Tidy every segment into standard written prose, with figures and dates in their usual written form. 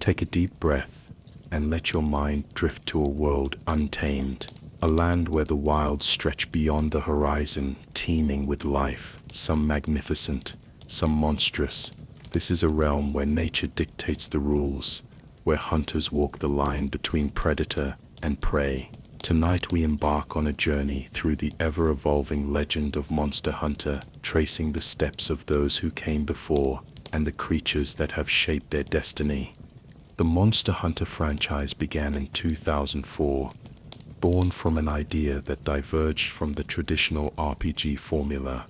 Take a deep breath and let your mind drift to a world untamed, a land where the wilds stretch beyond the horizon, teeming with life, some magnificent, some monstrous. This is a realm where nature dictates the rules, where hunters walk the line between predator and prey. Tonight we embark on a journey through the ever-evolving legend of Monster Hunter, tracing the steps of those who came before and the creatures that have shaped their destiny. The Monster Hunter franchise began in 2004, born from an idea that diverged from the traditional RPG formula.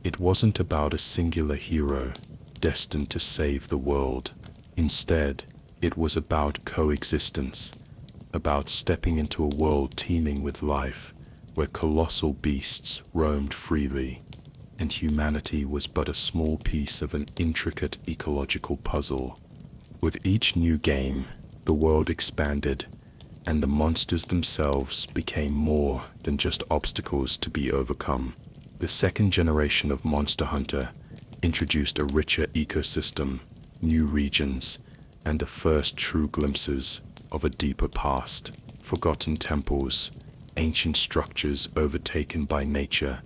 It wasn't about a singular hero destined to save the world. Instead, it was about coexistence, about stepping into a world teeming with life, where colossal beasts roamed freely, and humanity was but a small piece of an intricate ecological puzzle. With each new game, the world expanded, and the monsters themselves became more than just obstacles to be overcome. The second generation of Monster Hunter introduced a richer ecosystem, new regions, and the first true glimpses of a deeper past. Forgotten temples, ancient structures overtaken by nature,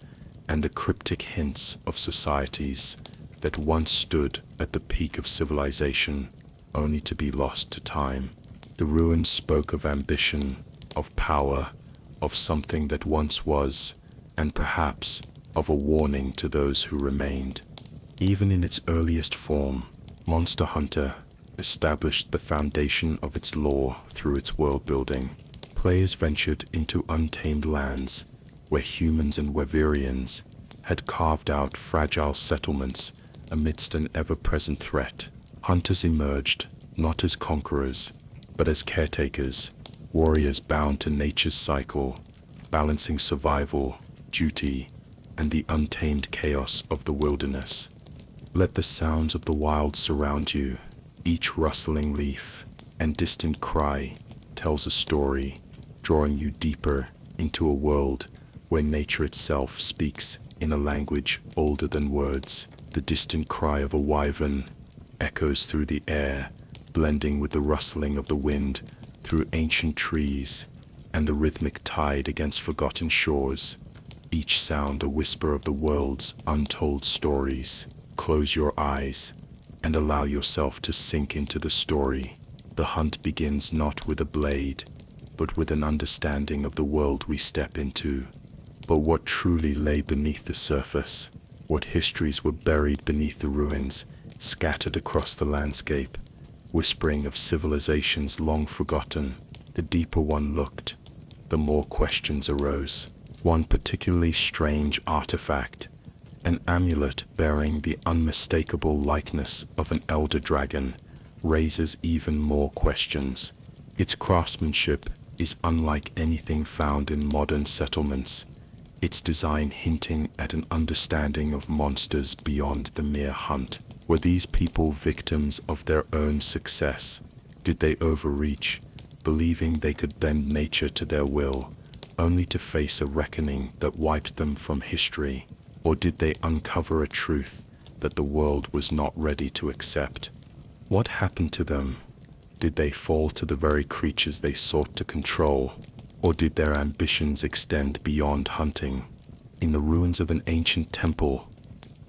and the cryptic hints of societies that once stood at the peak of civilization, only to be lost to time. The ruins spoke of ambition, of power, of something that once was, and perhaps of a warning to those who remained. Even in its earliest form, Monster Hunter established the foundation of its lore through its world building. Players ventured into untamed lands, where humans and Wyverians had carved out fragile settlements amidst an ever-present threat. Hunters emerged, not as conquerors, but as caretakers, warriors bound to nature's cycle, balancing survival, duty, and the untamed chaos of the wilderness. Let the sounds of the wild surround you. Each rustling leaf and distant cry tells a story, drawing you deeper into a world where nature itself speaks in a language older than words. The distant cry of a wyvern echoes through the air, blending with the rustling of the wind through ancient trees and the rhythmic tide against forgotten shores. Each sound a whisper of the world's untold stories. Close your eyes and allow yourself to sink into the story. The hunt begins not with a blade, but with an understanding of the world we step into. But what truly lay beneath the surface, what histories were buried beneath the ruins, scattered across the landscape, whispering of civilizations long forgotten. The deeper one looked, the more questions arose. One particularly strange artifact, an amulet bearing the unmistakable likeness of an elder dragon, raises even more questions. Its craftsmanship is unlike anything found in modern settlements, its design hinting at an understanding of monsters beyond the mere hunt. Were these people victims of their own success? Did they overreach, believing they could bend nature to their will, only to face a reckoning that wiped them from history? Or did they uncover a truth that the world was not ready to accept? What happened to them? Did they fall to the very creatures they sought to control? Or did their ambitions extend beyond hunting? In the ruins of an ancient temple,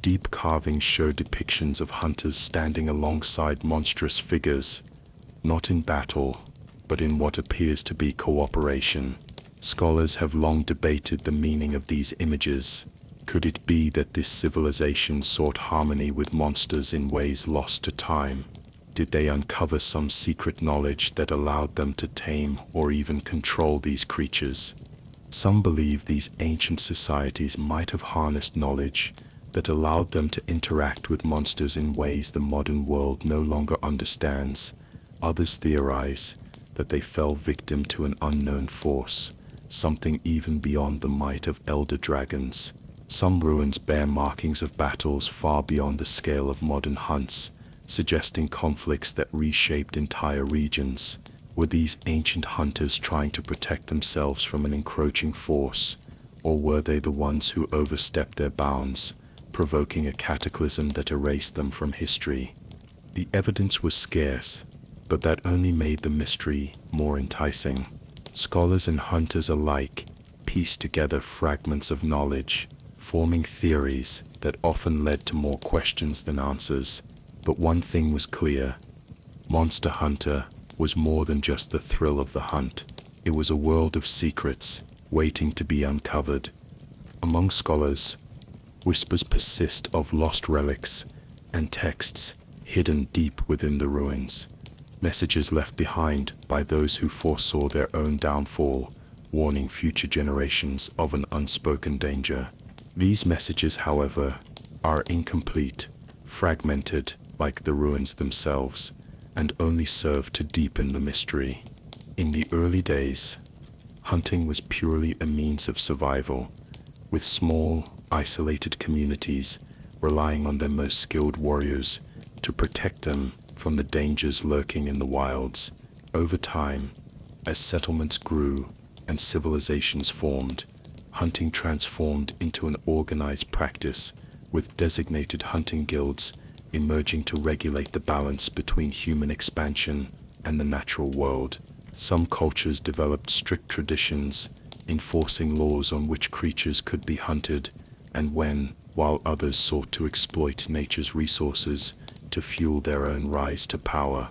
deep carvings show depictions of hunters standing alongside monstrous figures, not in battle, but in what appears to be cooperation. Scholars have long debated the meaning of these images. Could it be that this civilization sought harmony with monsters in ways lost to time? Did they uncover some secret knowledge that allowed them to tame or even control these creatures? Some believe these ancient societies might have harnessed knowledge that allowed them to interact with monsters in ways the modern world no longer understands. Others theorize that they fell victim to an unknown force, something even beyond the might of elder dragons. Some ruins bear markings of battles far beyond the scale of modern hunts, suggesting conflicts that reshaped entire regions. Were these ancient hunters trying to protect themselves from an encroaching force, or were they the ones who overstepped their bounds, provoking a cataclysm that erased them from history? The evidence was scarce, but that only made the mystery more enticing. Scholars and hunters alike pieced together fragments of knowledge, forming theories that often led to more questions than answers. But one thing was clear: Monster Hunter was more than just the thrill of the hunt. It was a world of secrets waiting to be uncovered. Among scholars, whispers persist of lost relics and texts hidden deep within the ruins, messages left behind by those who foresaw their own downfall, warning future generations of an unspoken danger. These messages, however, are incomplete, fragmented like the ruins themselves, and only serve to deepen the mystery. In the early days, hunting was purely a means of survival, with small, isolated communities relying on their most skilled warriors to protect them from the dangers lurking in the wilds. Over time, as settlements grew and civilizations formed, hunting transformed into an organized practice, with designated hunting guilds emerging to regulate the balance between human expansion and the natural world. Some cultures developed strict traditions, enforcing laws on which creatures could be hunted and when, while others sought to exploit nature's resources to fuel their own rise to power.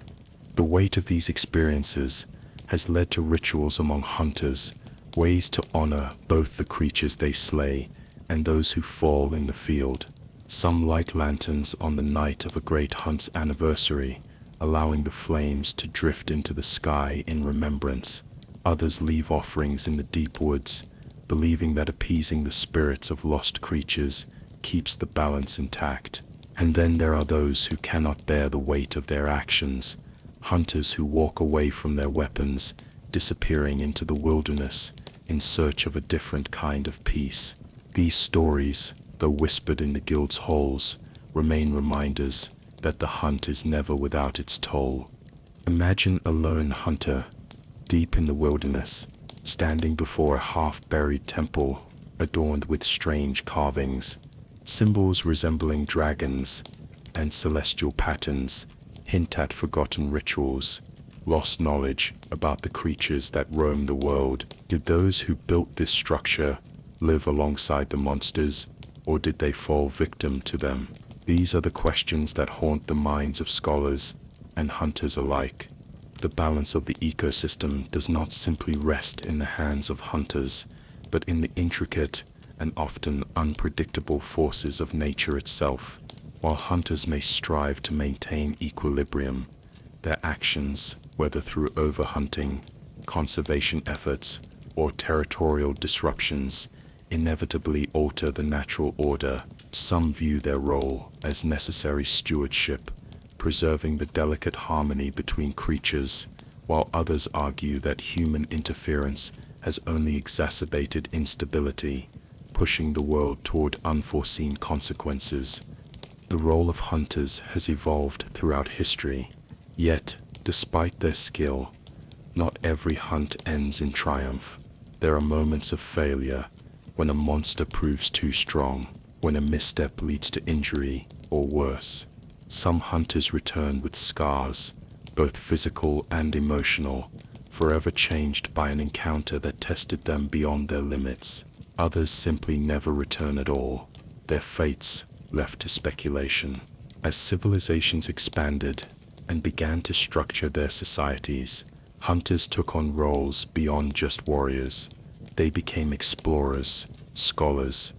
The weight of these experiences has led to rituals among hunters, ways to honor both the creatures they slay and those who fall in the field. Some light lanterns on the night of a great hunt's anniversary, allowing the flames to drift into the sky in remembrance. Others leave offerings in the deep woods, believing that appeasing the spirits of lost creatures keeps the balance intact. And then there are those who cannot bear the weight of their actions, hunters who walk away from their weapons, disappearing into the wilderness in search of a different kind of peace. These stories, though whispered in the guild's halls, remain reminders that the hunt is never without its toll. Imagine a lone hunter, deep in the wilderness, standing before a half-buried temple adorned with strange carvings. Symbols resembling dragons and celestial patterns hint at forgotten rituals, lost knowledge about the creatures that roam the world. Did those who built this structure live alongside the monsters, or did they fall victim to them? These are the questions that haunt the minds of scholars and hunters alike. The balance of the ecosystem does not simply rest in the hands of hunters, but in the intricate and often unpredictable forces of nature itself. While hunters may strive to maintain equilibrium, their actions, whether through overhunting, conservation efforts, or territorial disruptions, inevitably alter the natural order. Some view their role as necessary stewardship, preserving the delicate harmony between creatures, while others argue that human interference has only exacerbated instability, pushing the world toward unforeseen consequences. The role of hunters has evolved throughout history, yet, despite their skill, not every hunt ends in triumph. There are moments of failure, when a monster proves too strong, when a misstep leads to injury, or worse. Some hunters return with scars, both physical and emotional, forever changed by an encounter that tested them beyond their limits. Others simply never return at all, their fates left to speculation. As civilizations expanded and began to structure their societies, hunters took on roles beyond just warriors. They became explorers, scholars,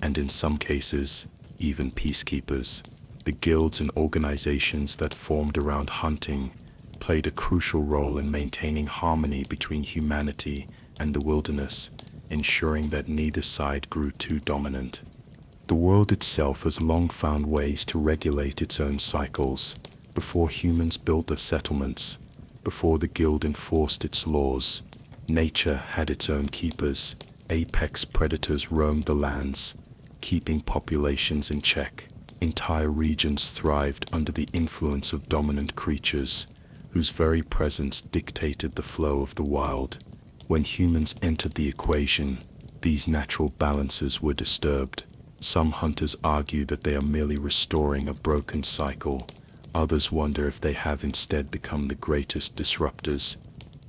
and in some cases, even peacekeepers. The guilds and organizations that formed around hunting played a crucial role in maintaining harmony between humanity and the wilderness, ensuring that neither side grew too dominant. The world itself has long found ways to regulate its own cycles. Before humans built their settlements, before the guild enforced its laws, nature had its own keepers. Apex predators roamed the lands, keeping populations in check. Entire regions thrived under the influence of dominant creatures, whose very presence dictated the flow of the wild. When humans entered the equation, these natural balances were disturbed. Some hunters argue that they are merely restoring a broken cycle, Others wonder if they have instead become the greatest disruptors.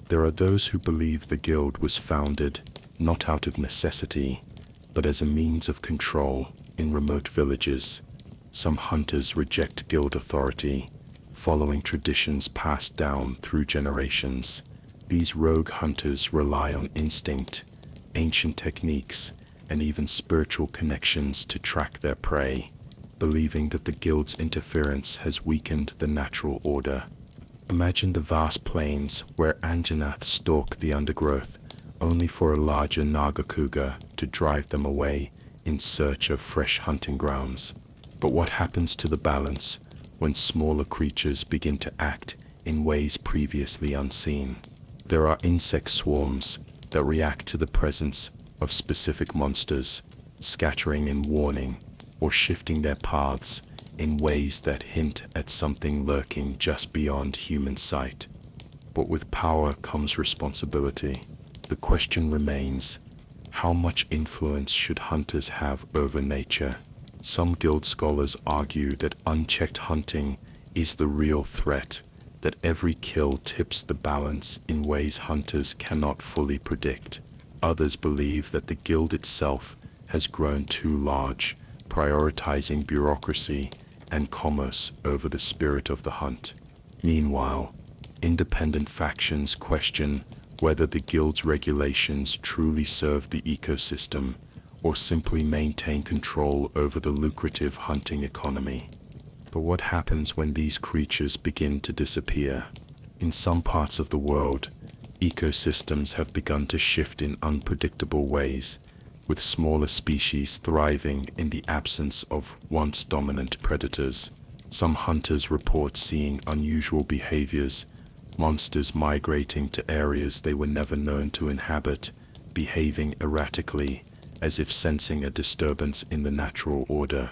There are those who believe the guild was founded not out of necessity, but as a means of control in remote villages. Some hunters reject guild authority, following traditions passed down through generations. These rogue hunters rely on instinct, ancient techniques, and even spiritual connections to track their prey, believing that the guild's interference has weakened the natural order. Imagine the vast plains where Anjanath stalk the undergrowth, only for a larger Nagakuga to drive them away in search of fresh hunting grounds. But what happens to the balance when smaller creatures begin to act in ways previously unseen? There are insect swarms that react to the presence of specific monsters, scattering in warning or shifting their paths in ways that hint at something lurking just beyond human sight. But with power comes responsibility. The question remains, how much influence should hunters have over nature? Some guild scholars argue that unchecked hunting is the real threat, that every kill tips the balance in ways hunters cannot fully predict. Others believe that the guild itself has grown too large, prioritizing bureaucracy and commerce over the spirit of the hunt. Meanwhile, independent factions question whether the guild's regulations truly serve the ecosystem or simply maintain control over the lucrative hunting economy. But what happens when these creatures begin to disappear? In some parts of the world, ecosystems have begun to shift in unpredictable ways, with smaller species thriving in the absence of once dominant predators. Some hunters report seeing unusual behaviors, monsters migrating to areas they were never known to inhabit, behaving erratically, as if sensing a disturbance in the natural order.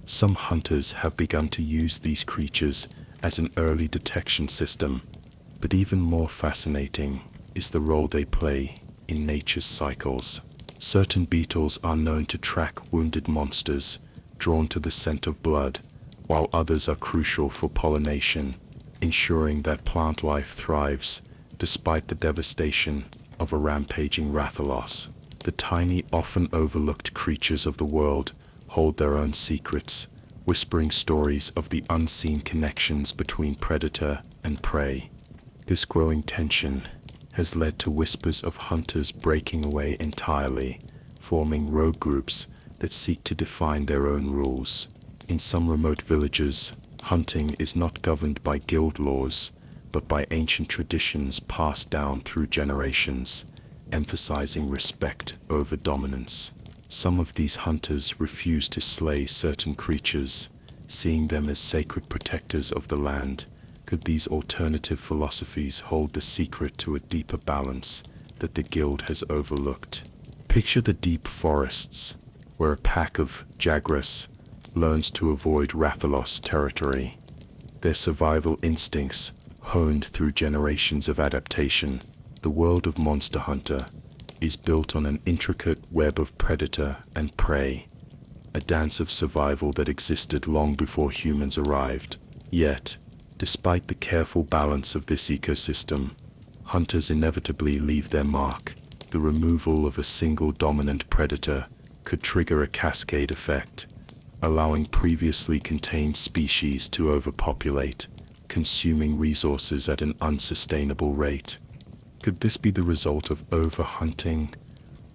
Some hunters have begun to use these creatures as an early detection system, but even more fascinating is the role they play in nature's cycles. Certain beetles are known to track wounded monsters, drawn to the scent of blood, while others are crucial for pollination, ensuring that plant life thrives despite the devastation of a rampaging Rathalos. The tiny, often overlooked creatures of the world hold their own secrets, whispering stories of the unseen connections between predator and prey. This growing tension has led to whispers of hunters breaking away entirely, forming rogue groups that seek to define their own rules. In some remote villages, hunting is not governed by guild laws, but by ancient traditions passed down through generations, emphasizing respect over dominance. Some of these hunters refuse to slay certain creatures, seeing them as sacred protectors of the land. Could these alternative philosophies hold the secret to a deeper balance that the guild has overlooked? Picture the deep forests, where a pack of Jagras learns to avoid Rathalos territory. Their survival instincts, honed through generations of adaptation. The world of Monster Hunter is built on an intricate web of predator and prey, a dance of survival that existed long before humans arrived. Yet, despite the careful balance of this ecosystem, hunters inevitably leave their mark. The removal of a single dominant predator could trigger a cascade effect, allowing previously contained species to overpopulate, consuming resources at an unsustainable rate. Could this be the result of overhunting,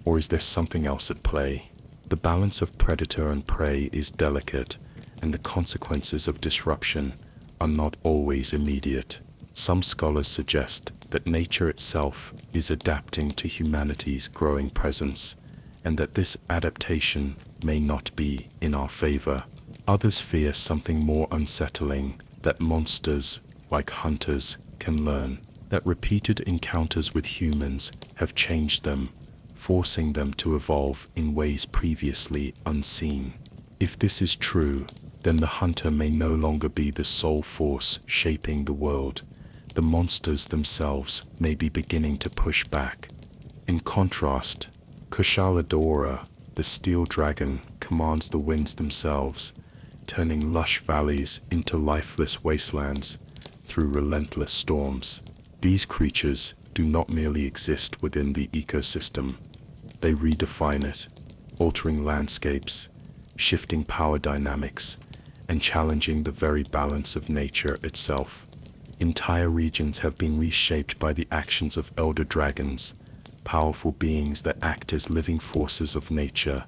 or is there something else at play? The balance of predator and prey is delicate, and the consequences of disruption are not always immediate. Some scholars suggest that nature itself is adapting to humanity's growing presence, and that this adaptation may not be in our favor. Others fear something more unsettling, that monsters, like hunters, can learn, that repeated encounters with humans have changed them, forcing them to evolve in ways previously unseen. If this is true, then the hunter may no longer be the sole force shaping the world. The monsters themselves may be beginning to push back. In contrast, Kushaladora, the steel dragon, commands the winds themselves, turning lush valleys into lifeless wastelands through relentless storms. These creatures do not merely exist within the ecosystem, they redefine it, altering landscapes, shifting power dynamics, and challenging the very balance of nature itself. Entire regions have been reshaped by the actions of elder dragons, powerful beings that act as living forces of nature.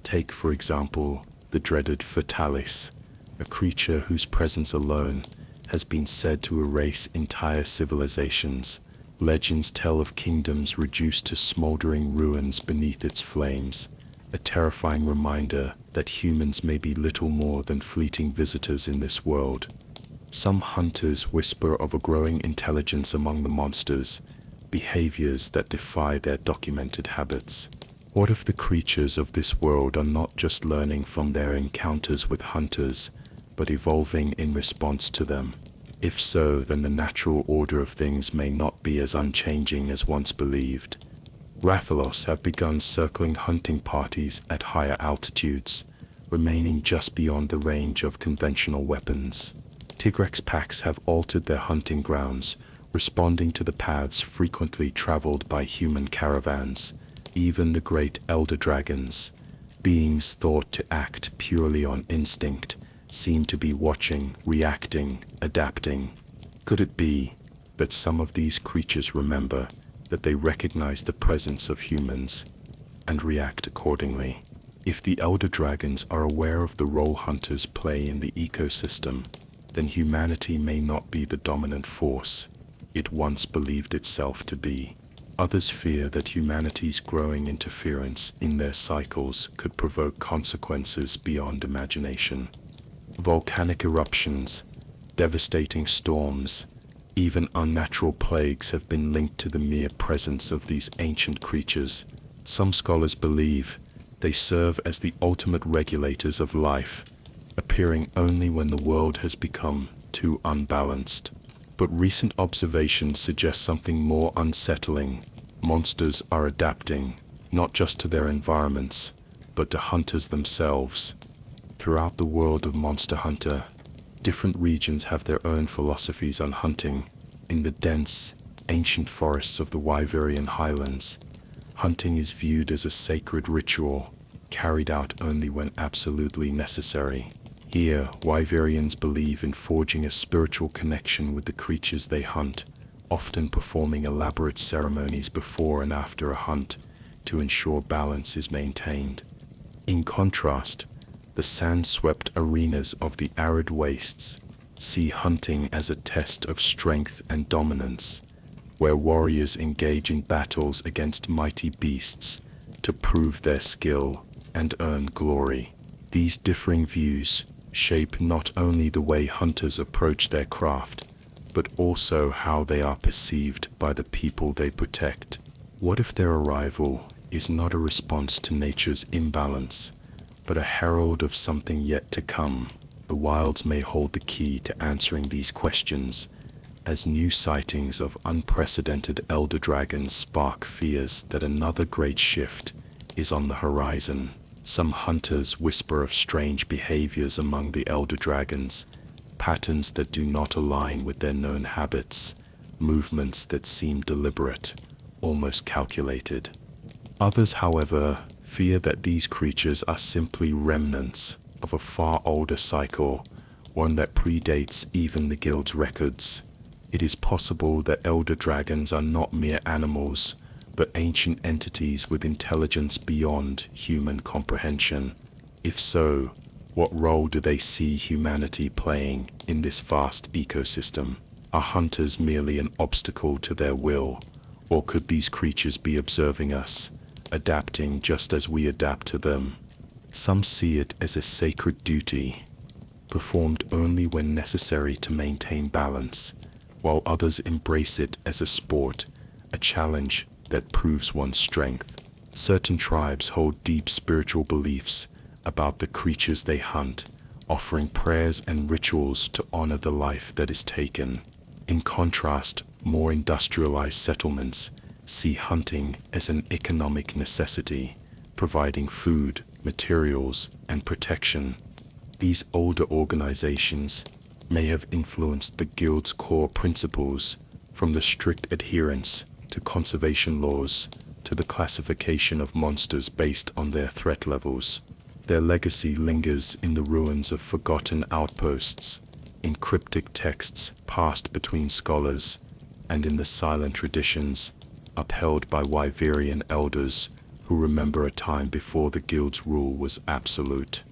Take, for example, the dreaded Fatalis, a creature whose presence alone has been said to erase entire civilizations. Legends tell of kingdoms reduced to smoldering ruins beneath its flames, a terrifying reminder that humans may be little more than fleeting visitors in this world. Some hunters whisper of a growing intelligence among the monsters, behaviors that defy their documented habits. What if the creatures of this world are not just learning from their encounters with hunters, but evolving in response to them? If so, then the natural order of things may not be as unchanging as once believed. Rathalos have begun circling hunting parties at higher altitudes, remaining just beyond the range of conventional weapons. Tigrex packs have altered their hunting grounds, responding to the paths frequently traveled by human caravans. Even the great elder dragons, beings thought to act purely on instinct, seem to be watching, reacting, adapting. Could it be that some of these creatures remember that they recognize the presence of humans and react accordingly? If the elder dragons are aware of the role hunters play in the ecosystem, then humanity may not be the dominant force it once believed itself to be. Others fear that humanity's growing interference in their cycles could provoke consequences beyond imagination. Volcanic eruptions, devastating storms, even unnatural plagues have been linked to the mere presence of these ancient creatures. Some scholars believe they serve as the ultimate regulators of life, appearing only when the world has become too unbalanced. But recent observations suggest something more unsettling. Monsters are adapting, not just to their environments, but to hunters themselves. Throughout the world of Monster Hunter, different regions have their own philosophies on hunting. In the dense, ancient forests of the Wyverian Highlands, hunting is viewed as a sacred ritual, carried out only when absolutely necessary. Here, Wyverians believe in forging a spiritual connection with the creatures they hunt, often performing elaborate ceremonies before and after a hunt to ensure balance is maintained. In contrast, the sand-swept arenas of the arid wastes see hunting as a test of strength and dominance, where warriors engage in battles against mighty beasts to prove their skill and earn glory. These differing views shape not only the way hunters approach their craft, but also how they are perceived by the people they protect. What if their arrival is not a response to nature's imbalance, but a herald of something yet to come? The wilds may hold the key to answering these questions, as new sightings of unprecedented elder dragons spark fears that another great shift is on the horizon. Some hunters whisper of strange behaviors among the elder dragons, patterns that do not align with their known habits, movements that seem deliberate, almost calculated. Others, however, fear that these creatures are simply remnants of a far older cycle, one that predates even the guild's records. It is possible that elder dragons are not mere animals, but ancient entities with intelligence beyond human comprehension. If so, what role do they see humanity playing in this vast ecosystem? Are hunters merely an obstacle to their will, or could these creatures be observing us, adapting just as we adapt to them? Some see it as a sacred duty, performed only when necessary to maintain balance, while others embrace it as a sport, a challenge that proves one's strength. Certain tribes hold deep spiritual beliefs about the creatures they hunt, offering prayers and rituals to honor the life that is taken. In contrast, more industrialized settlements see hunting as an economic necessity, providing food, materials, and protection. These older organizations may have influenced the guild's core principles, from the strict adherence to conservation laws to the classification of monsters based on their threat levels. Their legacy lingers in the ruins of forgotten outposts, in cryptic texts passed between scholars, and in the silent traditions upheld by Wyverian elders who remember a time before the guild's rule was absolute.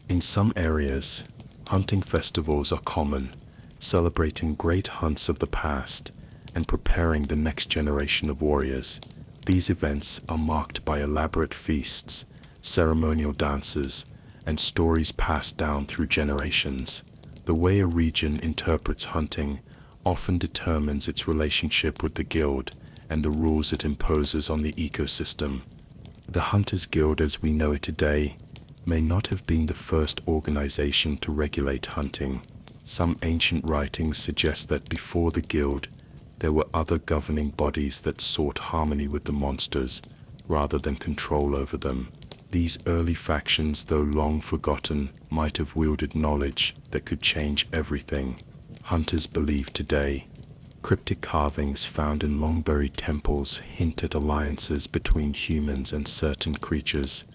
In some areas, hunting festivals are common, celebrating great hunts of the past and preparing the next generation of warriors. These events are marked by elaborate feasts, ceremonial dances, and stories passed down through generations. The way a region interprets hunting often determines its relationship with the guild and the rules it imposes on the ecosystem. The Hunters Guild as we know it today may not have been the first organization to regulate hunting. Some ancient writings suggest that before the guild, there were other governing bodies that sought harmony with the monsters rather than control over them. These early factions, though long forgotten, might have wielded knowledge that could change everything. Hunters believe today. Cryptic carvings found in long-buried temples hint at alliances between humans and certain creatures,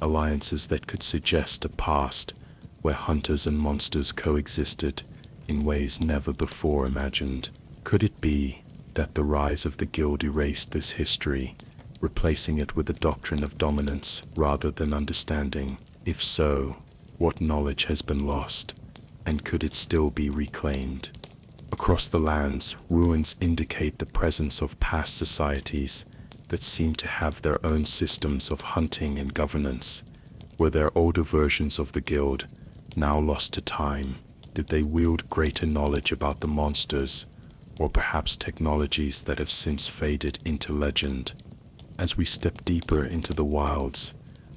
alliances that could suggest a past where hunters and monsters coexisted in ways never before imagined. Could it be that the rise of the guild erased this history, replacing it with a doctrine of dominance rather than understanding? If so, what knowledge has been lost, and could it still be reclaimed? Across the lands, ruins indicate the presence of past societies that seem to have their own systems of hunting and governance. Were there older versions of the guild, now lost to time? Did they wield greater knowledge about the monsters, or perhaps technologies that have since faded into legend? As we step deeper into the wilds,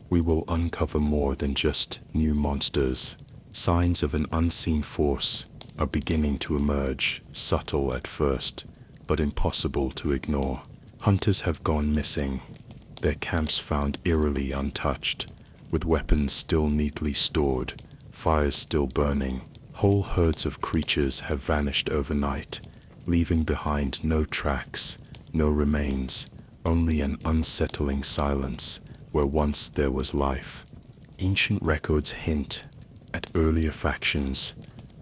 we will uncover more than just new monsters. Signs of an unseen force are beginning to emerge, subtle at first, but impossible to ignore. Hunters have gone missing, their camps found eerily untouched, with weapons still neatly stored, fires still burning. Whole herds of creatures have vanished overnight, leaving behind no tracks, no remains, only an unsettling silence where once there was life. Ancient records hint at earlier factions,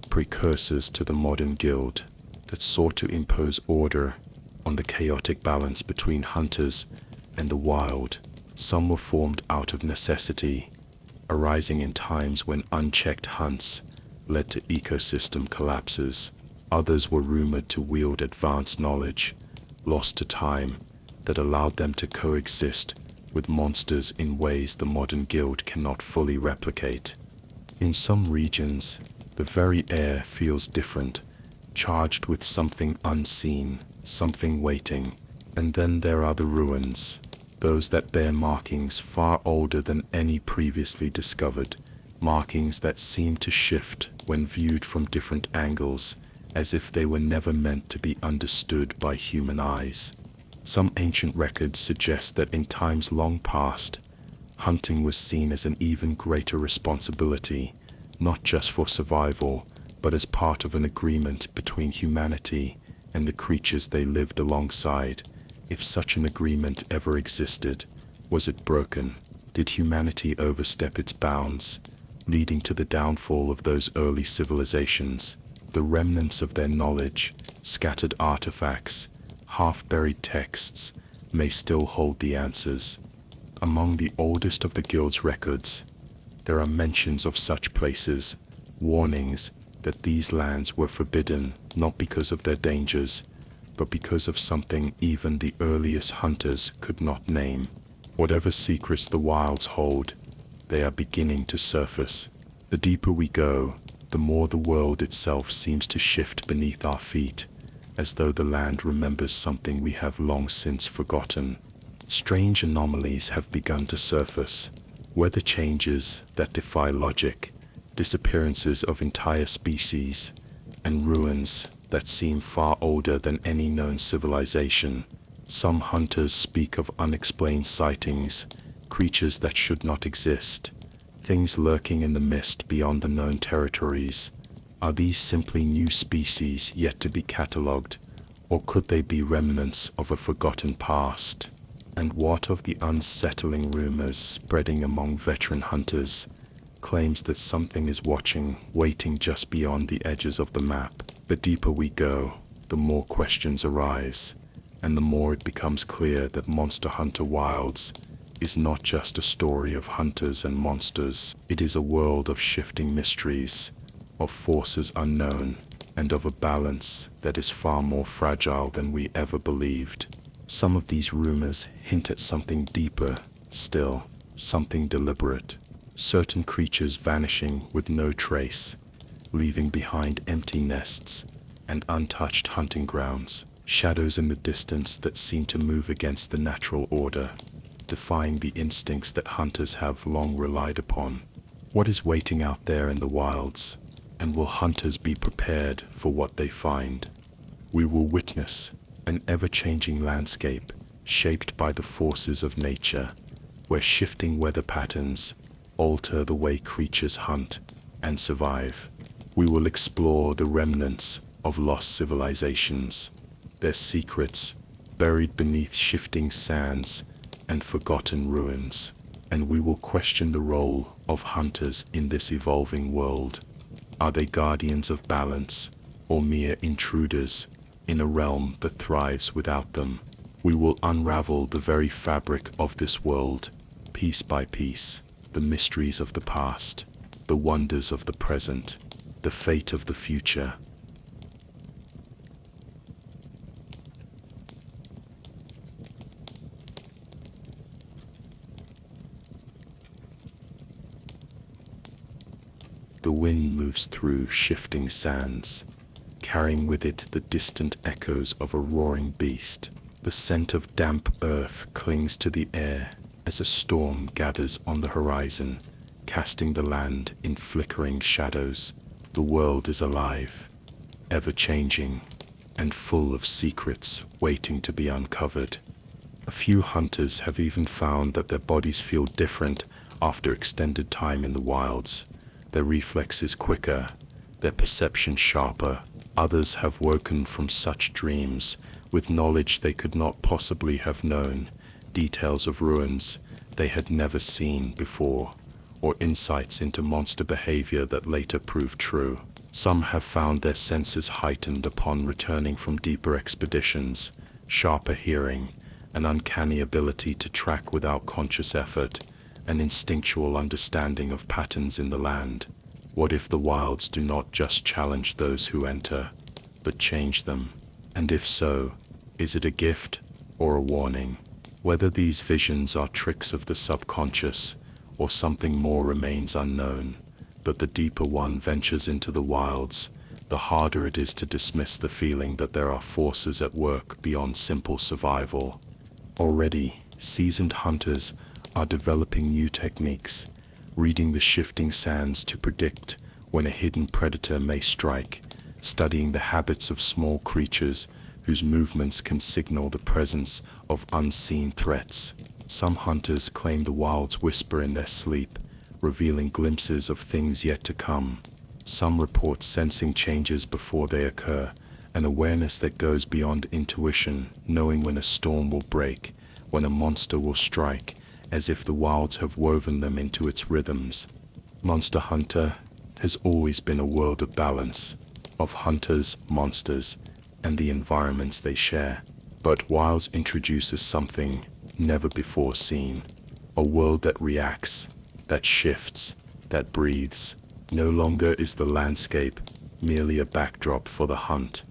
precursors to the modern guild, that sought to impose order on the chaotic balance between hunters and the wild. Some were formed out of necessity, arising in times when unchecked hunts led to ecosystem collapses. Others were rumored to wield advanced knowledge, lost to time, that allowed them to coexist with monsters in ways the modern guild cannot fully replicate. In some regions, the very air feels different, charged with something unseen, something waiting. And then there are the ruins, those that bear markings far older than any previously discovered, markings that seem to shift when viewed from different angles, as if they were never meant to be understood by human eyes. Some ancient records suggest that in times long past, hunting was seen as an even greater responsibility, not just for survival, but as part of an agreement between humanity and the creatures they lived alongside. If such an agreement ever existed, was it broken? Did humanity overstep its bounds, leading to the downfall of those early civilizations? The remnants of their knowledge, scattered artifacts, half-buried texts, may still hold the answers. Among the oldest of the guild's records, there are mentions of such places, warnings that these lands were forbidden not because of their dangers, but because of something even the earliest hunters could not name. Whatever secrets the wilds hold, they are beginning to surface. The deeper we go, the more the world itself seems to shift beneath our feet, as though the land remembers something we have long since forgotten. Strange anomalies have begun to surface, weather changes that defy logic, disappearances of entire species, and ruins that seem far older than any known civilization. Some hunters speak of unexplained sightings, creatures that should not exist, things lurking in the mist beyond the known territories? Are these simply new species yet to be catalogued, or could they be remnants of a forgotten past? And what of the unsettling rumors spreading among veteran hunters? Claims that something is watching, waiting just beyond the edges of the map. The deeper we go, the more questions arise, and the more it becomes clear that Monster Hunter Wilds is not just a story of hunters and monsters. It is a world of shifting mysteries, of forces unknown, and of a balance that is far more fragile than we ever believed. Some of these rumors hint at something deeper still, something deliberate. Certain creatures vanishing with no trace, leaving behind empty nests and untouched hunting grounds. Shadows in the distance that seem to move against the natural order, defying the instincts that hunters have long relied upon. What is waiting out there in the wilds, and will hunters be prepared for what they find? We will witness an ever-changing landscape shaped by the forces of nature, where shifting weather patterns alter the way creatures hunt and survive. We will explore the remnants of lost civilizations, their secrets buried beneath shifting sands and forgotten ruins, and we will question the role of hunters in this evolving world. Are they guardians of balance, or mere intruders in a realm that thrives without them? We will unravel the very fabric of this world, piece by piece, the mysteries of the past, the wonders of the present, the fate of the future. The wind moves through shifting sands, carrying with it the distant echoes of a roaring beast. The scent of damp earth clings to the air as a storm gathers on the horizon, casting the land in flickering shadows. The world is alive, ever-changing, and full of secrets waiting to be uncovered. A few hunters have even found that their bodies feel different after extended time in the wilds. Their reflexes quicker, their perception sharper. Others have woken from such dreams with knowledge they could not possibly have known, details of ruins they had never seen before, or insights into monster behavior that later proved true. Some have found their senses heightened upon returning from deeper expeditions, sharper hearing, an uncanny ability to track without conscious effort, an instinctual understanding of patterns in the land. What if the wilds do not just challenge those who enter, but change them? And if so, is it a gift or a warning? Whether these visions are tricks of the subconscious or something more remains unknown, but the deeper one ventures into the wilds, the harder it is to dismiss the feeling that there are forces at work beyond simple survival. Already, seasoned hunters are developing new techniques, reading the shifting sands to predict when a hidden predator may strike, studying the habits of small creatures whose movements can signal the presence of unseen threats. Some hunters claim the wilds whisper in their sleep, revealing glimpses of things yet to come. Some report sensing changes before they occur, an awareness that goes beyond intuition, knowing when a storm will break, when a monster will strike, as if the wilds have woven them into its rhythms. Monster Hunter has always been a world of balance, of hunters, monsters, and the environments they share. But Wilds introduces something never before seen, a world that reacts, that shifts, that breathes. No longer is the landscape merely a backdrop for the hunt.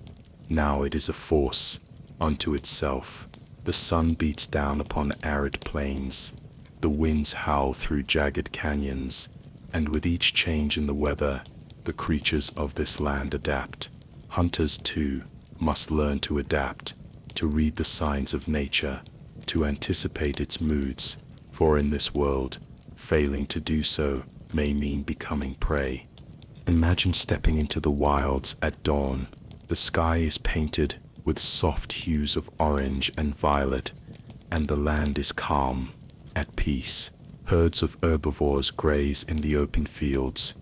Now it is a force unto itself. The sun beats down upon arid plains. The winds howl through jagged canyons, and with each change in the weather, the creatures of this land adapt. Hunters, too, must learn to adapt, to read the signs of nature, to anticipate its moods, for in this world, failing to do so may mean becoming prey. Imagine stepping into the wilds at dawn. The sky is painted with soft hues of orange and violet, and the land is calm, at peace, Herds of herbivores graze in the open fields,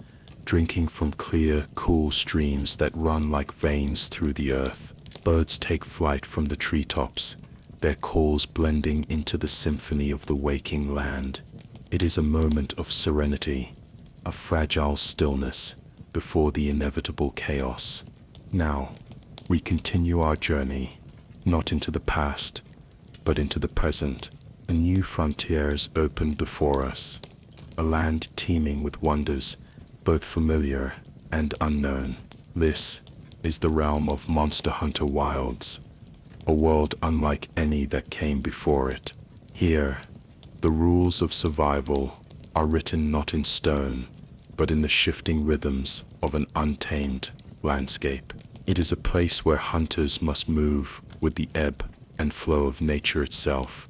drinking from clear, cool streams that run like veins through the earth. Birds take flight from the treetops, their calls blending into the symphony of the waking land. It is a moment of serenity, a fragile stillness before the inevitable chaos. Now, we continue our journey, not into the past, but into the present. A new frontier is opened before us, a land teeming with wonders, both familiar and unknown. This is the realm of Monster Hunter Wilds, a world unlike any that came before it. Here, the rules of survival are written not in stone, but in the shifting rhythms of an untamed landscape. It is a place where hunters must move with the ebb and flow of nature itself,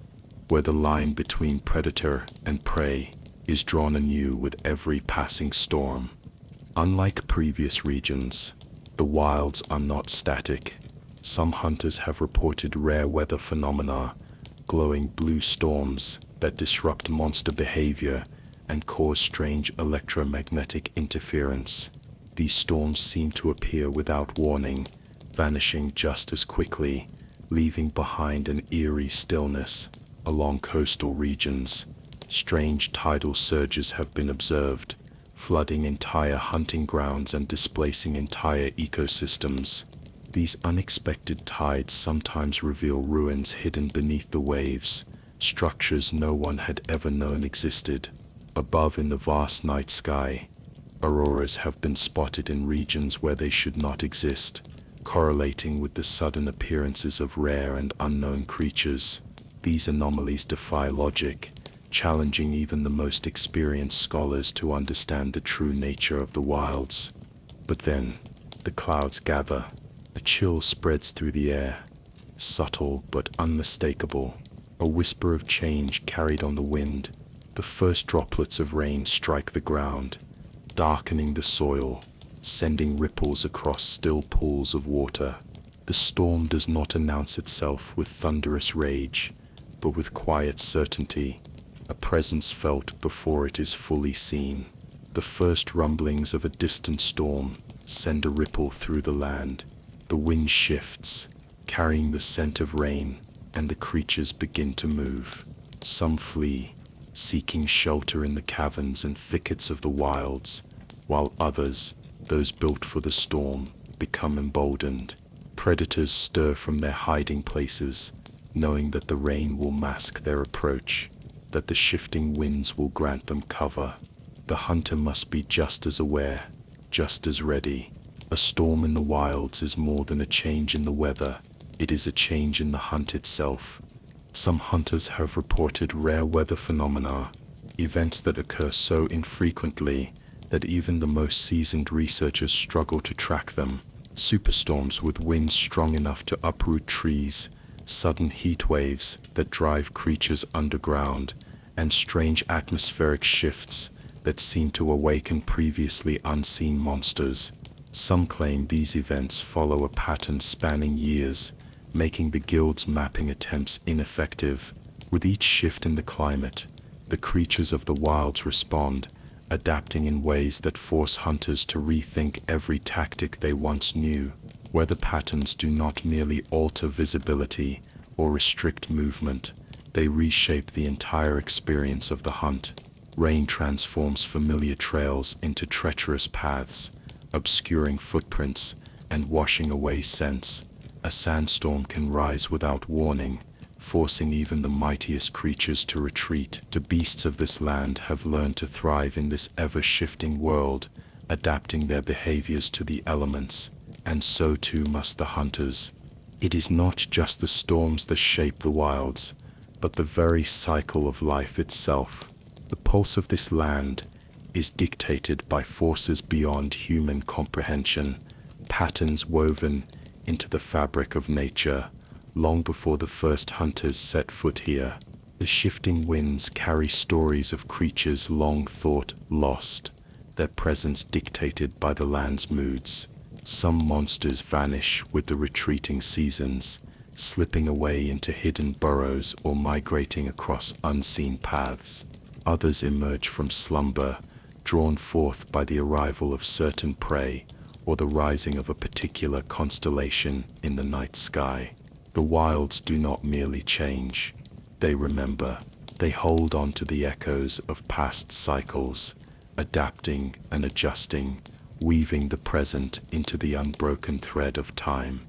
where the line between predator and prey is drawn anew with every passing storm. Unlike previous regions, the wilds are not static. Some hunters have reported rare weather phenomena, glowing blue storms that disrupt monster behavior and cause strange electromagnetic interference. These storms seem to appear without warning, vanishing just as quickly, leaving behind an eerie stillness. Along coastal regions, strange tidal surges have been observed, flooding entire hunting grounds and displacing entire ecosystems. These unexpected tides sometimes reveal ruins hidden beneath the waves, structures no one had ever known existed. Above in the vast night sky, auroras have been spotted in regions where they should not exist, correlating with the sudden appearances of rare and unknown creatures. These anomalies defy logic, challenging even the most experienced scholars to understand the true nature of the wilds. But then, the clouds gather. A chill spreads through the air, subtle but unmistakable, a whisper of change carried on the wind. The first droplets of rain strike the ground, darkening the soil, sending ripples across still pools of water. The storm does not announce itself with thunderous rage, but with quiet certainty, a presence felt before it is fully seen. The first rumblings of a distant storm send a ripple through the land. The wind shifts, carrying the scent of rain, and the creatures begin to move. Some flee, seeking shelter in the caverns and thickets of the wilds, while others, those built for the storm, become emboldened. Predators stir from their hiding places, knowing that the rain will mask their approach, that the shifting winds will grant them cover. The hunter must be just as aware, just as ready. A storm in the wilds is more than a change in the weather, it is a change in the hunt itself. Some hunters have reported rare weather phenomena, events that occur so infrequently that even the most seasoned researchers struggle to track them. Superstorms with winds strong enough to uproot trees, sudden heat waves that drive creatures underground, and strange atmospheric shifts that seem to awaken previously unseen monsters. Some claim these events follow a pattern spanning years, making the guild's mapping attempts ineffective. With each shift in the climate, the creatures of the wilds respond, adapting in ways that force hunters to rethink every tactic they once knew. Weather patterns do not merely alter visibility or restrict movement, they reshape the entire experience of the hunt. Rain transforms familiar trails into treacherous paths, obscuring footprints and washing away scents. A sandstorm can rise without warning, forcing even the mightiest creatures to retreat. The beasts of this land have learned to thrive in this ever-shifting world, adapting their behaviors to the elements, and so too must the hunters. It is not just the storms that shape the wilds, but the very cycle of life itself. The pulse of this land is dictated by forces beyond human comprehension, patterns woven into the fabric of nature long before the first hunters set foot here. The shifting winds carry stories of creatures long thought lost, their presence dictated by the land's moods. Some monsters vanish with the retreating seasons, slipping away into hidden burrows or migrating across unseen paths. Others emerge from slumber, drawn forth by the arrival of certain prey or the rising of a particular constellation in the night sky. The wilds do not merely change, they remember. They hold on to the echoes of past cycles, adapting and adjusting, weaving the present into the unbroken thread of time.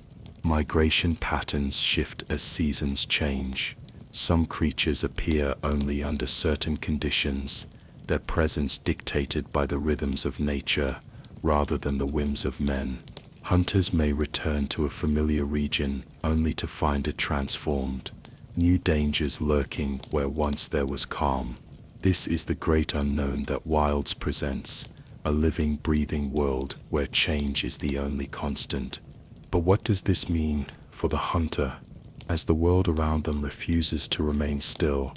Migration patterns shift as seasons change. Some creatures appear only under certain conditions, their presence dictated by the rhythms of nature rather than the whims of men. Hunters may return to a familiar region only to find it transformed, new dangers lurking where once there was calm. This is the great unknown that Wilds presents, a living, breathing world where change is the only constant. But what does this mean for the hunter? As the world around them refuses to remain still,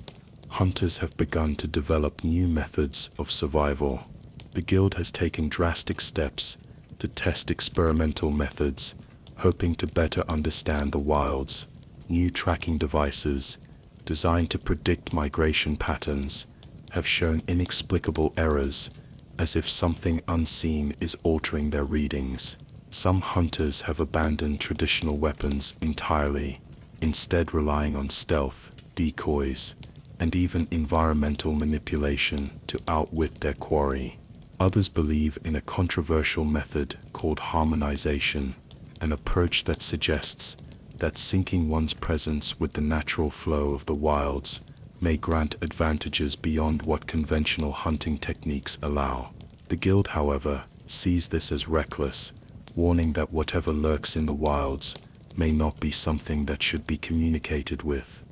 hunters have begun to develop new methods of survival. The guild has taken drastic steps to test experimental methods, hoping to better understand the wilds. New tracking devices, designed to predict migration patterns, have shown inexplicable errors, as if something unseen is altering their readings. Some hunters have abandoned traditional weapons entirely, instead relying on stealth, decoys, and even environmental manipulation to outwit their quarry. Others believe in a controversial method called harmonization, an approach that suggests that syncing one's presence with the natural flow of the wilds may grant advantages beyond what conventional hunting techniques allow. The guild, however, sees this as reckless, warning that whatever lurks in the wilds may not be something that should be communicated with.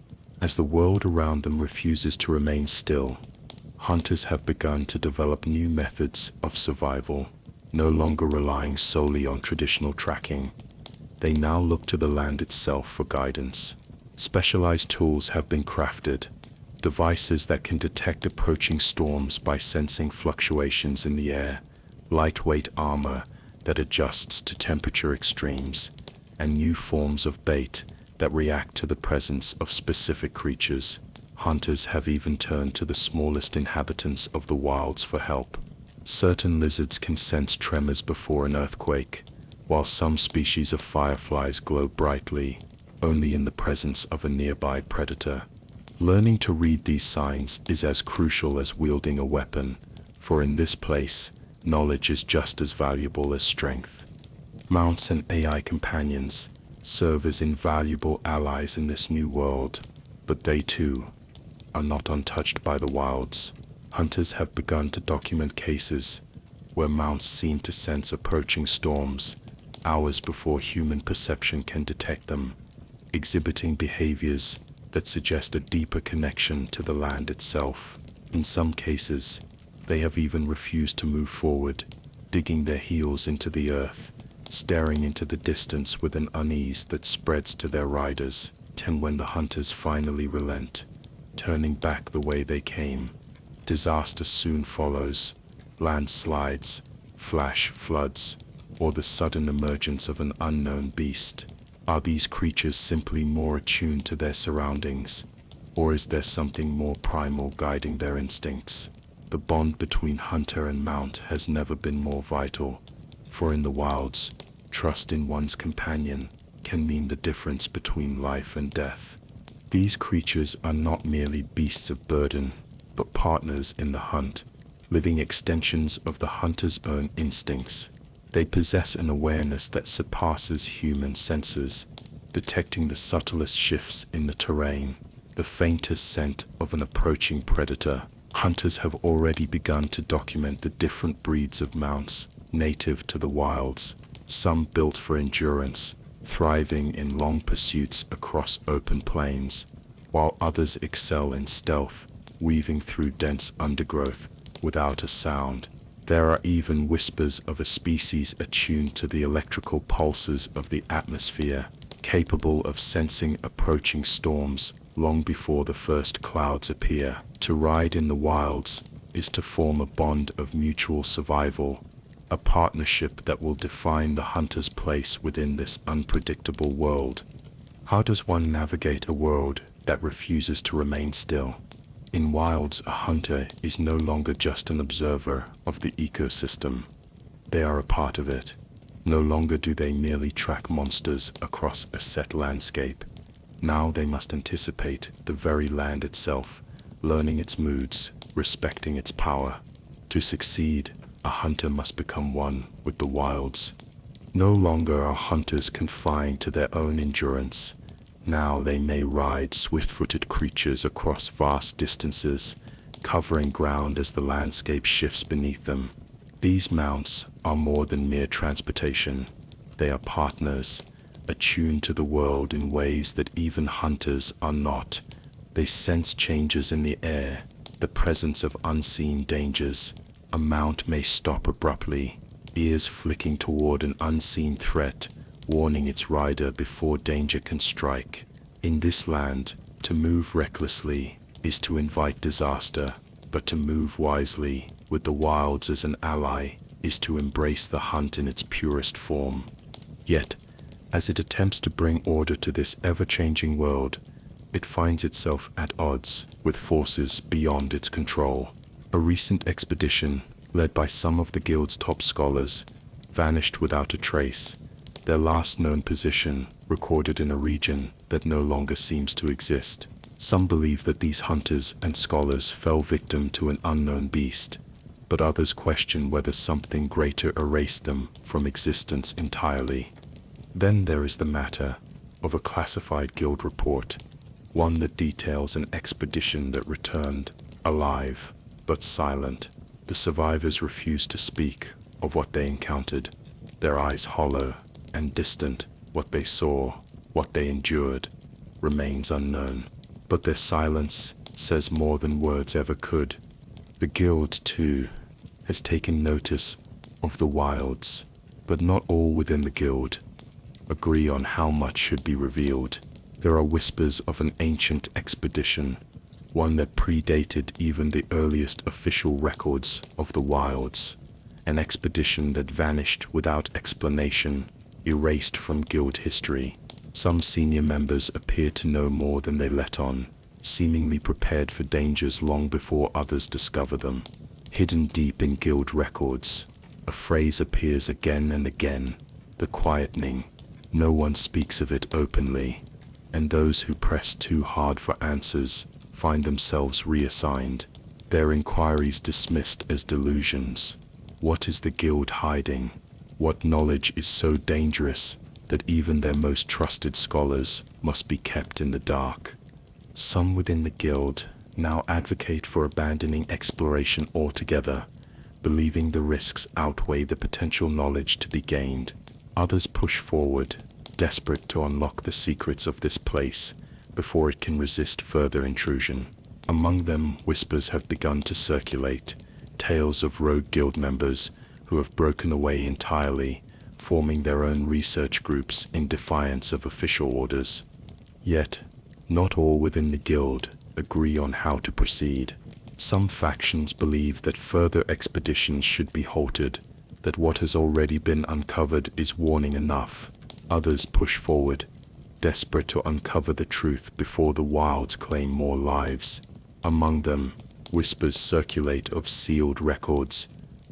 As the world around them refuses to remain still, hunters have begun to develop new methods of survival, no longer relying solely on traditional tracking. They now look to the land itself for guidance. Specialized tools have been crafted, devices that can detect approaching storms by sensing fluctuations in the air, lightweight armor that adjusts to temperature extremes, and new forms of bait that react to the presence of specific creatures. Hunters have even turned to the smallest inhabitants of the wilds for help. Certain lizards can sense tremors before an earthquake, while some species of fireflies glow brightly only in the presence of a nearby predator. Learning to read these signs is as crucial as wielding a weapon, for in this place, knowledge is just as valuable as strength. Mounts and AI companions serve as invaluable allies in this new world, but they too are not untouched by the wilds. Hunters have begun to document cases where mounts seem to sense approaching storms hours before human perception can detect them, exhibiting behaviors that suggest a deeper connection to the land itself. In some cases, they have even refused to move forward, digging their heels into the earth, staring into the distance with an unease that spreads to their riders. When the hunters finally relent, turning back the way they came, disaster soon follows. Landslides, flash floods, or the sudden emergence of an unknown beast. Are these creatures simply more attuned to their surroundings, or is there something more primal guiding their instincts? The bond between hunter and mount has never been more vital, for in the wilds, trust in one's companion can mean the difference between life and death. These creatures are not merely beasts of burden, but partners in the hunt, living extensions of the hunter's own instincts. They possess an awareness that surpasses human senses, detecting the subtlest shifts in the terrain, the faintest scent of an approaching predator. Hunters have already begun to document the different breeds of mounts native to the wilds, some built for endurance, thriving in long pursuits across open plains, while others excel in stealth, weaving through dense undergrowth without a sound. There are even whispers of a species attuned to the electrical pulses of the atmosphere, capable of sensing approaching storms long before the first clouds appear. To ride in the wilds is to form a bond of mutual survival, a partnership that will define the hunter's place within this unpredictable world. How does one navigate a world that refuses to remain still? In Wilds, a hunter is no longer just an observer of the ecosystem. They are a part of it. No longer do they merely track monsters across a set landscape. Now they must anticipate the very land itself, learning its moods, respecting its power. To succeed, a hunter must become one with the wilds. No longer are hunters confined to their own endurance. Now they may ride swift-footed creatures across vast distances, covering ground as the landscape shifts beneath them. These mounts are more than mere transportation. They are partners, attuned to the world in ways that even hunters are not. They sense changes in the air, the presence of unseen dangers. A mount may stop abruptly, ears flicking toward an unseen threat, warning its rider before danger can strike. In this land, to move recklessly is to invite disaster, but to move wisely, with the wilds as an ally, is to embrace the hunt in its purest form. Yet, as it attempts to bring order to this ever-changing world, it finds itself at odds with forces beyond its control. A recent expedition, led by some of the guild's top scholars, vanished without a trace, their last known position recorded in a region that no longer seems to exist. Some believe that these hunters and scholars fell victim to an unknown beast, but others question whether something greater erased them from existence entirely. Then there is the matter of a classified guild report, one that details an expedition that returned alive but silent. The survivors refused to speak of what they encountered, their eyes hollow and distant. What they saw, what they endured, remains unknown. But their silence says more than words ever could. The guild, too, has taken notice of the wilds, but not all within the guild agree on how much should be revealed. There are whispers of an ancient expedition, one that predated even the earliest official records of the wilds, an expedition that vanished without explanation, erased from guild history. Some senior members appear to know more than they let on, seemingly prepared for dangers long before others discover them. Hidden deep in guild records, a phrase appears again and again, the quietening. No one speaks of it openly, and those who press too hard for answers find themselves reassigned, their inquiries dismissed as delusions. What is the guild hiding? What knowledge is so dangerous that even their most trusted scholars must be kept in the dark? Some within the guild now advocate for abandoning exploration altogether, believing the risks outweigh the potential knowledge to be gained. Others push forward, desperate to unlock the secrets of this place before it can resist further intrusion. Among them, whispers have begun to circulate, tales of rogue guild members who have broken away entirely, forming their own research groups in defiance of official orders. Yet, not all within the guild agree on how to proceed. Some factions believe that further expeditions should be halted, that what has already been uncovered is warning enough. Others push forward, desperate to uncover the truth before the wilds claim more lives. Among them, whispers circulate of sealed records,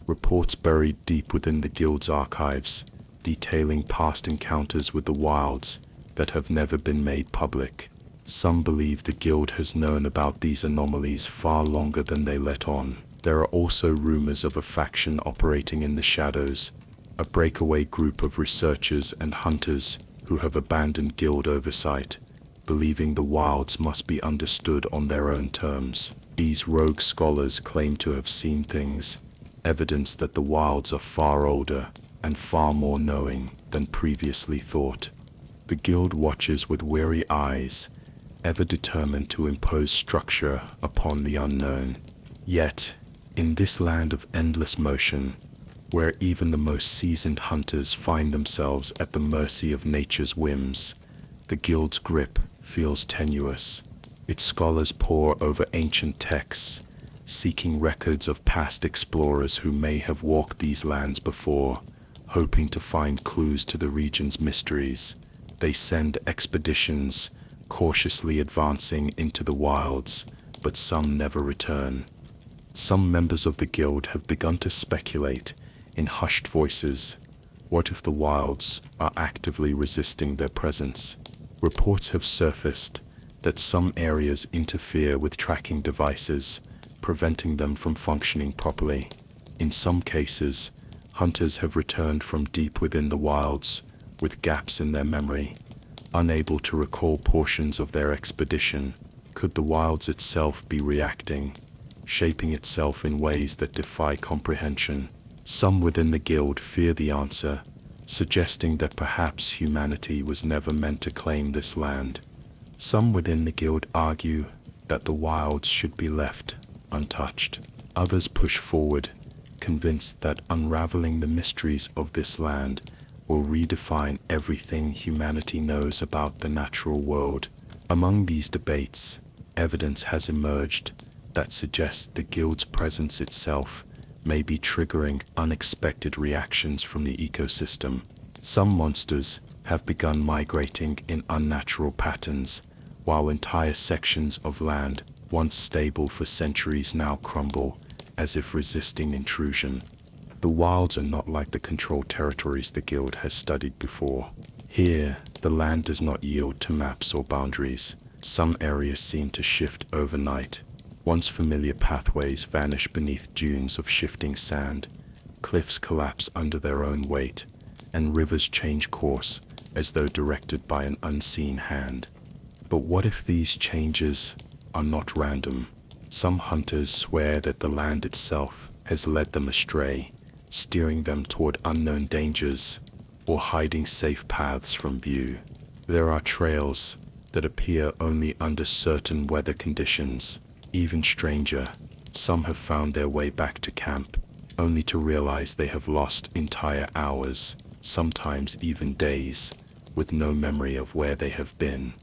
reports buried deep within the guild's archives, detailing past encounters with the wilds that have never been made public. Some believe the guild has known about these anomalies far longer than they let on. There are also rumors of a faction operating in the shadows, a breakaway group of researchers and hunters who have abandoned guild oversight, believing the wilds must be understood on their own terms. These rogue scholars claim to have seen things, evidence that the wilds are far older and far more knowing than previously thought. The guild watches with weary eyes, ever determined to impose structure upon the unknown. Yet, in this land of endless motion, where even the most seasoned hunters find themselves at the mercy of nature's whims, the guild's grip feels tenuous. Its scholars pore over ancient texts, seeking records of past explorers who may have walked these lands before, hoping to find clues to the region's mysteries. They send expeditions, cautiously advancing into the wilds, but some never return. Some members of the guild have begun to speculate in hushed voices. What if the wilds are actively resisting their presence? Reports have surfaced that some areas interfere with tracking devices, preventing them from functioning properly. In some cases, hunters have returned from deep within the wilds with gaps in their memory, unable to recall portions of their expedition. Could the wilds itself be reacting, shaping itself in ways that defy comprehension? Some within the guild fear the answer, suggesting that perhaps humanity was never meant to claim this land. Some within the guild argue that the wilds should be left untouched. Others push forward, convinced that unraveling the mysteries of this land will redefine everything humanity knows about the natural world. Among these debates, evidence has emerged that suggests the guild's presence itself may be triggering unexpected reactions from the ecosystem. Some monsters have begun migrating in unnatural patterns, while entire sections of land, once stable for centuries, now crumble, as if resisting intrusion. The wilds are not like the controlled territories the guild has studied before. Here, the land does not yield to maps or boundaries. Some areas seem to shift overnight. Once familiar pathways vanish beneath dunes of shifting sand, cliffs collapse under their own weight, and rivers change course as though directed by an unseen hand. But what if these changes are not random? Some hunters swear that the land itself has led them astray, steering them toward unknown dangers or hiding safe paths from view. There are trails that appear only under certain weather conditions. Even stranger, some have found their way back to camp, only to realize they have lost entire hours, sometimes even days, with no memory of where they have been.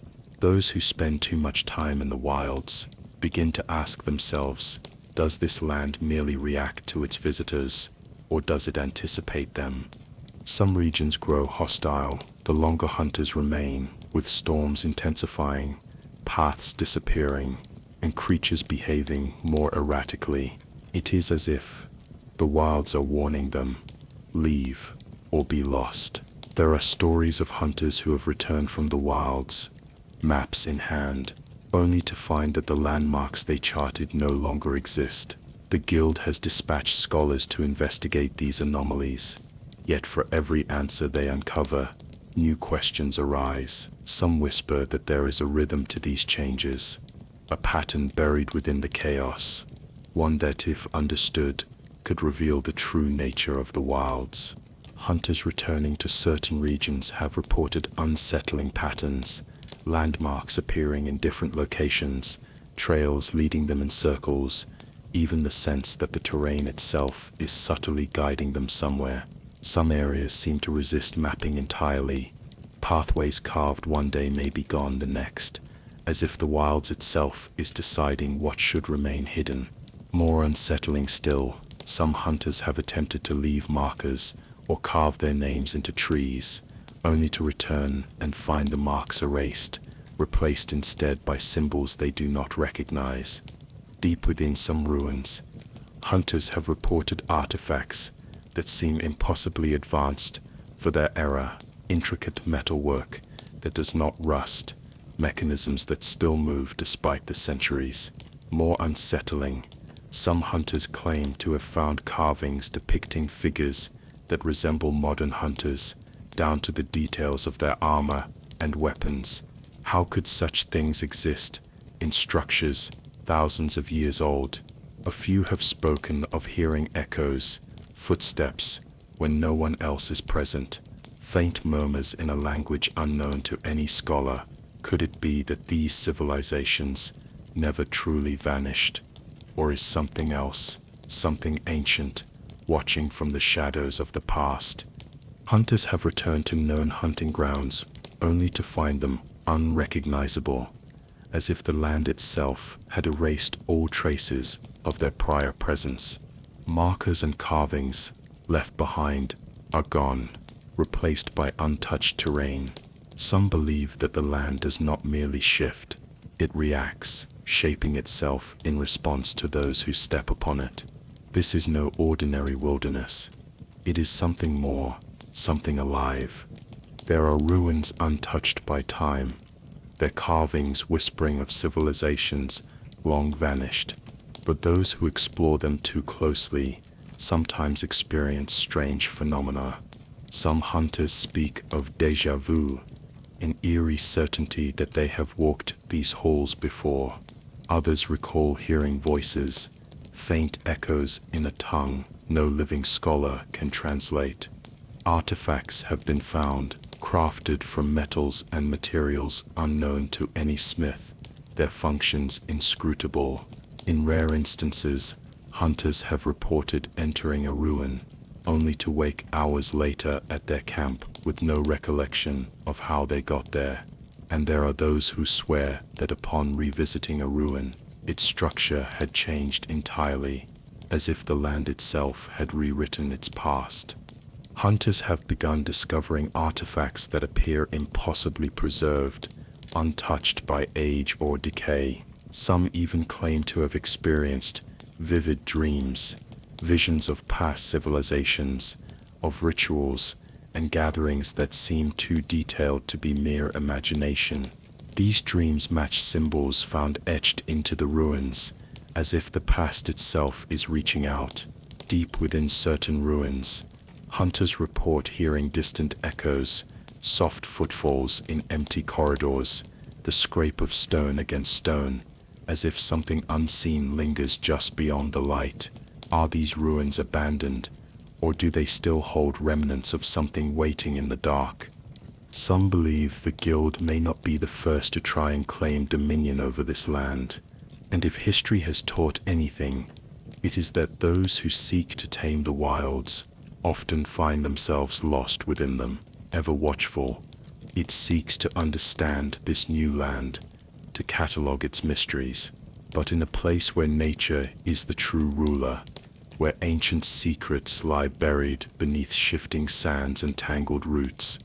Those who spend too much time in the wilds begin to ask themselves, does this land merely react to its visitors, or does it anticipate them? Some regions grow hostile the longer hunters remain, with storms intensifying, paths disappearing, and creatures behaving more erratically. It is as if the wilds are warning them, leave or be lost. There are stories of hunters who have returned from the wilds, maps in hand, only to find that the landmarks they charted no longer exist. The guild has dispatched scholars to investigate these anomalies, yet for every answer they uncover, new questions arise. Some whisper that there is a rhythm to these changes, a pattern buried within the chaos, one that, if understood, could reveal the true nature of the wilds. Hunters returning to certain regions have reported unsettling patterns, landmarks appearing in different locations, trails leading them in circles, even the sense that the terrain itself is subtly guiding them somewhere. Some areas seem to resist mapping entirely. Pathways carved one day may be gone the next, as if the wilds itself is deciding what should remain hidden. More unsettling still, some hunters have attempted to leave markers or carve their names into trees, only to return and find the marks erased, replaced instead by symbols they do not recognize. Deep within some ruins, hunters have reported artifacts that seem impossibly advanced for their era, intricate metalwork that does not rust, mechanisms that still move despite the centuries. More unsettling, some hunters claim to have found carvings depicting figures that resemble modern hunters, down to the details of their armor and weapons. How could such things exist in structures thousands of years old? A few have spoken of hearing echoes, footsteps, when no one else is present, faint murmurs in a language unknown to any scholar. Could it be that these civilizations never truly vanished? Or is something else, something ancient, watching from the shadows of the past? Hunters have returned to known hunting grounds, only to find them unrecognizable, as if the land itself had erased all traces of their prior presence. Markers and carvings left behind are gone, replaced by untouched terrain. Some believe that the land does not merely shift, it reacts, shaping itself in response to those who step upon it. This is no ordinary wilderness. It is something more, something alive. There are ruins untouched by time, their carvings whispering of civilizations long vanished. But those who explore them too closely sometimes experience strange phenomena. Some hunters speak of déjà vu, an eerie certainty that they have walked these halls before. Others recall hearing voices, faint echoes in a tongue no living scholar can translate. Artifacts have been found, crafted from metals and materials unknown to any smith, their functions inscrutable. In rare instances, hunters have reported entering a ruin, only to wake hours later at their camp with no recollection of how they got there. And there are those who swear that upon revisiting a ruin, its structure had changed entirely, as if the land itself had rewritten its past. Hunters have begun discovering artifacts that appear impossibly preserved, untouched by age or decay. Some even claim to have experienced vivid dreams, visions of past civilizations, of rituals and gatherings that seem too detailed to be mere imagination. These dreams match symbols found etched into the ruins, as if the past itself is reaching out. Deep within certain ruins, hunters report hearing distant echoes, soft footfalls in empty corridors, the scrape of stone against stone, as if something unseen lingers just beyond the light. Are these ruins abandoned, or do they still hold remnants of something waiting in the dark? Some believe the guild may not be the first to try and claim dominion over this land, and if history has taught anything, it is that those who seek to tame the wilds often find themselves lost within them. Ever watchful, it seeks to understand this new land, to catalog its mysteries. But in a place where nature is the true ruler, where ancient secrets lie buried beneath shifting sands and tangled roots,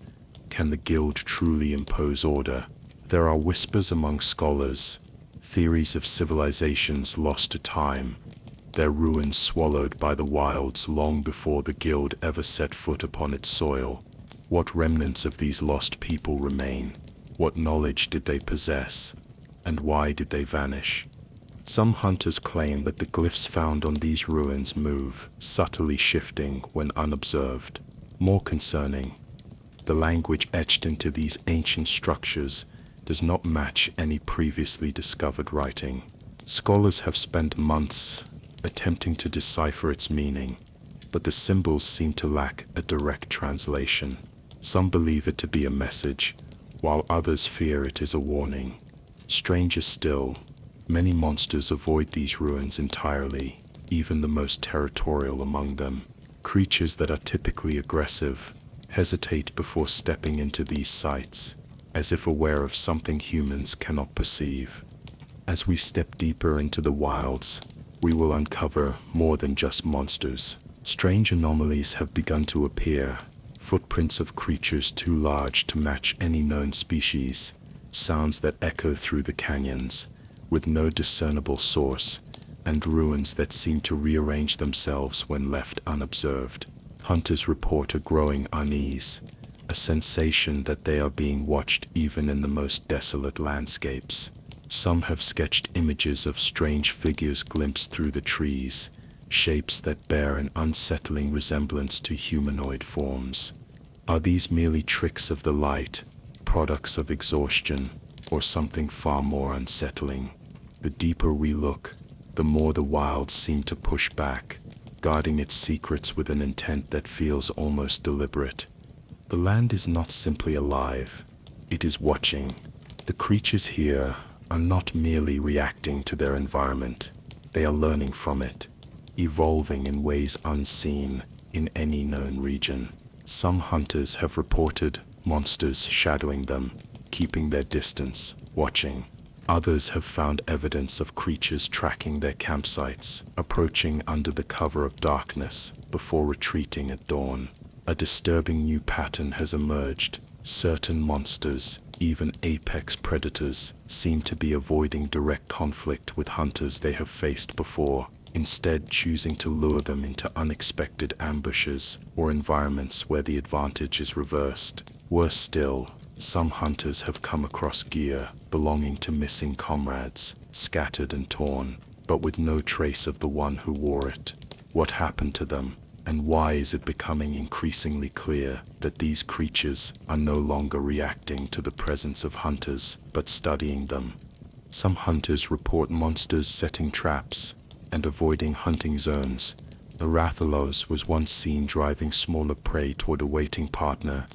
can the guild truly impose order? There are whispers among scholars, theories of civilizations lost to time, their ruins swallowed by the wilds long before the guild ever set foot upon its soil. What remnants of these lost people remain? What knowledge did they possess? And why did they vanish? Some hunters claim that the glyphs found on these ruins move, subtly shifting when unobserved. More concerning, the language etched into these ancient structures does not match any previously discovered writing. Scholars have spent months attempting to decipher its meaning, but the symbols seem to lack a direct translation. Some believe it to be a message, while others fear it is a warning. Stranger still, many monsters avoid these ruins entirely, even the most territorial among them. Creatures that are typically aggressive hesitate before stepping into these sites, as if aware of something humans cannot perceive. As we step deeper into the wilds, we will uncover more than just monsters. Strange anomalies have begun to appear, footprints of creatures too large to match any known species, sounds that echo through the canyons, with no discernible source, and ruins that seem to rearrange themselves when left unobserved. Hunters report a growing unease, a sensation that they are being watched even in the most desolate landscapes. Some have sketched images of strange figures glimpsed through the trees, shapes that bear an unsettling resemblance to humanoid forms. Are these merely tricks of the light, products of exhaustion, or something far more unsettling? The deeper we look, the more the wilds seem to push back, guarding its secrets with an intent that feels almost deliberate. The land is not simply alive, it is watching. The creatures here are not merely reacting to their environment, they are learning from it, evolving in ways unseen in any known region. Some hunters have reported monsters shadowing them, keeping their distance, watching. Others have found evidence of creatures tracking their campsites, approaching under the cover of darkness before retreating at dawn. A disturbing new pattern has emerged. Certain monsters, Even apex predators seem to be avoiding direct conflict with hunters they have faced before, instead choosing to lure them into unexpected ambushes or environments where the advantage is reversed. Worse still, some hunters have come across gear belonging to missing comrades, scattered and torn, but with no trace of the one who wore it. What happened to them, and why is it becoming increasingly clear that these creatures are no longer reacting to the presence of hunters, but studying them? Some hunters report monsters setting traps and avoiding hunting zones. The Rathalos was once seen driving smaller prey toward a waiting partner,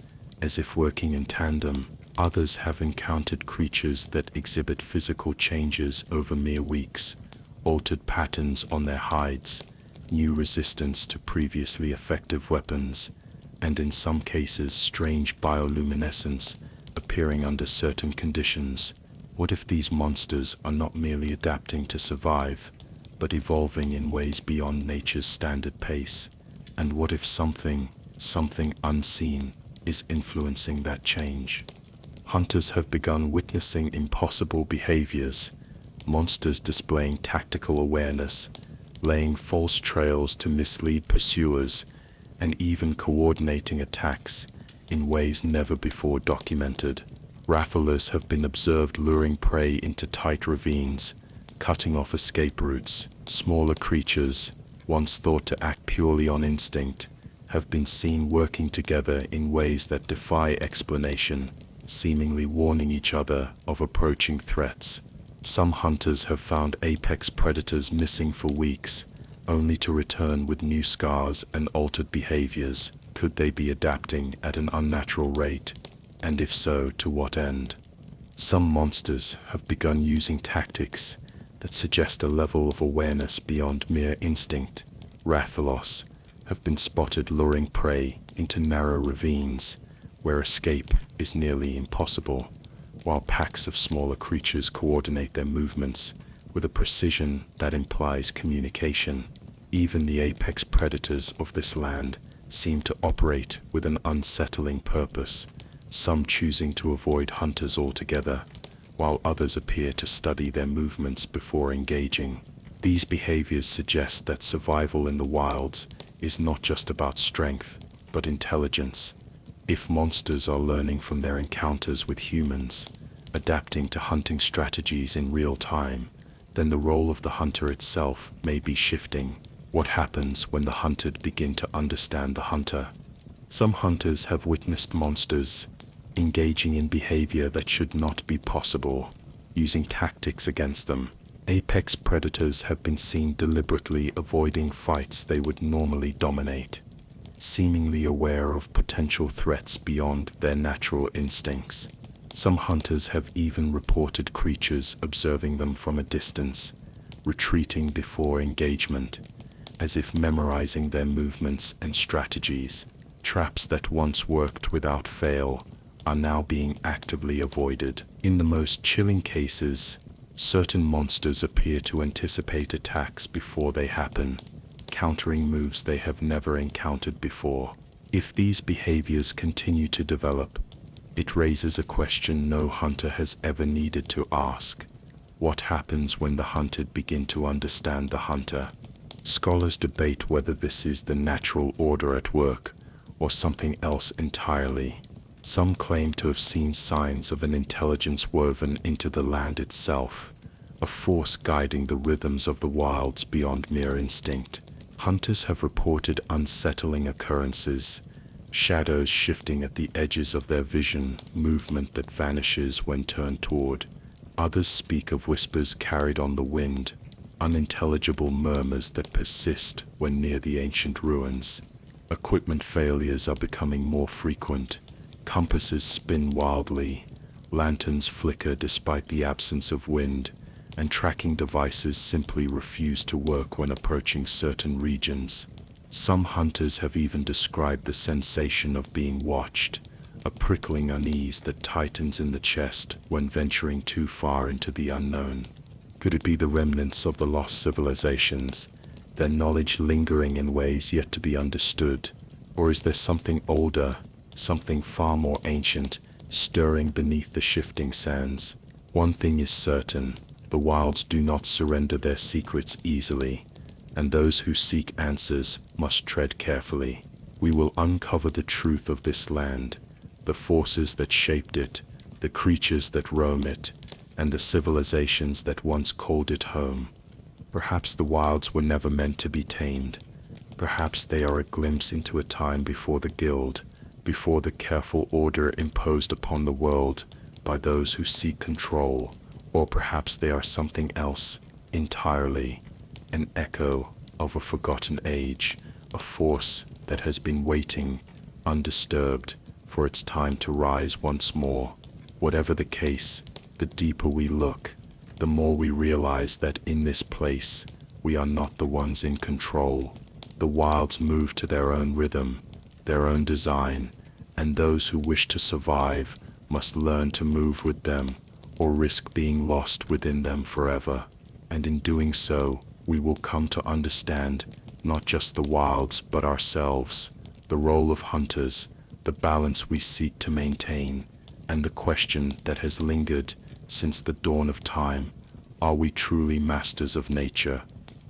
as if working in tandem. Others have encountered creatures that exhibit physical changes over mere weeks, altered patterns on their hides, new resistance to previously effective weapons, and in some cases strange bioluminescence appearing under certain conditions. What if these monsters are not merely adapting to survive, but evolving in ways beyond nature's standard pace? And what if something unseen is influencing that change? Hunters have begun witnessing impossible behaviors, monsters displaying tactical awareness, laying false trails to mislead pursuers, and even coordinating attacks in ways never before documented. Rathalers have been observed luring prey into tight ravines, cutting off escape routes. Smaller creatures, once thought to act purely on instinct, have been seen working together in ways that defy explanation, seemingly warning each other of approaching threats. Some hunters have found apex predators missing for weeks, only to return with new scars and altered behaviors. Could they be adapting at an unnatural rate? And if so, to what end? Some monsters have begun using tactics that suggest a level of awareness beyond mere instinct. Rathalos have been spotted luring prey into narrow ravines, where escape is nearly impossible, while packs of smaller creatures coordinate their movements with a precision that implies communication. Even the apex predators of this land seem to operate with an unsettling purpose, some choosing to avoid hunters altogether, while others appear to study their movements before engaging. These behaviors suggest that survival in the wilds is not just about strength, but intelligence. If monsters are learning from their encounters with humans, adapting to hunting strategies in real time, then the role of the hunter itself may be shifting. What happens when the hunted begin to understand the hunter? Some hunters have witnessed monsters engaging in behavior that should not be possible, using tactics against them. Apex predators have been seen deliberately avoiding fights they would normally dominate, seemingly aware of potential threats beyond their natural instincts. Some hunters have even reported creatures observing them from a distance, retreating before engagement, as if memorizing their movements and strategies. Traps that once worked without fail are now being actively avoided. In the most chilling cases, certain monsters appear to anticipate attacks before they happen, countering moves they have never encountered before. If these behaviors continue to develop, it raises a question no hunter has ever needed to ask. What happens when the hunted begin to understand the hunter? Scholars debate whether this is the natural order at work or something else entirely. Some claim to have seen signs of an intelligence woven into the land itself, a force guiding the rhythms of the wilds beyond mere instinct. Hunters have reported unsettling occurrences, shadows shifting at the edges of their vision, movement that vanishes when turned toward. Others speak of whispers carried on the wind, unintelligible murmurs that persist when near the ancient ruins. Equipment failures are becoming more frequent. Compasses spin wildly, lanterns flicker despite the absence of wind, and tracking devices simply refuse to work when approaching certain regions. Some hunters have even described the sensation of being watched, a prickling unease that tightens in the chest when venturing too far into the unknown. Could it be the remnants of the lost civilizations, their knowledge lingering in ways yet to be understood? Or is there something older, something far more ancient, stirring beneath the shifting sands. One thing is certain, the wilds do not surrender their secrets easily, and those who seek answers must tread carefully. We will uncover the truth of this land, the forces that shaped it, the creatures that roam it, and the civilizations that once called it home. Perhaps the wilds were never meant to be tamed. Perhaps they are a glimpse into a time before the guild, before the careful order imposed upon the world by those who seek control. Or perhaps they are something else entirely, an echo of a forgotten age, a force that has been waiting, undisturbed, for its time to rise once more. Whatever the case, the deeper we look, the more we realize that in this place, we are not the ones in control. The wilds move to their own rhythm, their own design, and those who wish to survive must learn to move with them, or risk being lost within them forever. And in doing so, we will come to understand not just the wilds but ourselves, the role of hunters, the balance we seek to maintain, and the question that has lingered since the dawn of time: are we truly masters of nature,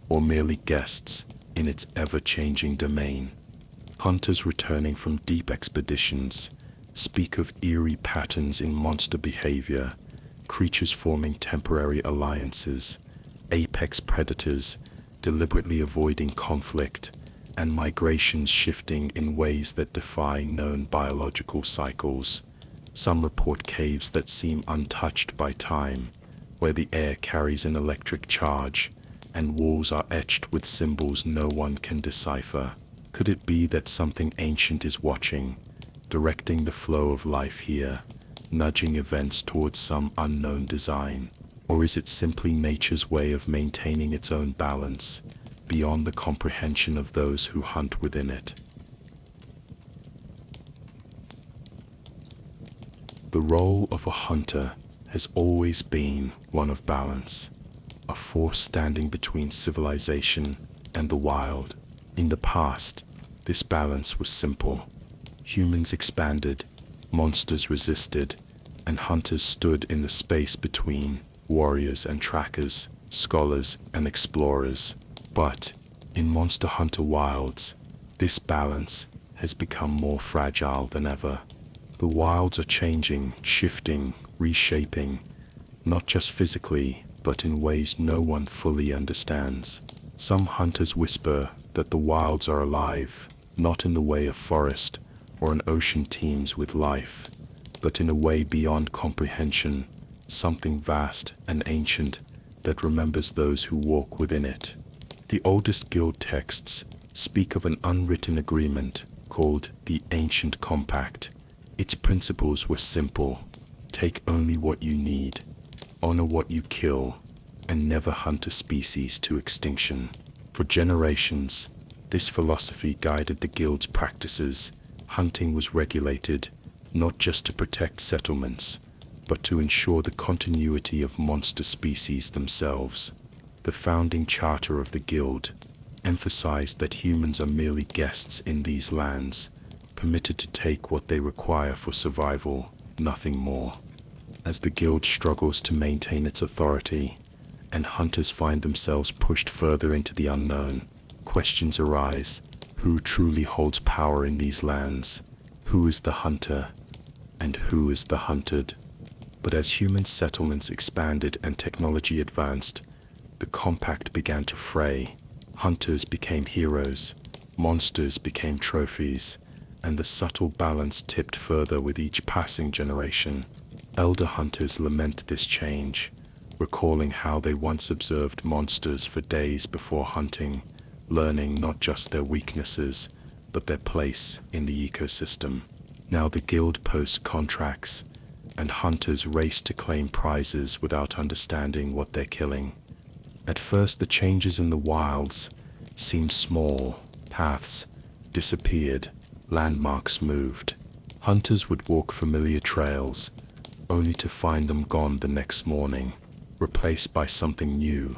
or merely guests in its ever-changing domain? Hunters returning from deep expeditions speak of eerie patterns in monster behavior, creatures forming temporary alliances, apex predators deliberately avoiding conflict, and migrations shifting in ways that defy known biological cycles. Some report caves that seem untouched by time, where the air carries an electric charge, and walls are etched with symbols no one can decipher. Could it be that something ancient is watching, directing the flow of life here, nudging events towards some unknown design? Or is it simply nature's way of maintaining its own balance, beyond the comprehension of those who hunt within it? The role of a hunter has always been one of balance, a force standing between civilization and the wild. In the past, this balance was simple. Humans expanded, monsters resisted, and hunters stood in the space between warriors and trackers, scholars and explorers. But in Monster Hunter Wilds, this balance has become more fragile than ever. The wilds are changing, shifting, reshaping, not just physically, but in ways no one fully understands. Some hunters whisper that the wilds are alive, not in the way a forest or an ocean teems with life, but in a way beyond comprehension, something vast and ancient that remembers those who walk within it. The oldest guild texts speak of an unwritten agreement called the Ancient Compact. Its principles were simple: take only what you need, honor what you kill, and never hunt a species to extinction. For generations, this philosophy guided the guild's practices. Hunting was regulated, not just to protect settlements, but to ensure the continuity of monster species themselves. The founding charter of the guild emphasized that humans are merely guests in these lands, permitted to take what they require for survival, nothing more. As the guild struggles to maintain its authority, and hunters find themselves pushed further into the unknown, questions arise: who truly holds power in these lands? Who is the hunter? And who is the hunted? But as human settlements expanded and technology advanced, the compact began to fray. Hunters became heroes, monsters became trophies, and the subtle balance tipped further with each passing generation. Elder hunters lament this change, recalling how they once observed monsters for days before hunting, learning not just their weaknesses, but their place in the ecosystem. Now the guild posts contracts, and hunters race to claim prizes without understanding what they're killing. At first, the changes in the wilds seemed small. Paths disappeared, landmarks moved. Hunters would walk familiar trails, only to find them gone the next morning, replaced by something new: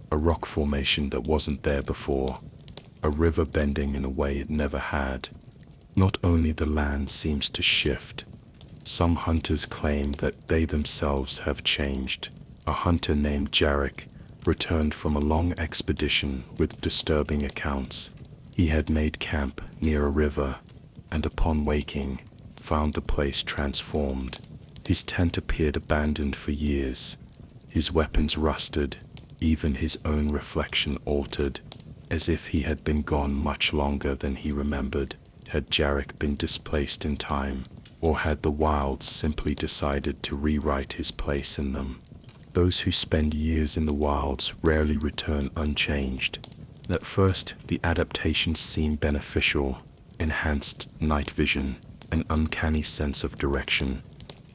a rock formation that wasn't there before, a river bending in a way it never had. Not only the land seems to shift, Some hunters claim that they themselves have changed. A hunter named Jarek returned from a long expedition with disturbing accounts. He had made camp near a river, and upon waking, found the place transformed. His tent appeared abandoned for years. His weapons rusted, even his own reflection altered, as if he had been gone much longer than he remembered. Had Jarek been displaced in time, or had the wilds simply decided to rewrite his place in them? Those who spend years in the wilds rarely return unchanged. At first, the adaptations seem beneficial: enhanced night vision, an uncanny sense of direction,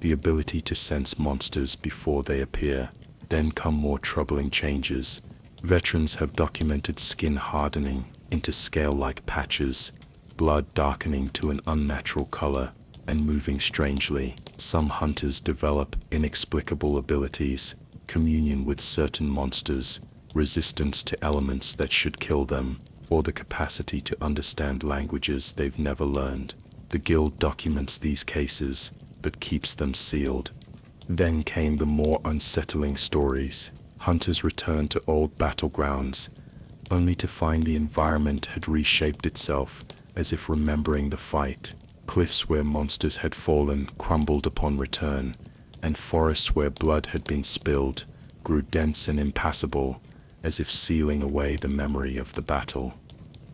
the ability to sense monsters before they appear. Then come more troubling changes. Veterans have documented skin hardening into scale-like patches, blood darkening to an unnatural color, and moving strangely. Some hunters develop inexplicable abilities: communion with certain monsters, resistance to elements that should kill them, or the capacity to understand languages they've never learned. The guild documents these cases, but keeps them sealed. Then came the more unsettling stories. Hunters returned to old battlegrounds, only to find the environment had reshaped itself, as if remembering the fight. Cliffs where monsters had fallen crumbled upon return, and forests where blood had been spilled grew dense and impassable, as if sealing away the memory of the battle.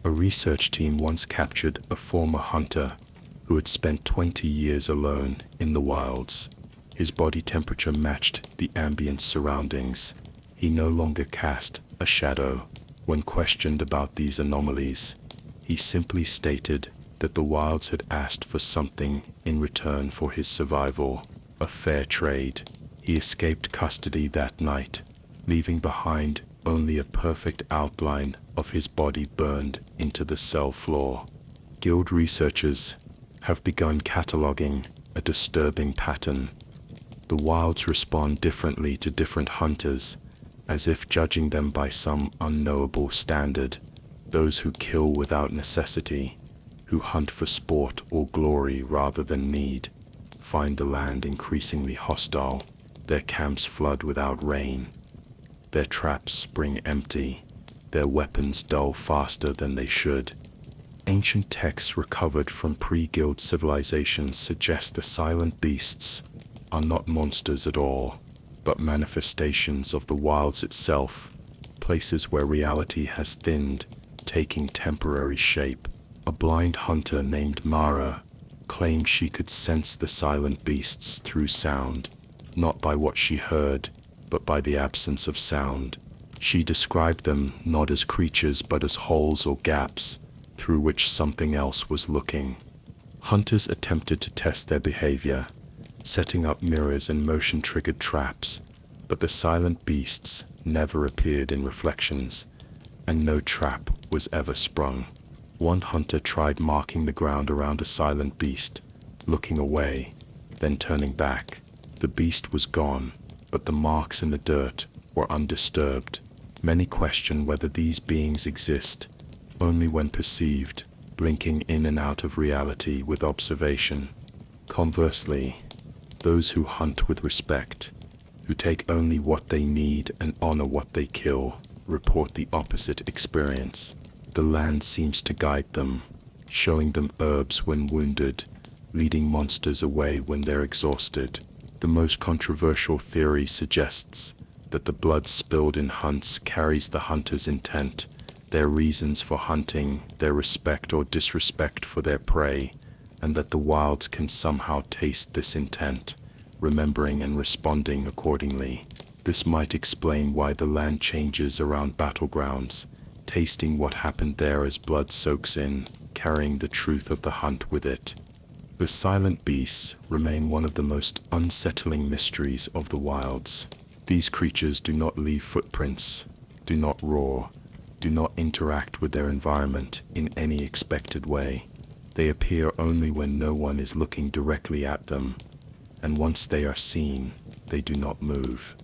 A research team once captured a former hunter who had spent 20 years alone in the wilds. His body temperature matched the ambient surroundings. He no longer cast a shadow. When questioned about these anomalies, he simply stated that the wilds had asked for something in return for his survival: a fair trade. He escaped custody that night, leaving behind only a perfect outline of his body burned into the cell floor. Guild researchers have begun cataloging a disturbing pattern. The wilds respond differently to different hunters, as if judging them by some unknowable standard. Those who kill without necessity, who hunt for sport or glory rather than need, find the land increasingly hostile. Their camps flood without rain. Their traps spring empty. Their weapons dull faster than they should. Ancient texts recovered from pre-guild civilizations suggest the silent beasts are not monsters at all, but manifestations of the wilds itself, places where reality has thinned, taking temporary shape. A blind hunter named Mara claimed she could sense the silent beasts through sound, not by what she heard, but by the absence of sound. She described them not as creatures but as holes or gaps through which something else was looking. Hunters attempted to test their behavior, setting up mirrors and motion-triggered traps, but the silent beasts never appeared in reflections, and no trap was ever sprung. One hunter tried marking the ground around a silent beast, looking away, then turning back. The beast was gone, but the marks in the dirt were undisturbed. Many question whether these beings exist only when perceived, blinking in and out of reality with observation. Conversely, those who hunt with respect, who take only what they need and honor what they kill, report the opposite experience. The land seems to guide them, showing them herbs when wounded, leading monsters away when they're exhausted. The most controversial theory suggests that the blood spilled in hunts carries the hunter's intent, their reasons for hunting, their respect or disrespect for their prey, and that the wilds can somehow taste this intent, remembering and responding accordingly. This might explain why the land changes around battlegrounds, tasting what happened there as blood soaks in, carrying the truth of the hunt with it. The silent beasts remain one of the most unsettling mysteries of the wilds. These creatures do not leave footprints, do not roar, do not interact with their environment in any expected way. They appear only when no one is looking directly at them, and once they are seen, they do not move.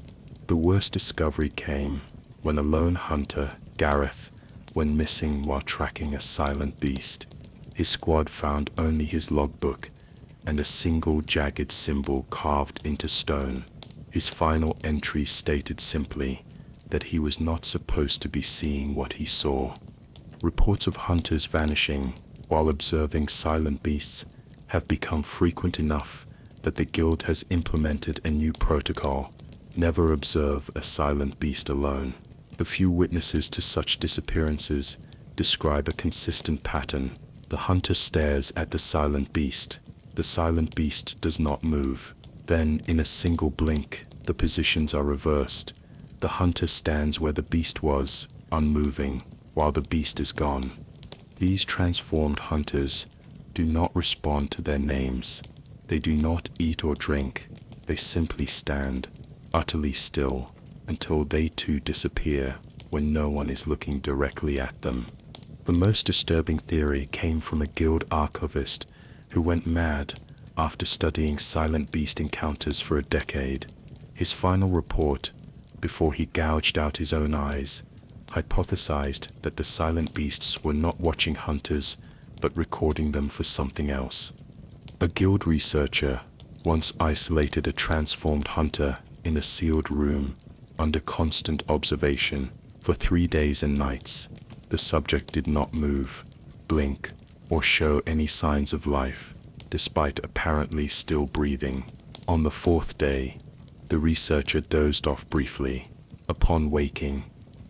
The worst discovery came when a lone hunter, Gareth, went missing while tracking a silent beast. His squad found only his logbook and a single jagged symbol carved into stone. His final entry stated simply that he was not supposed to be seeing what he saw. Reports of hunters vanishing while observing silent beasts have become frequent enough that the guild has implemented a new protocol: never observe a silent beast alone. The few witnesses to such disappearances describe a consistent pattern. The hunter stares at the silent beast. The silent beast does not move. Then, in a single blink, the positions are reversed. The hunter stands where the beast was, unmoving, while the beast is gone. These transformed hunters do not respond to their names. They do not eat or drink. They simply stand, utterly still, until they too disappear when no one is looking directly at them. The most disturbing theory came from a guild archivist who went mad after studying silent beast encounters for a decade. His final report, before he gouged out his own eyes, hypothesized that the silent beasts were not watching hunters but recording them for something else. A guild researcher once isolated a transformed hunter in a sealed room under constant observation for 3 days and nights. The subject did not move, blink, or show any signs of life, despite apparently still breathing. On the 4th day, the researcher dozed off briefly. Upon waking,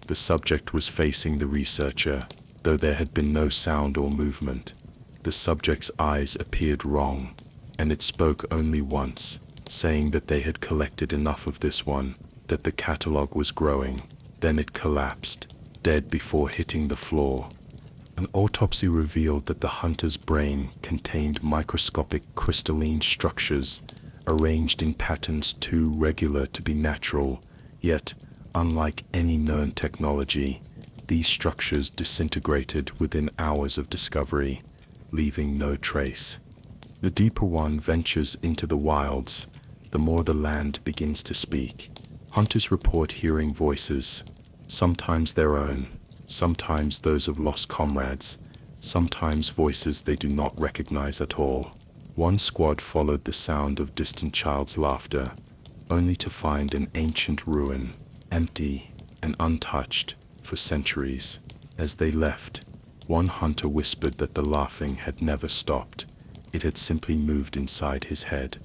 the subject was facing the researcher, though there had been no sound or movement. The subject's eyes appeared wrong, and it spoke only once, saying that they had collected enough of this one, that the catalogue was growing. Then it collapsed, dead before hitting the floor. An autopsy revealed that the hunter's brain contained microscopic crystalline structures arranged in patterns too regular to be natural, yet, unlike any known technology, these structures disintegrated within hours of discovery, leaving no trace. The deeper one ventures into the wilds, the more the land begins to speak. Hunters report hearing voices, sometimes their own, sometimes those of lost comrades, sometimes voices they do not recognize at all. One squad followed the sound of distant child's laughter, only to find an ancient ruin, empty and untouched for centuries. As they left, one hunter whispered that the laughing had never stopped. It had simply moved inside his head.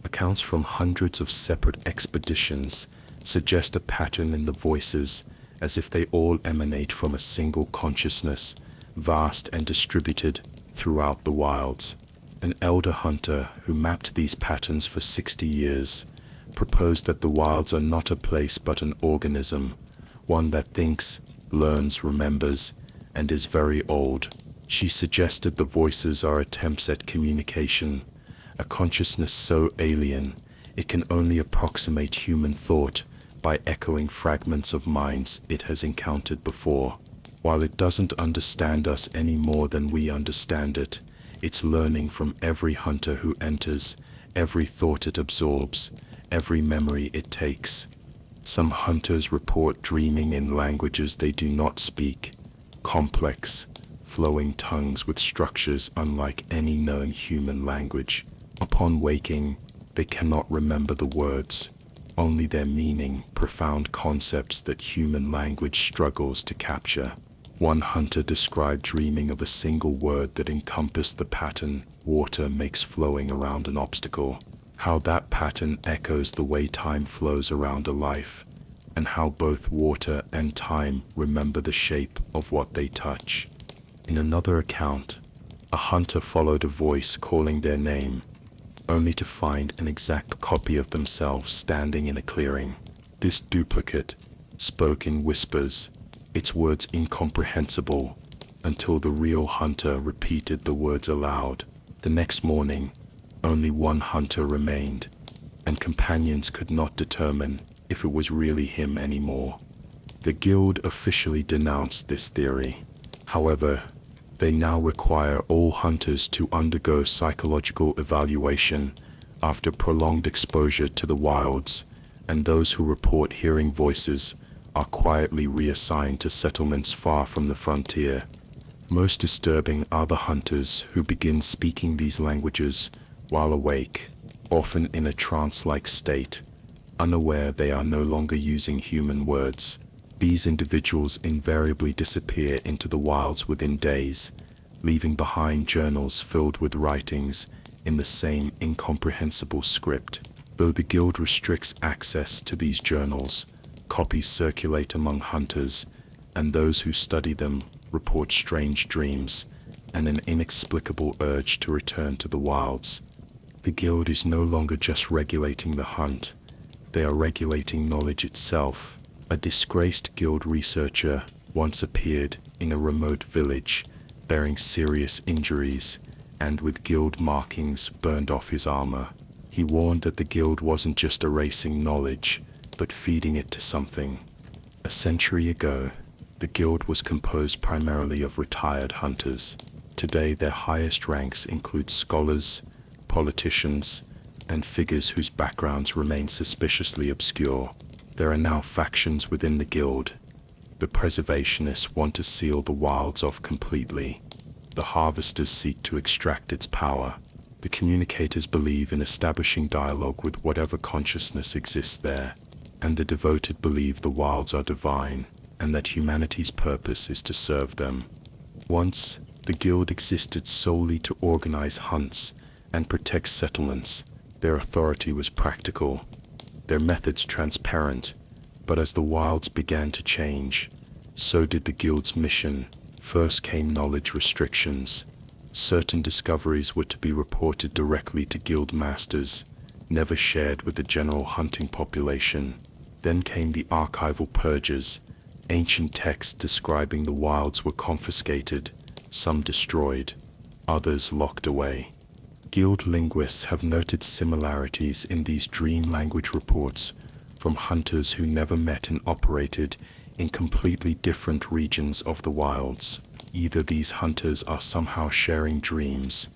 Accounts from hundreds of separate expeditions suggest a pattern in the voices, as if they all emanate from a single consciousness, vast and distributed throughout the wilds. An elder hunter who mapped these patterns for 60 years proposed that the wilds are not a place but an organism, one that thinks, learns, remembers, and is very old. She suggested the voices are attempts at communication, a consciousness so alien it can only approximate human thought by echoing fragments of minds it has encountered before. While it doesn't understand us any more than we understand it, it's learning from every hunter who enters, every thought it absorbs, every memory it takes. Some hunters report dreaming in languages they do not speak, complex, flowing tongues with structures unlike any known human language. Upon waking, they cannot remember the words, only their meaning, profound concepts that human language struggles to capture. One hunter described dreaming of a single word that encompassed the pattern water makes flowing around an obstacle, how that pattern echoes the way time flows around a life, and how both water and time remember the shape of what they touch. In another account, a hunter followed a voice calling their name, only to find an exact copy of themselves standing in a clearing. This duplicate spoke in whispers, its words incomprehensible, until the real hunter repeated the words aloud. The next morning, only one hunter remained, and companions could not determine if it was really him anymore. The guild officially denounced this theory. However, they now require all hunters to undergo psychological evaluation after prolonged exposure to the wilds, and those who report hearing voices are quietly reassigned to settlements far from the frontier. Most disturbing are the hunters who begin speaking these languages while awake, often in a trance-like state, unaware they are no longer using human words. These individuals invariably disappear into the wilds within days, leaving behind journals filled with writings in the same incomprehensible script. Though the guild restricts access to these journals, copies circulate among hunters, and those who study them report strange dreams and an inexplicable urge to return to the wilds. The guild is no longer just regulating the hunt, they are regulating knowledge itself. A disgraced guild researcher once appeared in a remote village, bearing serious injuries and with guild markings burned off his armor. He warned that the guild wasn't just erasing knowledge, but feeding it to something. A century ago, the guild was composed primarily of retired hunters. Today, their highest ranks include scholars, politicians, and figures whose backgrounds remain suspiciously obscure. There are now factions within the guild. The preservationists want to seal the wilds off completely. The harvesters seek to extract its power. The communicators believe in establishing dialogue with whatever consciousness exists there. And the devoted believe the wilds are divine, and that humanity's purpose is to serve them. Once, the guild existed solely to organize hunts and protect settlements. Their authority was practical, their methods transparent, but as the wilds began to change, so did the guild's mission. First came knowledge restrictions. Certain discoveries were to be reported directly to guild masters, never shared with the general hunting population. Then came the archival purges. Ancient texts describing the wilds were confiscated, some destroyed, others locked away. Guild linguists have noted similarities in these dream language reports from hunters who never met and operated in completely different regions of the wilds. Either these hunters are somehow sharing dreams,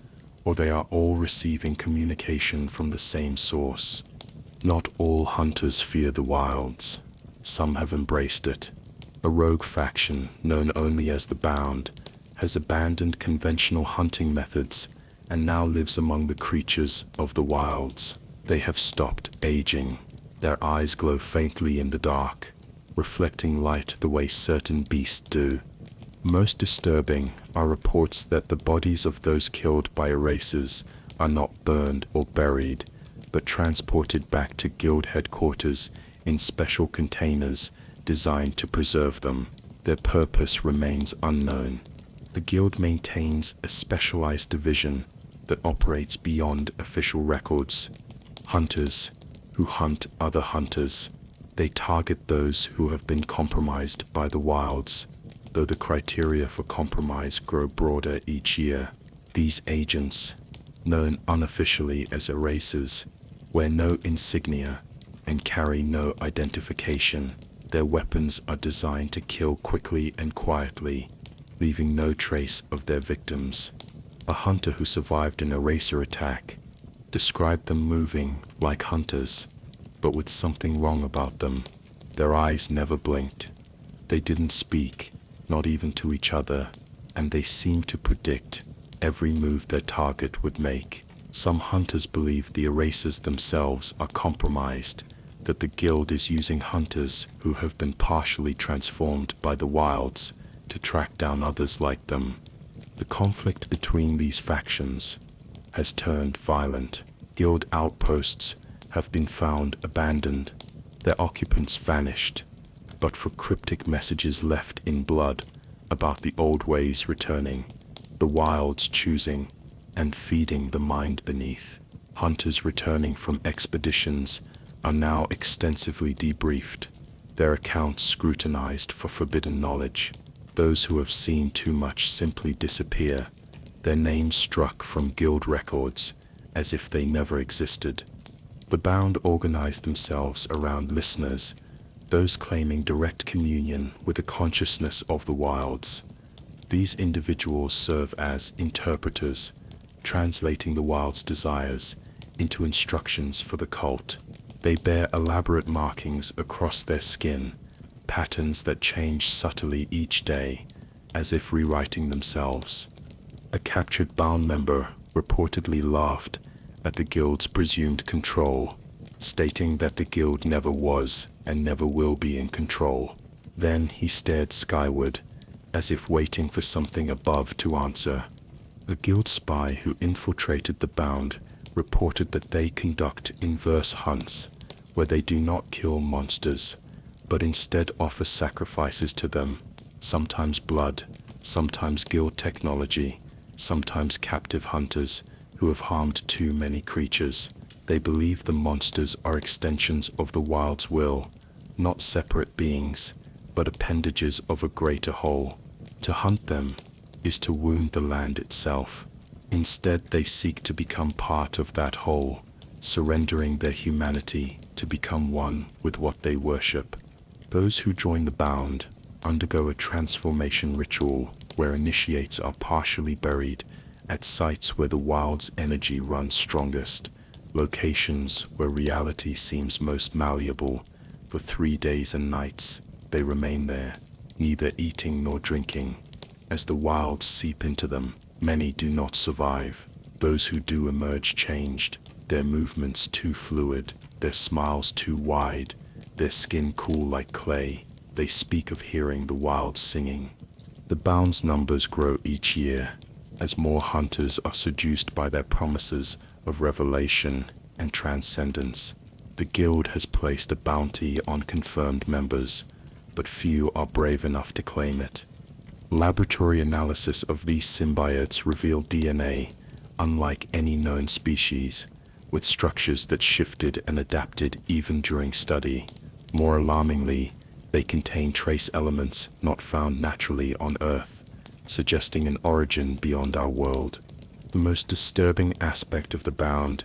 or they are all receiving communication from the same source. Not all hunters fear the wilds. Some have embraced it. A rogue faction, known only as the Bound, has abandoned conventional hunting methods and now lives among the creatures of the wilds. They have stopped aging. Their eyes glow faintly in the dark, reflecting light the way certain beasts do. Most disturbing are reports that the bodies of those killed by erasers are not burned or buried, but transported back to guild headquarters in special containers designed to preserve them. Their purpose remains unknown. The guild maintains a specialized division that operates beyond official records. Hunters who hunt other hunters. They target those who have been compromised by the wilds, though the criteria for compromise grow broader each year. These agents, known unofficially as erasers, wear no insignia and carry no identification. Their weapons are designed to kill quickly and quietly, leaving no trace of their victims. A hunter who survived an eraser attack described them moving like hunters, but with something wrong about them. Their eyes never blinked. They didn't speak, not even to each other, and they seemed to predict every move their target would make. Some hunters believe the erasers themselves are compromised, that the guild is using hunters who have been partially transformed by the wilds to track down others like them. The conflict between these factions has turned violent. Guild outposts have been found abandoned, their occupants vanished, but for cryptic messages left in blood about the old ways returning, the wilds choosing and feeding the mind beneath. Hunters returning from expeditions are now extensively debriefed, their accounts scrutinized for forbidden knowledge. Those who have seen too much simply disappear, their names struck from guild records as if they never existed. The Bound organize themselves around listeners, those claiming direct communion with the consciousness of the wilds. These individuals serve as interpreters, translating the wild's desires into instructions for the cult. They bear elaborate markings across their skin, patterns that change subtly each day, as if rewriting themselves. A captured Bound member reportedly laughed at the Guild's presumed control, stating that the Guild never was and never will be in control. Then he stared skyward, as if waiting for something above to answer. A Guild spy who infiltrated the Bound reported that they conduct inverse hunts, where they do not kill monsters, but instead offer sacrifices to them, sometimes blood, sometimes Guild technology, sometimes captive hunters who have harmed too many creatures. They believe the monsters are extensions of the Wild's will, not separate beings, but appendages of a greater whole. To hunt them is to wound the land itself. Instead, they seek to become part of that whole, surrendering their humanity to become one with what they worship. Those who join the Bound undergo a transformation ritual where initiates are partially buried at sites where the Wild's energy runs strongest, locations where reality seems most malleable. For 3 days and nights, they remain there, neither eating nor drinking. As the Wilds seep into them, many do not survive. Those who do emerge changed, their movements too fluid, their smiles too wide, their skin cool like clay. They speak of hearing the Wilds singing. The Bound's numbers grow each year, as more hunters are seduced by their promises of revelation and transcendence. The Guild has placed a bounty on confirmed members, but few are brave enough to claim it. Laboratory analysis of these symbiotes revealed DNA, unlike any known species, with structures that shifted and adapted even during study. More alarmingly, they contain trace elements not found naturally on Earth, suggesting an origin beyond our world. The most disturbing aspect of the Bound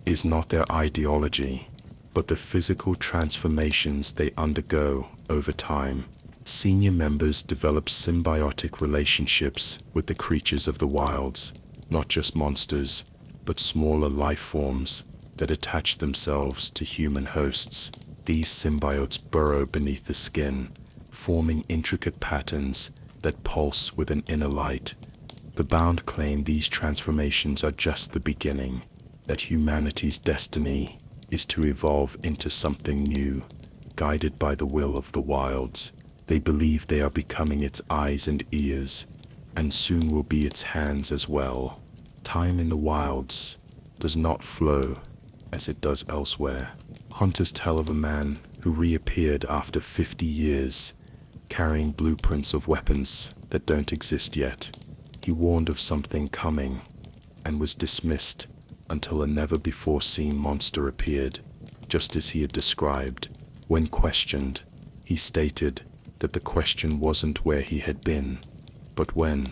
is not their ideology, but the physical transformations they undergo over time. Senior members develop symbiotic relationships with the creatures of the Wilds, not just monsters, but smaller life forms that attach themselves to human hosts. These symbiotes burrow beneath the skin, forming intricate patterns that pulse with an inner light. The Bound claim these transformations are just the beginning, that humanity's destiny is to evolve into something new, guided by the will of the Wilds. They believe they are becoming its eyes and ears, and soon will be its hands as well. Time in the Wilds does not flow as it does elsewhere. Hunters tell of a man who reappeared after 50 years, carrying blueprints of weapons that don't exist yet. He warned of something coming, and was dismissed until a never-before-seen monster appeared, just as he had described. When questioned, he stated that the question wasn't where he had been, but when.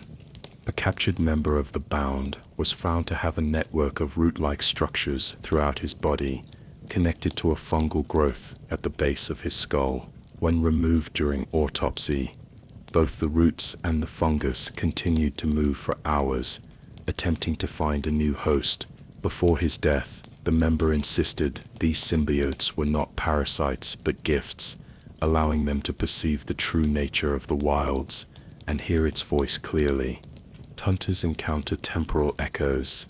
A captured member of the Bound was found to have a network of root-like structures throughout his body, connected to a fungal growth at the base of his skull. When removed during autopsy, both the roots and the fungus continued to move for hours, attempting to find a new host. Before his death, the member insisted these symbiotes were not parasites but gifts, allowing them to perceive the true nature of the Wilds and hear its voice clearly. Hunters encounter temporal echoes,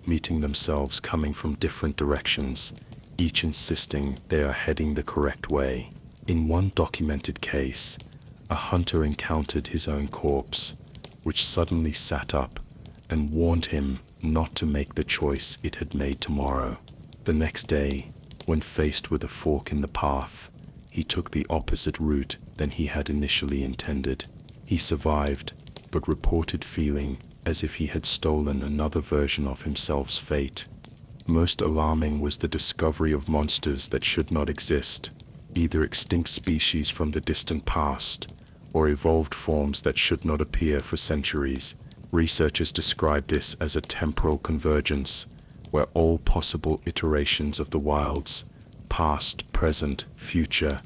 meeting themselves coming from different directions, each insisting they are heading the correct way. In one documented case, a hunter encountered his own corpse, which suddenly sat up and warned him not to make the choice it had made tomorrow. The next day, when faced with a fork in the path, he took the opposite route than he had initially intended. He survived, but reported feeling as if he had stolen another version of himself's fate. Most alarming was the discovery of monsters that should not exist, either extinct species from the distant past, or evolved forms that should not appear for centuries. Researchers describe this as a temporal convergence, where all possible iterations of the Wilds, past, present, future,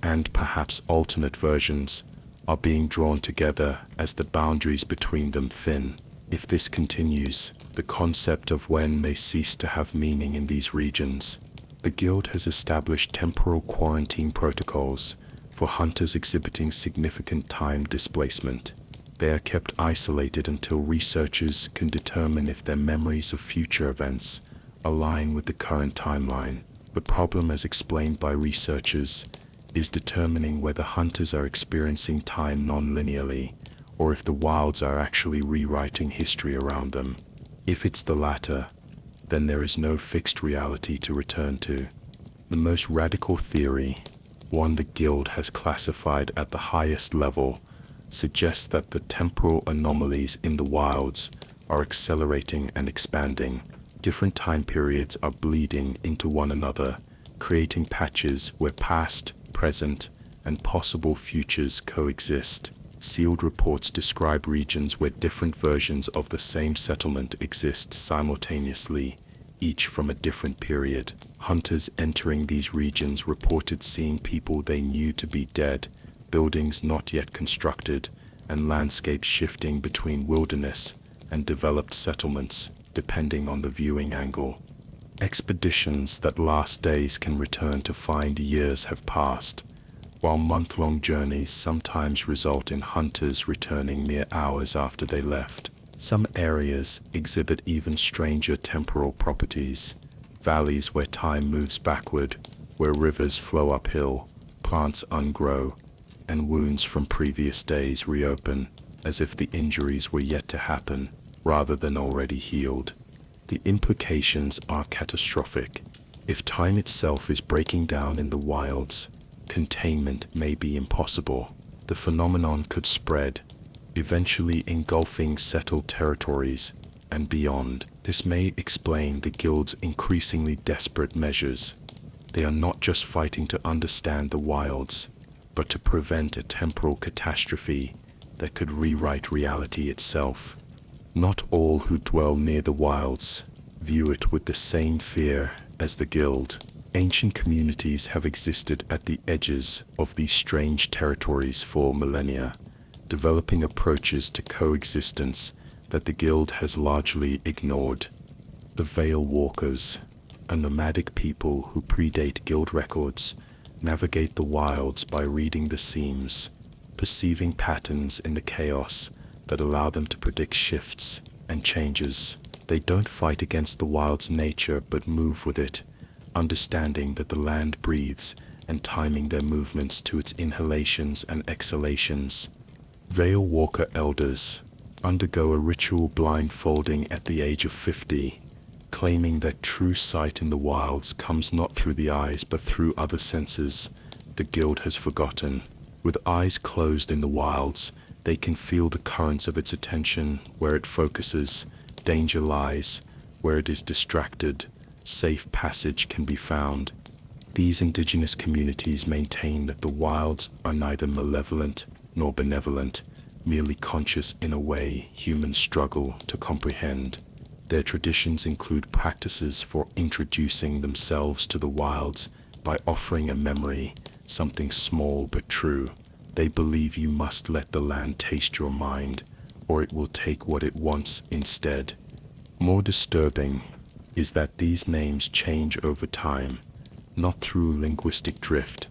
and perhaps alternate versions, are being drawn together as the boundaries between them thin. If this continues, the concept of when may cease to have meaning in these regions. The Guild has established temporal quarantine protocols for hunters exhibiting significant time displacement. They are kept isolated until researchers can determine if their memories of future events align with the current timeline. The problem, as explained by researchers, is determining whether hunters are experiencing time non-linearly, or if the wilds are actually rewriting history around them. If it's the latter, then there is no fixed reality to return to. The most radical theory, one the Guild has classified at the highest level, suggests that the temporal anomalies in the wilds are accelerating and expanding. Different time periods are bleeding into one another, creating patches where past, present, and possible futures coexist. Sealed reports describe regions where different versions of the same settlement exist simultaneously, each from a different period. Hunters entering these regions reported seeing people they knew to be dead, buildings not yet constructed, and landscapes shifting between wilderness and developed settlements, depending on the viewing angle. Expeditions that last days can return to find years have passed, while month-long journeys sometimes result in hunters returning mere hours after they left. Some areas exhibit even stranger temporal properties, valleys where time moves backward, where rivers flow uphill, plants ungrow, and wounds from previous days reopen, as if the injuries were yet to happen, rather than already healed. The implications are catastrophic. If time itself is breaking down in the wilds, containment may be impossible. The phenomenon could spread, eventually engulfing settled territories and beyond. This may explain the Guild's increasingly desperate measures. They are not just fighting to understand the wilds, but to prevent a temporal catastrophe that could rewrite reality itself. Not all who dwell near the wilds view it with the same fear as the Guild. Ancient communities have existed at the edges of these strange territories for millennia, developing approaches to coexistence that the Guild has largely ignored. The Veil Walkers, a nomadic people who predate Guild records, navigate the wilds by reading the seams, perceiving patterns in the chaos that allow them to predict shifts and changes. They don't fight against the wild's nature but move with it, understanding that the land breathes and timing their movements to its inhalations and exhalations. Veil Walker elders undergo a ritual blindfolding at the age of 50, claiming that true sight in the wilds comes not through the eyes but through other senses the Guild has forgotten. With eyes closed in the wilds, they can feel the currents of its attention. Where it focuses, danger lies. Where it is distracted, safe passage can be found. These indigenous communities maintain that the wilds are neither malevolent nor benevolent, merely conscious in a way humans struggle to comprehend. Their traditions include practices for introducing themselves to the wilds by offering a memory, something small but true. They believe you must let the land taste your mind, or it will take what it wants instead. More disturbing is that these names change over time, not through linguistic drift,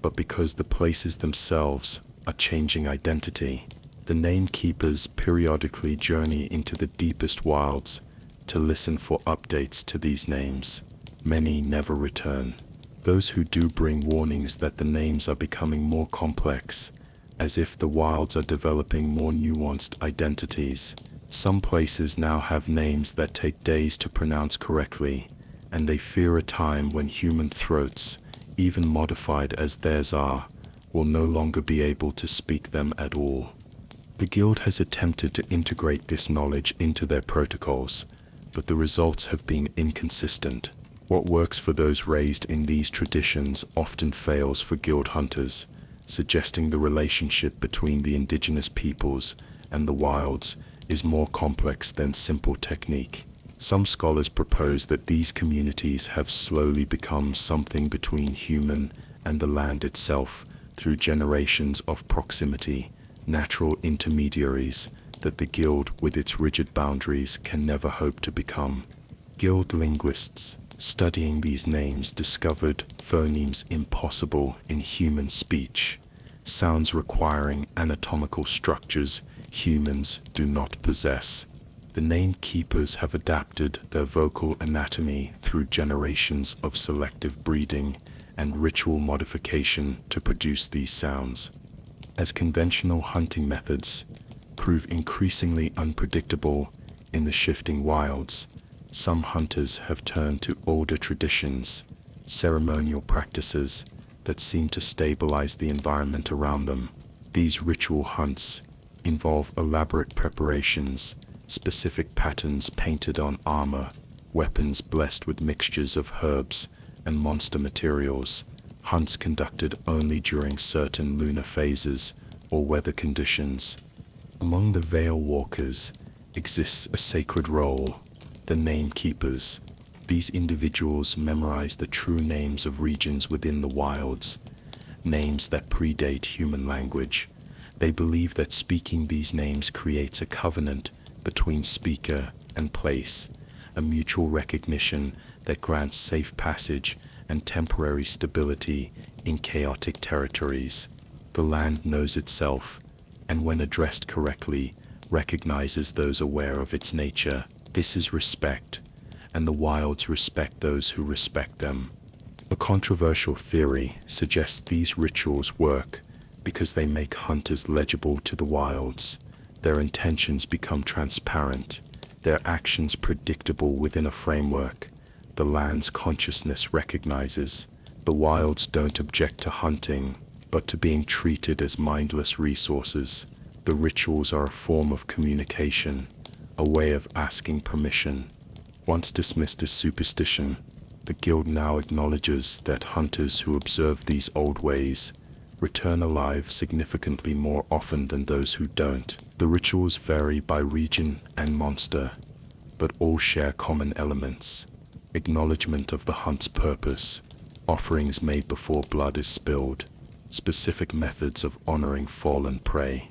but because the places themselves are changing identity. The name keepers periodically journey into the deepest wilds to listen for updates to these names. Many never return. Those who do bring warnings that the names are becoming more complex, as if the wilds are developing more nuanced identities. Some places now have names that take days to pronounce correctly, and they fear a time when human throats, even modified as theirs are, will no longer be able to speak them at all. The Guild has attempted to integrate this knowledge into their protocols, but the results have been inconsistent. What works for those raised in these traditions often fails for Guild hunters, suggesting the relationship between the indigenous peoples and the wilds is more complex than simple technique. Some scholars propose that these communities have slowly become something between human and the land itself through generations of proximity, natural intermediaries that the Guild with its rigid boundaries can never hope to become. Guild linguists studying these names discovered phonemes impossible in human speech, sounds requiring anatomical structures humans do not possess. The name keepers have adapted their vocal anatomy through generations of selective breeding and ritual modification to produce these sounds. As conventional hunting methods prove increasingly unpredictable in the shifting wilds, some hunters have turned to older traditions, ceremonial practices that seem to stabilize the environment around them. These ritual hunts involve elaborate preparations, specific patterns painted on armor, weapons blessed with mixtures of herbs and monster materials, hunts conducted only during certain lunar phases or weather conditions. Among the Veil Walkers exists a sacred role, the Name Keepers. These individuals memorize the true names of regions within the wilds, names that predate human language. They believe that speaking these names creates a covenant between speaker and place, a mutual recognition that grants safe passage and temporary stability in chaotic territories. The land knows itself, and when addressed correctly, recognizes those aware of its nature. This is respect, and the wilds respect those who respect them. A controversial theory suggests these rituals work because they make hunters legible to the wilds. Their intentions become transparent, their actions predictable within a framework the land's consciousness recognizes. The wilds don't object to hunting, but to being treated as mindless resources. The rituals are a form of communication, a way of asking permission. Once dismissed as superstition, the guild now acknowledges that hunters who observe these old ways return alive significantly more often than those who don't. The rituals vary by region and monster, but all share common elements: acknowledgement of the hunt's purpose, offerings made before blood is spilled, specific methods of honoring fallen prey.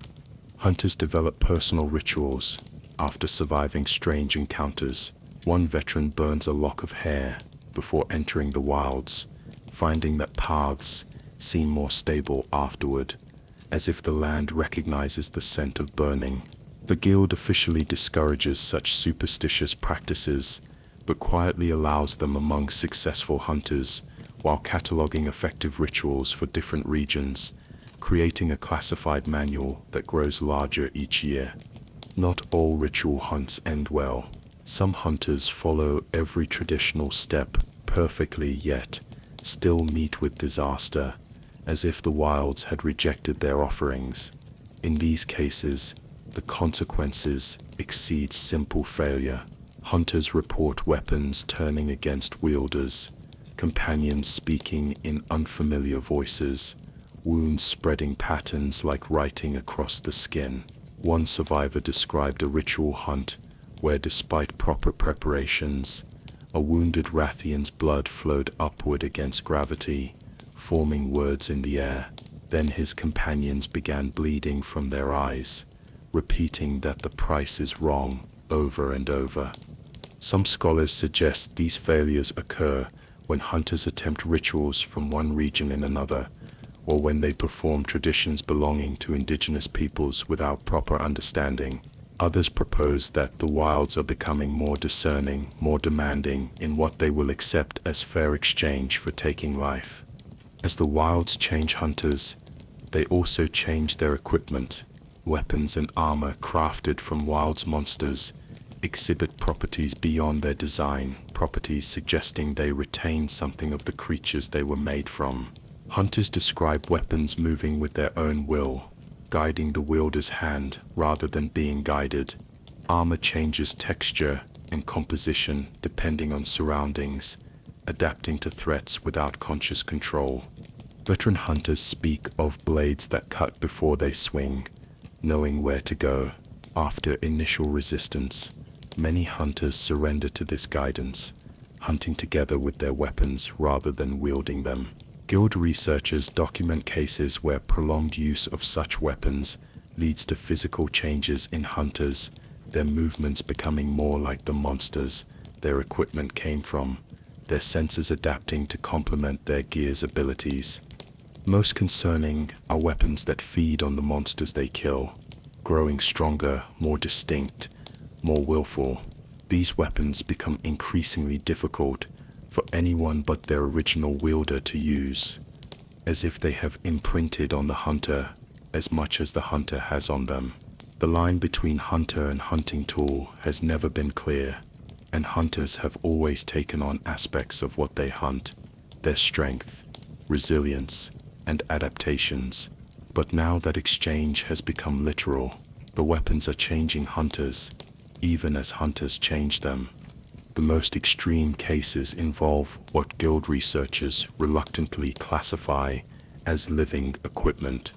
Hunters develop personal rituals after surviving strange encounters. One veteran burns a lock of hair before entering the wilds, finding that paths seem more stable afterward, as if the land recognizes the scent of burning. The guild officially discourages such superstitious practices, but quietly allows them among successful hunters, while cataloging effective rituals for different regions, creating a classified manual that grows larger each year. Not all ritual hunts end well. Some hunters follow every traditional step perfectly, yet still meet with disaster, as if the wilds had rejected their offerings. In these cases, the consequences exceed simple failure. Hunters report weapons turning against wielders, companions speaking in unfamiliar voices, wounds spreading patterns like writing across the skin. One survivor described a ritual hunt where, despite proper preparations, a wounded Rathian's blood flowed upward against gravity, forming words in the air. Then his companions began bleeding from their eyes, repeating that the price is wrong over and over. Some scholars suggest these failures occur when hunters attempt rituals from one region in another, or when they perform traditions belonging to indigenous peoples without proper understanding. Others propose that the wilds are becoming more discerning, more demanding in what they will accept as fair exchange for taking life. As the wilds change hunters, they also change their equipment. Weapons and armor crafted from wilds monsters exhibit properties beyond their design, properties suggesting they retain something of the creatures they were made from. Hunters describe weapons moving with their own will, guiding the wielder's hand rather than being guided. Armor changes texture and composition depending on surroundings, adapting to threats without conscious control. Veteran hunters speak of blades that cut before they swing, knowing where to go. After initial resistance, many hunters surrender to this guidance, hunting together with their weapons rather than wielding them. Guild researchers document cases where prolonged use of such weapons leads to physical changes in hunters, their movements becoming more like the monsters their equipment came from, their senses adapting to complement their gear's abilities. Most concerning are weapons that feed on the monsters they kill, growing stronger, more distinct, more willful. These weapons become increasingly difficult for anyone but their original wielder to use, as if they have imprinted on the hunter as much as the hunter has on them. The line between hunter and hunting tool has never been clear, and hunters have always taken on aspects of what they hunt, their strength, resilience, and adaptations. But now that exchange has become literal, the weapons are changing hunters, even as hunters change them. The most extreme cases involve what guild researchers reluctantly classify as living equipment,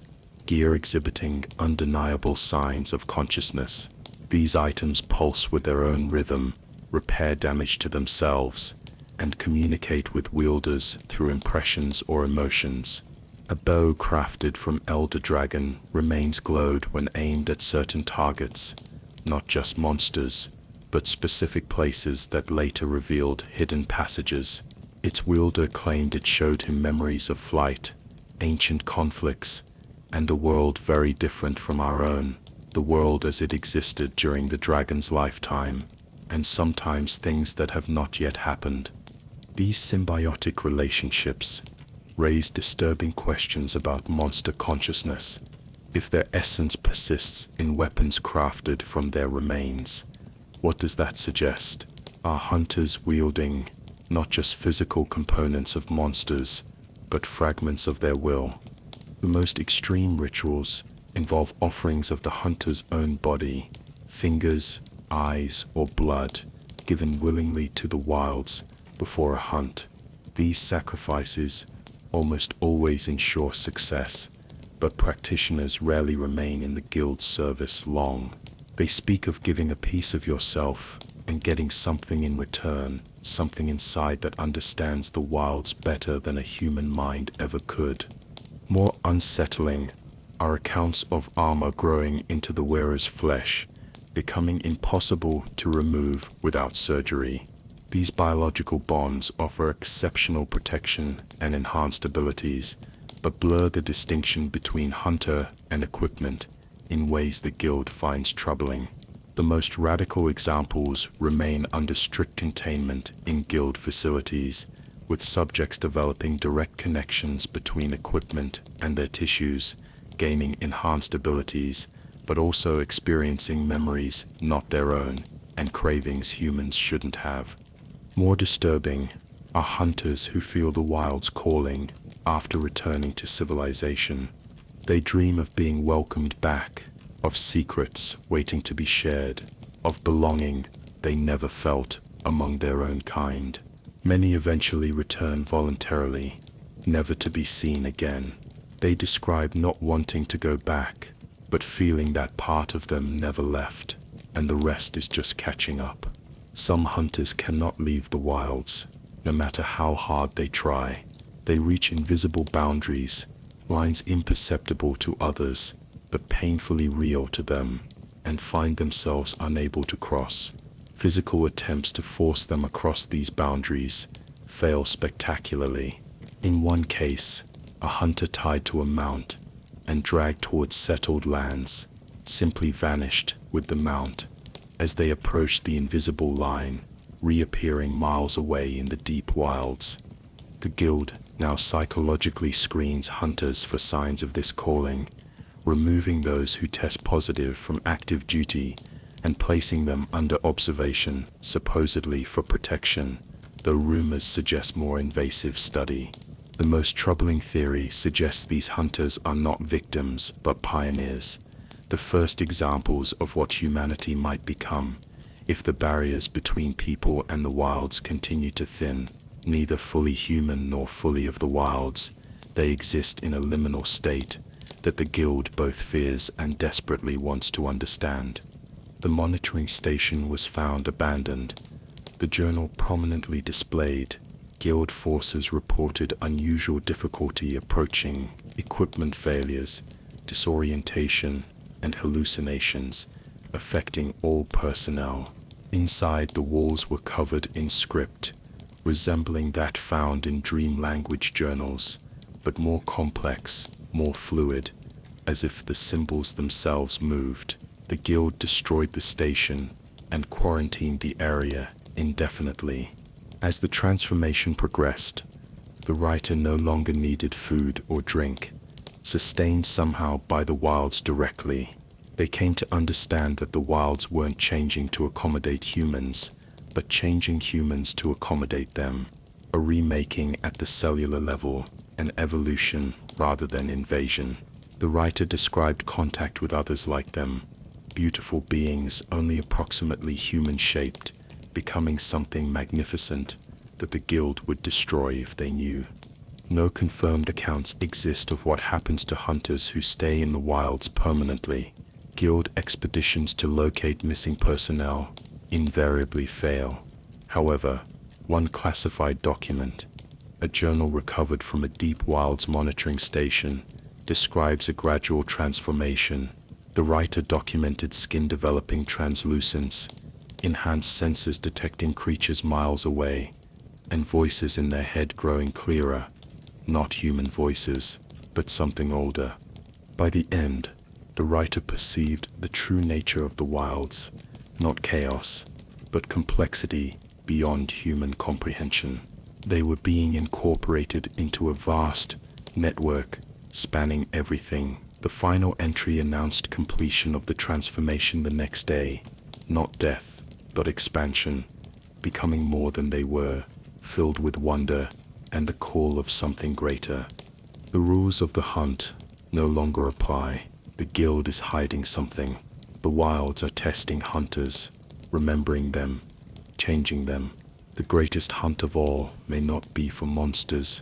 gear exhibiting undeniable signs of consciousness. These items pulse with their own rhythm, repair damage to themselves, and communicate with wielders through impressions or emotions. A bow crafted from elder dragon remains glowed when aimed at certain targets, not just monsters, but specific places that later revealed hidden passages. Its wielder claimed it showed him memories of flight, ancient conflicts, and a world very different from our own, the world as it existed during the dragon's lifetime, and sometimes things that have not yet happened. These symbiotic relationships raise disturbing questions about monster consciousness. If their essence persists in weapons crafted from their remains, what does that suggest? Are hunters wielding not just physical components of monsters, but fragments of their will? The most extreme rituals involve offerings of the hunter's own body, fingers, eyes, or blood, given willingly to the wilds before a hunt. These sacrifices almost always ensure success, but practitioners rarely remain in the guild's service long. They speak of giving a piece of yourself and getting something in return, something inside that understands the wilds better than a human mind ever could. More unsettling are accounts of armor growing into the wearer's flesh, becoming impossible to remove without surgery. These biological bonds offer exceptional protection and enhanced abilities, but blur the distinction between hunter and equipment in ways the guild finds troubling. The most radical examples remain under strict containment in guild facilities, with subjects developing direct connections between equipment and their tissues, gaining enhanced abilities, but also experiencing memories not their own and cravings humans shouldn't have. More disturbing are hunters who feel the wilds calling after returning to civilization. They dream of being welcomed back, of secrets waiting to be shared, of belonging they never felt among their own kind. Many eventually return voluntarily, never to be seen again. They describe not wanting to go back, but feeling that part of them never left, and the rest is just catching up. Some hunters cannot leave the wilds, no matter how hard they try. They reach invisible boundaries, lines imperceptible to others, but painfully real to them, and find themselves unable to cross. Physical attempts to force them across these boundaries fail spectacularly. In one case, a hunter tied to a mount and dragged towards settled lands simply vanished with the mount as they approached the invisible line, reappearing miles away in the deep wilds. The guild now psychologically screens hunters for signs of this calling, removing those who test positive from active duty and placing them under observation, supposedly for protection, though rumors suggest more invasive study. The most troubling theory suggests these hunters are not victims but pioneers, the first examples of what humanity might become if the barriers between people and the wilds continue to thin. Neither fully human nor fully of the wilds, they exist in a liminal state that the guild both fears and desperately wants to understand. The monitoring station was found abandoned, the journal prominently displayed. Guild forces reported unusual difficulty approaching, equipment failures, disorientation, and hallucinations, affecting all personnel. Inside, the walls were covered in script, resembling that found in dream language journals, but more complex, more fluid, as if the symbols themselves moved. The guild destroyed the station and quarantined the area indefinitely. As the transformation progressed, the writer no longer needed food or drink, sustained somehow by the wilds directly. They came to understand that the wilds weren't changing to accommodate humans, but changing humans to accommodate them. A remaking at the cellular level, an evolution rather than invasion. The writer described contact with others like them, beautiful beings only approximately human-shaped, becoming something magnificent that the guild would destroy if they knew. No confirmed accounts exist of what happens to hunters who stay in the wilds permanently. Guild expeditions to locate missing personnel invariably fail. However, one classified document, a journal recovered from a deep wilds monitoring station, describes a gradual transformation. The writer documented skin developing translucence, enhanced senses detecting creatures miles away, and voices in their head growing clearer, not human voices, but something older. By the end, the writer perceived the true nature of the wilds, not chaos, but complexity beyond human comprehension. They were being incorporated into a vast network spanning everything. The final entry announced completion of the transformation the next day, not death, but expansion, becoming more than they were, filled with wonder and the call of something greater. The rules of the hunt no longer apply. The guild is hiding something. The wilds are testing hunters, remembering them, changing them. The greatest hunt of all may not be for monsters,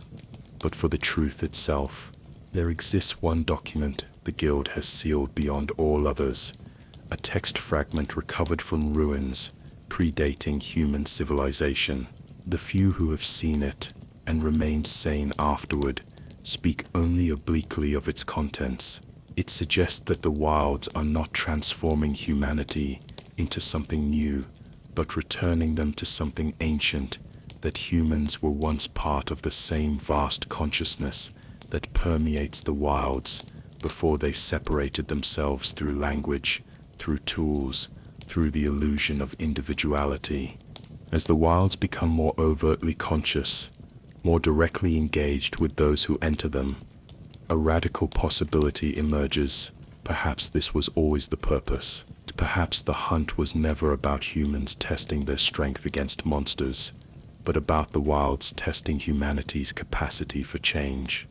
but for the truth itself. There exists one document the guild has sealed beyond all others, a text fragment recovered from ruins predating human civilization. The few who have seen it and remained sane afterward speak only obliquely of its contents. It suggests that the wilds are not transforming humanity into something new, but returning them to something ancient, that humans were once part of the same vast consciousness that permeates the wilds before they separated themselves through language, through tools, through the illusion of individuality. As the wilds become more overtly conscious, more directly engaged with those who enter them, a radical possibility emerges. Perhaps this was always the purpose. Perhaps the hunt was never about humans testing their strength against monsters, but about the wilds testing humanity's capacity for change.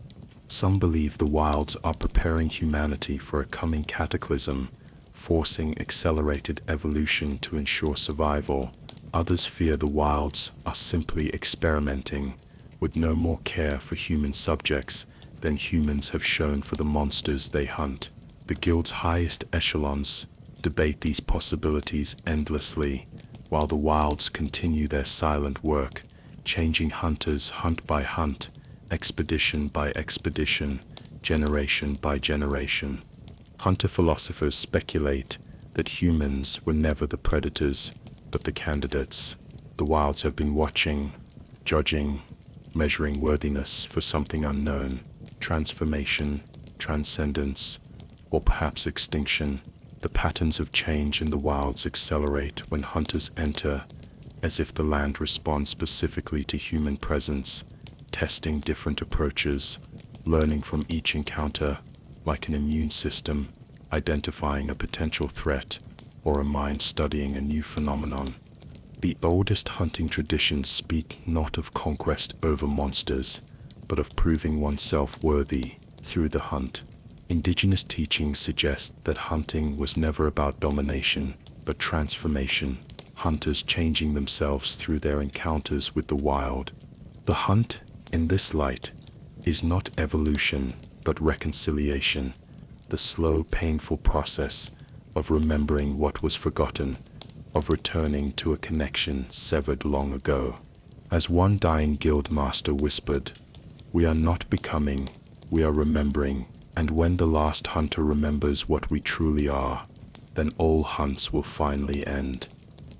Some believe the wilds are preparing humanity for a coming cataclysm, forcing accelerated evolution to ensure survival. Others fear the wilds are simply experimenting, with no more care for human subjects than humans have shown for the monsters they hunt. The guild's highest echelons debate these possibilities endlessly, while the wilds continue their silent work, changing hunters hunt by hunt, expedition by expedition, generation by generation. Hunter philosophers speculate that humans were never the predators, but the candidates. The wilds have been watching, judging, measuring worthiness for something unknown, transformation, transcendence, or perhaps extinction. The patterns of change in the wilds accelerate when hunters enter, as if the land responds specifically to human presence, testing different approaches, learning from each encounter, like an immune system, identifying a potential threat, or a mind studying a new phenomenon. The oldest hunting traditions speak not of conquest over monsters, but of proving oneself worthy through the hunt. Indigenous teachings suggest that hunting was never about domination, but transformation, hunters changing themselves through their encounters with the wild. The hunt, in this light, is not evolution, but reconciliation, the slow, painful process of remembering what was forgotten, of returning to a connection severed long ago. As one dying guild master whispered, "We are not becoming, we are remembering, and when the last hunter remembers what we truly are, then all hunts will finally end."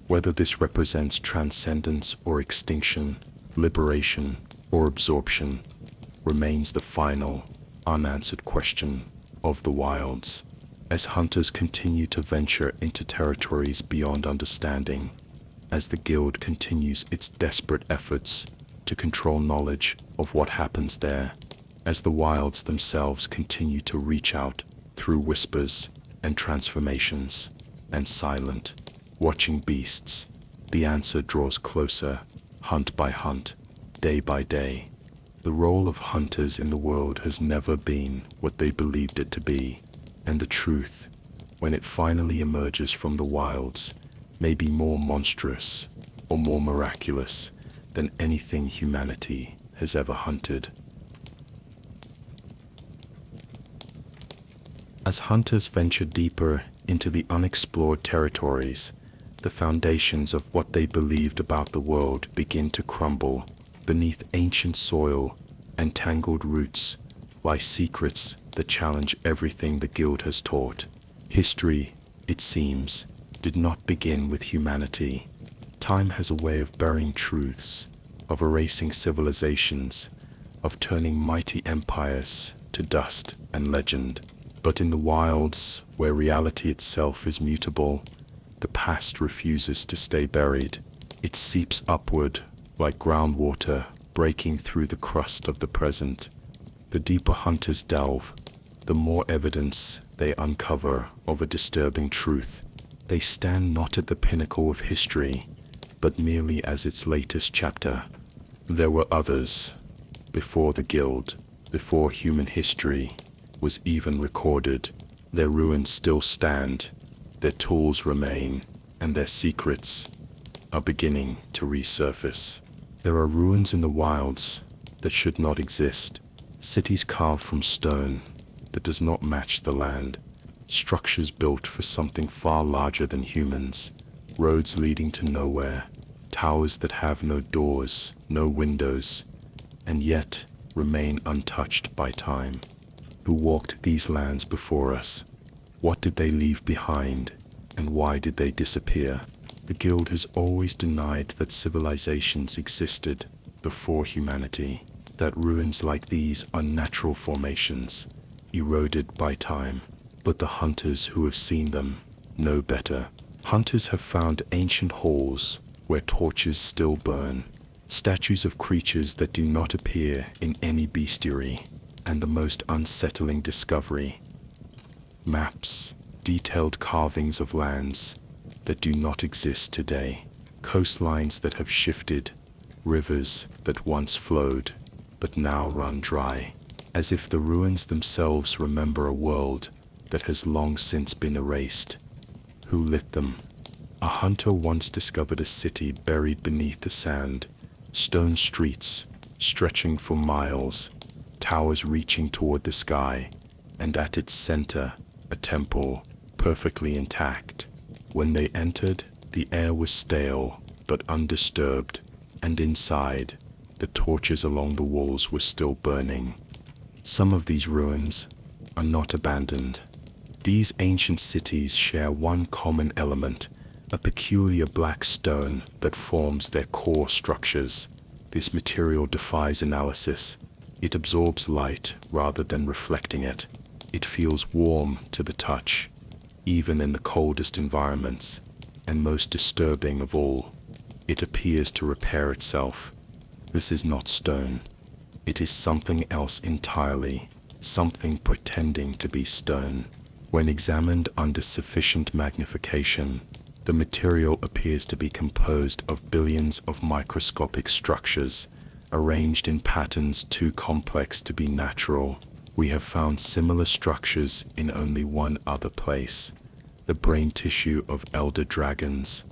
Whether this represents transcendence or extinction, liberation or absorption, remains the final, unanswered question of the wilds. As hunters continue to venture into territories beyond understanding, as the guild continues its desperate efforts to control knowledge of what happens there, as the wilds themselves continue to reach out through whispers and transformations and silent, watching beasts, the answer draws closer, hunt by hunt, day by day. The role of hunters in the world has never been what they believed it to be, and the truth, when it finally emerges from the wilds, may be more monstrous or more miraculous than anything humanity has ever hunted. As hunters venture deeper into the unexplored territories, the foundations of what they believed about the world begin to crumble. Beneath ancient soil and tangled roots lie secrets that challenge everything the guild has taught. History, it seems, did not begin with humanity. Time has a way of burying truths, of erasing civilizations, of turning mighty empires to dust and legend. But in the wilds, where reality itself is mutable, the past refuses to stay buried. It seeps upward like groundwater breaking through the crust of the present. The deeper hunters delve, the more evidence they uncover of a disturbing truth. They stand not at the pinnacle of history, but merely as its latest chapter. There were others, before the guild, before human history was even recorded. Their ruins still stand, their tools remain, and their secrets are beginning to resurface. There are ruins in the wilds that should not exist, cities carved from stone that does not match the land, structures built for something far larger than humans, roads leading to nowhere, towers that have no doors, no windows, and yet remain untouched by time. Who walked these lands before us? What did they leave behind, and why did they disappear? The guild has always denied that civilizations existed before humanity, that ruins like these are natural formations, eroded by time. But the hunters who have seen them know better. Hunters have found ancient halls where torches still burn, statues of creatures that do not appear in any bestiary, and the most unsettling discovery: maps, detailed carvings of lands that do not exist today, coastlines that have shifted, rivers that once flowed but now run dry, as if the ruins themselves remember a world that has long since been erased. Who lit them? A hunter once discovered a city buried beneath the sand, stone streets stretching for miles, towers reaching toward the sky, and at its center, a temple, perfectly intact. When they entered, the air was stale but undisturbed, and inside, the torches along the walls were still burning. Some of these ruins are not abandoned. These ancient cities share one common element, a peculiar black stone that forms their core structures. This material defies analysis. It absorbs light rather than reflecting it. It feels warm to the touch, even in the coldest environments. And most disturbing of all, it appears to repair itself. This is not stone. It is something else entirely, something pretending to be stone. When examined under sufficient magnification, the material appears to be composed of billions of microscopic structures, arranged in patterns too complex to be natural. We have found similar structures in only one other place: the brain tissue of elder dragons.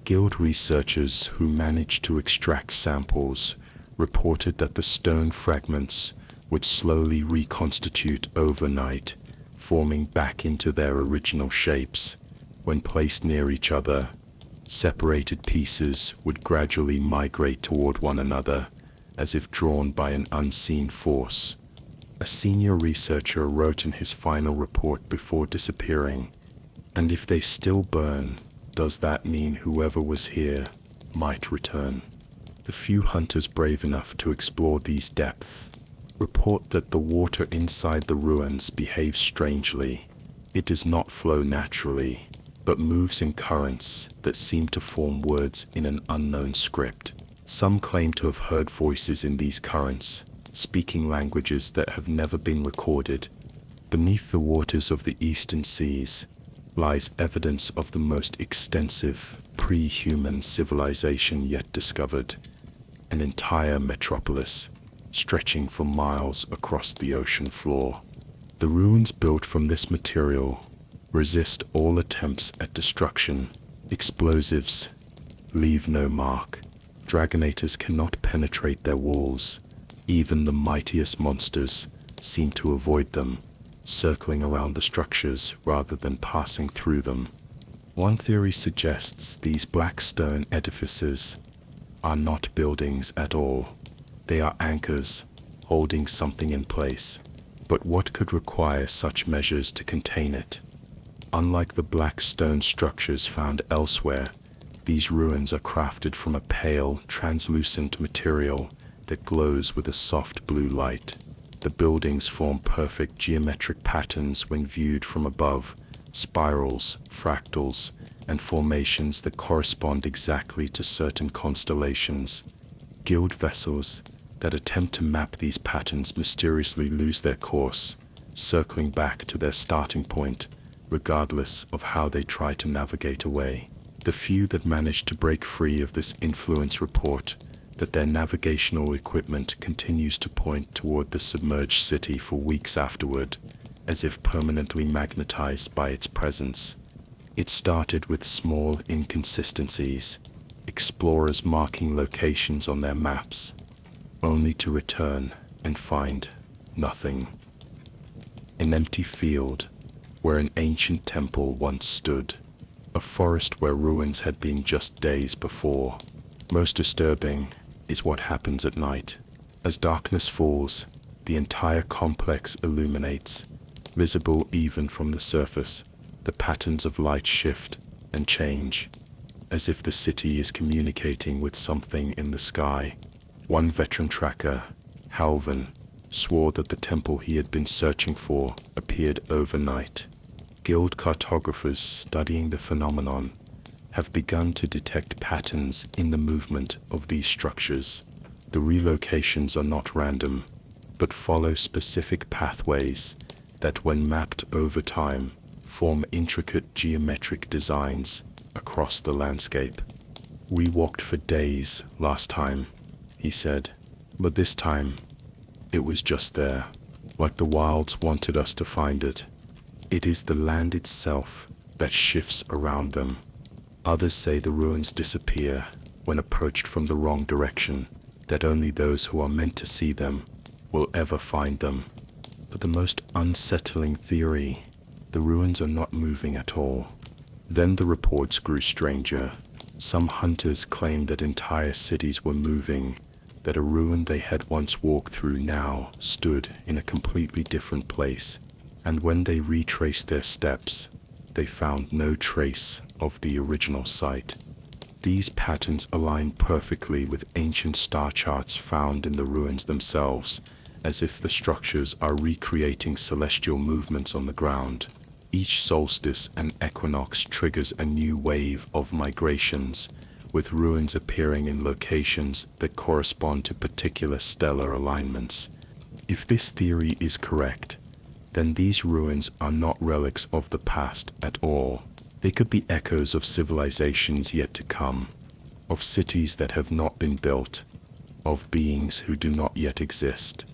Guild researchers who managed to extract samples reported that the stone fragments would slowly reconstitute overnight, forming back into their original shapes. When placed near each other, separated pieces would gradually migrate toward one another, as if drawn by an unseen force. A senior researcher wrote in his final report before disappearing, "And if they still burn, does that mean whoever was here might return?" The few hunters brave enough to explore these depths report that the water inside the ruins behaves strangely. It does not flow naturally, but moves in currents that seem to form words in an unknown script. Some claim to have heard voices in these currents, speaking languages that have never been recorded. Beneath the waters of the eastern seas lies evidence of the most extensive pre-human civilization yet discovered, an entire metropolis stretching for miles across the ocean floor. The ruins built from this material resist all attempts at destruction. Explosives leave no mark. Dragonators cannot penetrate their walls. Even the mightiest monsters seem to avoid them, circling around the structures rather than passing through them. One theory suggests these black stone edifices are not buildings at all. They are anchors, holding something in place. But what could require such measures to contain it? Unlike the black stone structures found elsewhere, these ruins are crafted from a pale, translucent material that glows with a soft blue light. The buildings form perfect geometric patterns when viewed from above, spirals, fractals, and formations that correspond exactly to certain constellations. Guild vessels that attempt to map these patterns mysteriously lose their course, circling back to their starting point, regardless of how they try to navigate away. The few that manage to break free of this influence report that their navigational equipment continues to point toward the submerged city for weeks afterward, as if permanently magnetized by its presence. It started with small inconsistencies, explorers marking locations on their maps, only to return and find nothing. An empty field where an ancient temple once stood, a forest where ruins had been just days before. Most disturbing is what happens at night. As darkness falls, the entire complex illuminates, visible even from the surface. The patterns of light shift and change, as if the city is communicating with something in the sky. One veteran tracker, Halvan, swore that the temple he had been searching for appeared overnight. Guild cartographers studying the phenomenon have begun to detect patterns in the movement of these structures. The relocations are not random, but follow specific pathways that, when mapped over time, form intricate geometric designs across the landscape. "We walked for days last time," he said, "but this time it was just there, like the wilds wanted us to find it. It is the land itself that shifts around them." Others say the ruins disappear when approached from the wrong direction, that only those who are meant to see them will ever find them. But the most unsettling theory, the ruins are not moving at all. Then the reports grew stranger. Some hunters claimed that entire cities were moving, that a ruin they had once walked through now stood in a completely different place. And when they retraced their steps, they found no trace of the original site. These patterns align perfectly with ancient star charts found in the ruins themselves, as if the structures are recreating celestial movements on the ground. Each solstice and equinox triggers a new wave of migrations, with ruins appearing in locations that correspond to particular stellar alignments. If this theory is correct, then these ruins are not relics of the past at all. They could be echoes of civilizations yet to come, of cities that have not been built, of beings who do not yet exist.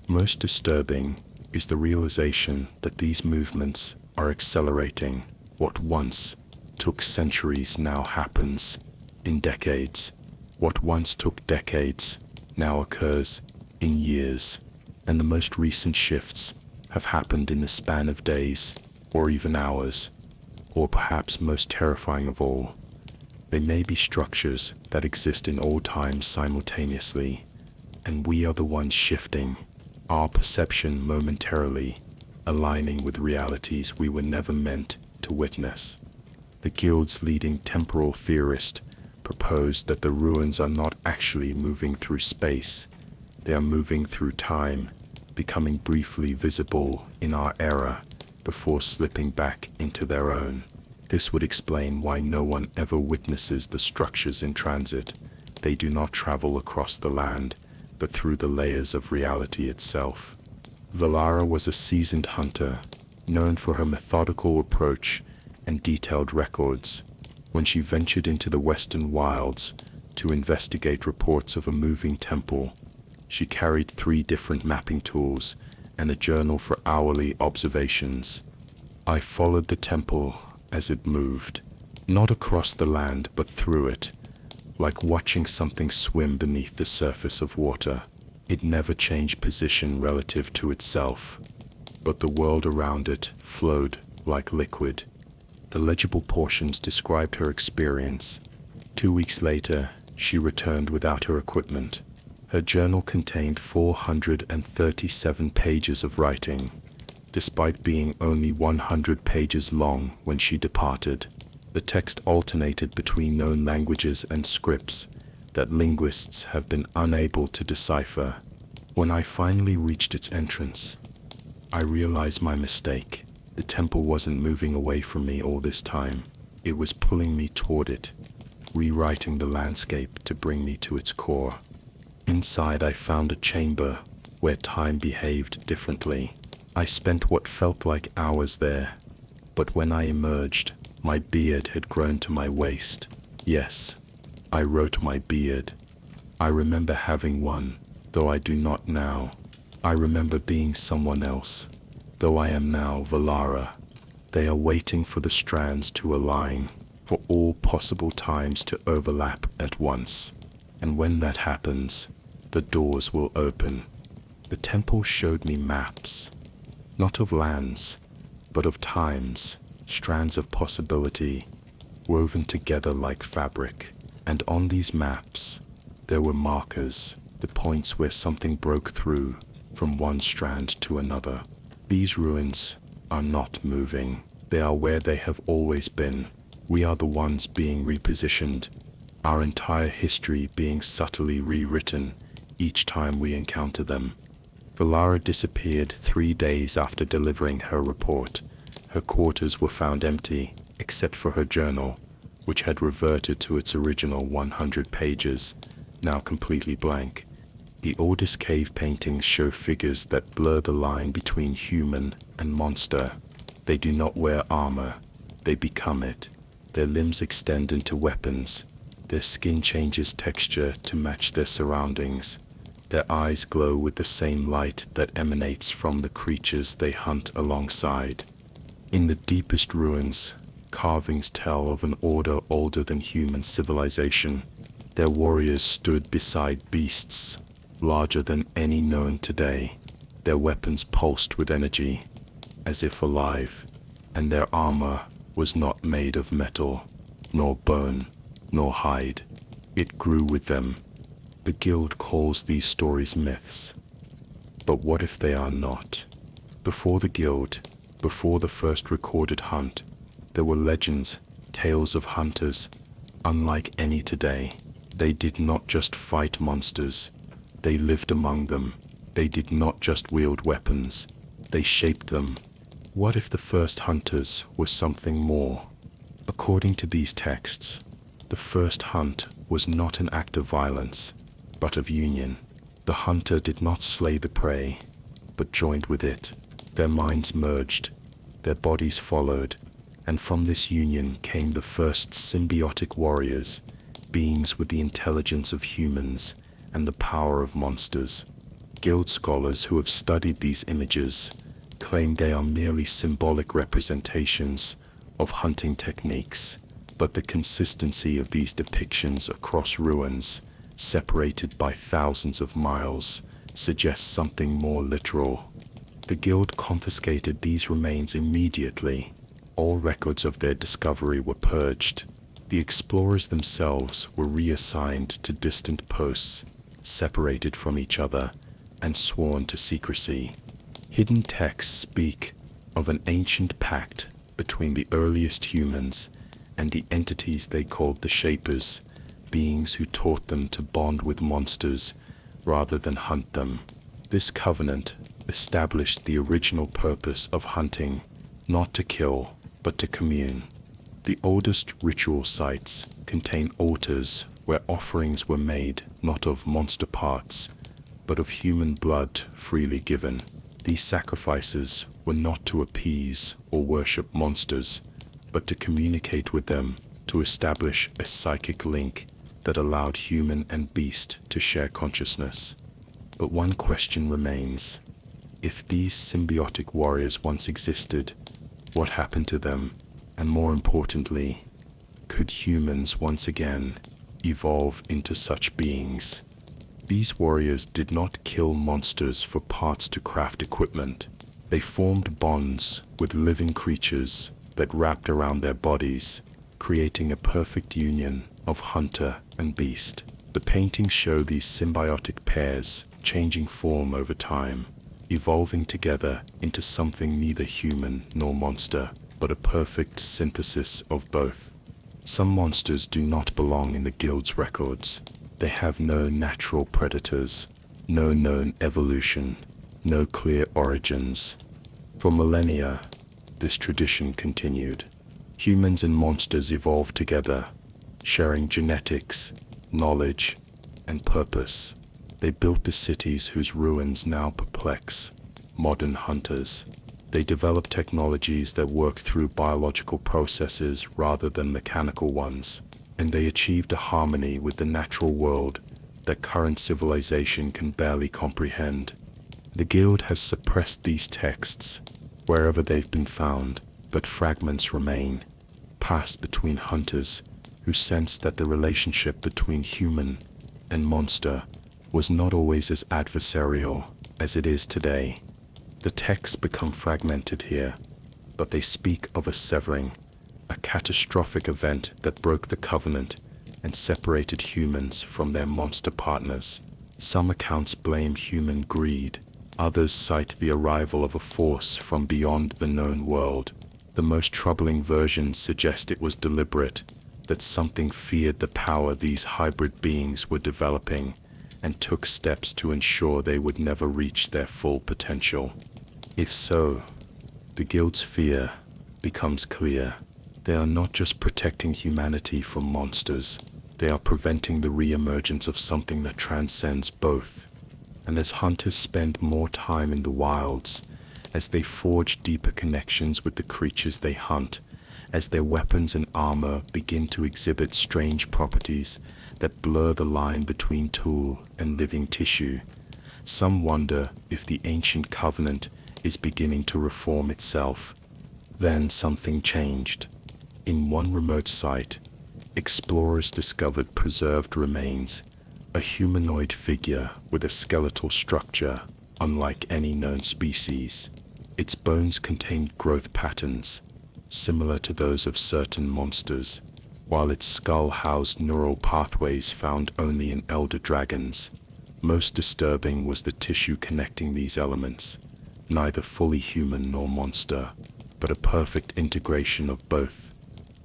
Most disturbing is the realization that these movements are accelerating. What once took centuries now happens in decades. What once took decades now occurs in years. And the most recent shifts have happened in the span of days, or even hours. Or perhaps most terrifying of all, they may be structures that exist in all times simultaneously, and we are the ones shifting our perception momentarily, aligning with realities we were never meant to witness. The Guild's leading temporal theorist proposed that the ruins are not actually moving through space, they are moving through time, becoming briefly visible in our era, before slipping back into their own. This would explain why no one ever witnesses the structures in transit. They do not travel across the land, but through the layers of reality itself. Valara was a seasoned hunter, known for her methodical approach and detailed records. When she ventured into the western wilds to investigate reports of a moving temple, she carried 3 different mapping tools and a journal for hourly observations. I followed the temple as it moved, not across the land but through it, like watching something swim beneath the surface of water. It never changed position relative to itself, but the world around it flowed like liquid. The legible portions described her experience. 2 weeks later, she returned without her equipment. Her journal contained 437 pages of writing, despite being only 100 pages long when she departed. The text alternated between known languages and scripts that linguists have been unable to decipher. When I finally reached its entrance, I realized my mistake. The temple wasn't moving away from me all this time. It was pulling me toward it, rewriting the landscape to bring me to its core. Inside, I found a chamber where time behaved differently. I spent what felt like hours there, but when I emerged, my beard had grown to my waist. Yes, I wrote my beard. I remember having one, though I do not now. I remember being someone else, though I am now Valara. They are waiting for the strands to align, for all possible times to overlap at once. And when that happens, the doors will open. The temple showed me maps, not of lands, but of times, strands of possibility, woven together like fabric. And on these maps, there were markers, the points where something broke through from one strand to another. These ruins are not moving. They are where they have always been. We are the ones being repositioned, our entire history being subtly rewritten each time we encounter them. Valara disappeared 3 days after delivering her report. Her quarters were found empty, except for her journal, which had reverted to its original 100 pages, now completely blank. The oldest cave paintings show figures that blur the line between human and monster. They do not wear armor, they become it. Their limbs extend into weapons. Their skin changes texture to match their surroundings. Their eyes glow with the same light that emanates from the creatures they hunt alongside. In the deepest ruins, carvings tell of an order older than human civilization. Their warriors stood beside beasts, larger than any known today. Their weapons pulsed with energy, as if alive, and their armor was not made of metal, nor bone, nor hide. It grew with them. The guild calls these stories myths. But what if they are not? Before the guild, before the first recorded hunt, there were legends, tales of hunters, unlike any today. They did not just fight monsters, they lived among them. They did not just wield weapons, they shaped them. What if the first hunters were something more? According to these texts, the first hunt was not an act of violence, but of union. The hunter did not slay the prey, but joined with it. Their minds merged, their bodies followed, and from this union came the first symbiotic warriors, beings with the intelligence of humans and the power of monsters. Guild scholars who have studied these images claim they are merely symbolic representations of hunting techniques, but the consistency of these depictions across ruins, separated by thousands of miles, suggests something more literal. The guild confiscated these remains immediately. All records of their discovery were purged. The explorers themselves were reassigned to distant posts, separated from each other, and sworn to secrecy. Hidden texts speak of an ancient pact between the earliest humans and the entities they called the Shapers, beings who taught them to bond with monsters rather than hunt them. This covenant established the original purpose of hunting, not to kill, but to commune. The oldest ritual sites contain altars where offerings were made not of monster parts, but of human blood freely given. These sacrifices were not to appease or worship monsters, but to communicate with them, to establish a psychic link that allowed human and beast to share consciousness. But one question remains. If these symbiotic warriors once existed, what happened to them? And more importantly, could humans once again evolve into such beings? These warriors did not kill monsters for parts to craft equipment. They formed bonds with living creatures that wrapped around their bodies, creating a perfect union of hunter and beast. The paintings show these symbiotic pairs changing form over time, evolving together into something neither human nor monster, but a perfect synthesis of both. Some monsters do not belong in the guild's records. They have no natural predators, no known evolution, no clear origins. For millennia, this tradition continued. Humans and monsters evolved together, sharing genetics, knowledge, and purpose. They built the cities whose ruins now perplex modern hunters. They developed technologies that work through biological processes rather than mechanical ones, and they achieved a harmony with the natural world that current civilization can barely comprehend. The guild has suppressed these texts wherever they've been found, but fragments remain, passed between hunters who sensed that the relationship between human and monster was not always as adversarial as it is today. The texts become fragmented here, but they speak of a severing, a catastrophic event that broke the covenant and separated humans from their monster partners. Some accounts blame human greed, others cite the arrival of a force from beyond the known world. The most troubling versions suggest it was deliberate, that something feared the power these hybrid beings were developing and took steps to ensure they would never reach their full potential. If so, the guild's fear becomes clear. They are not just protecting humanity from monsters, they are preventing the re-emergence of something that transcends both. And as hunters spend more time in the wilds, as they forge deeper connections with the creatures they hunt, as their weapons and armor begin to exhibit strange properties that blur the line between tool and living tissue, some wonder if the ancient covenant is beginning to reform itself. Then something changed. In one remote site, explorers discovered preserved remains, a humanoid figure with a skeletal structure unlike any known species. Its bones contained growth patterns, similar to those of certain monsters, while its skull housed neural pathways found only in elder dragons. Most disturbing was the tissue connecting these elements, neither fully human nor monster, but a perfect integration of both.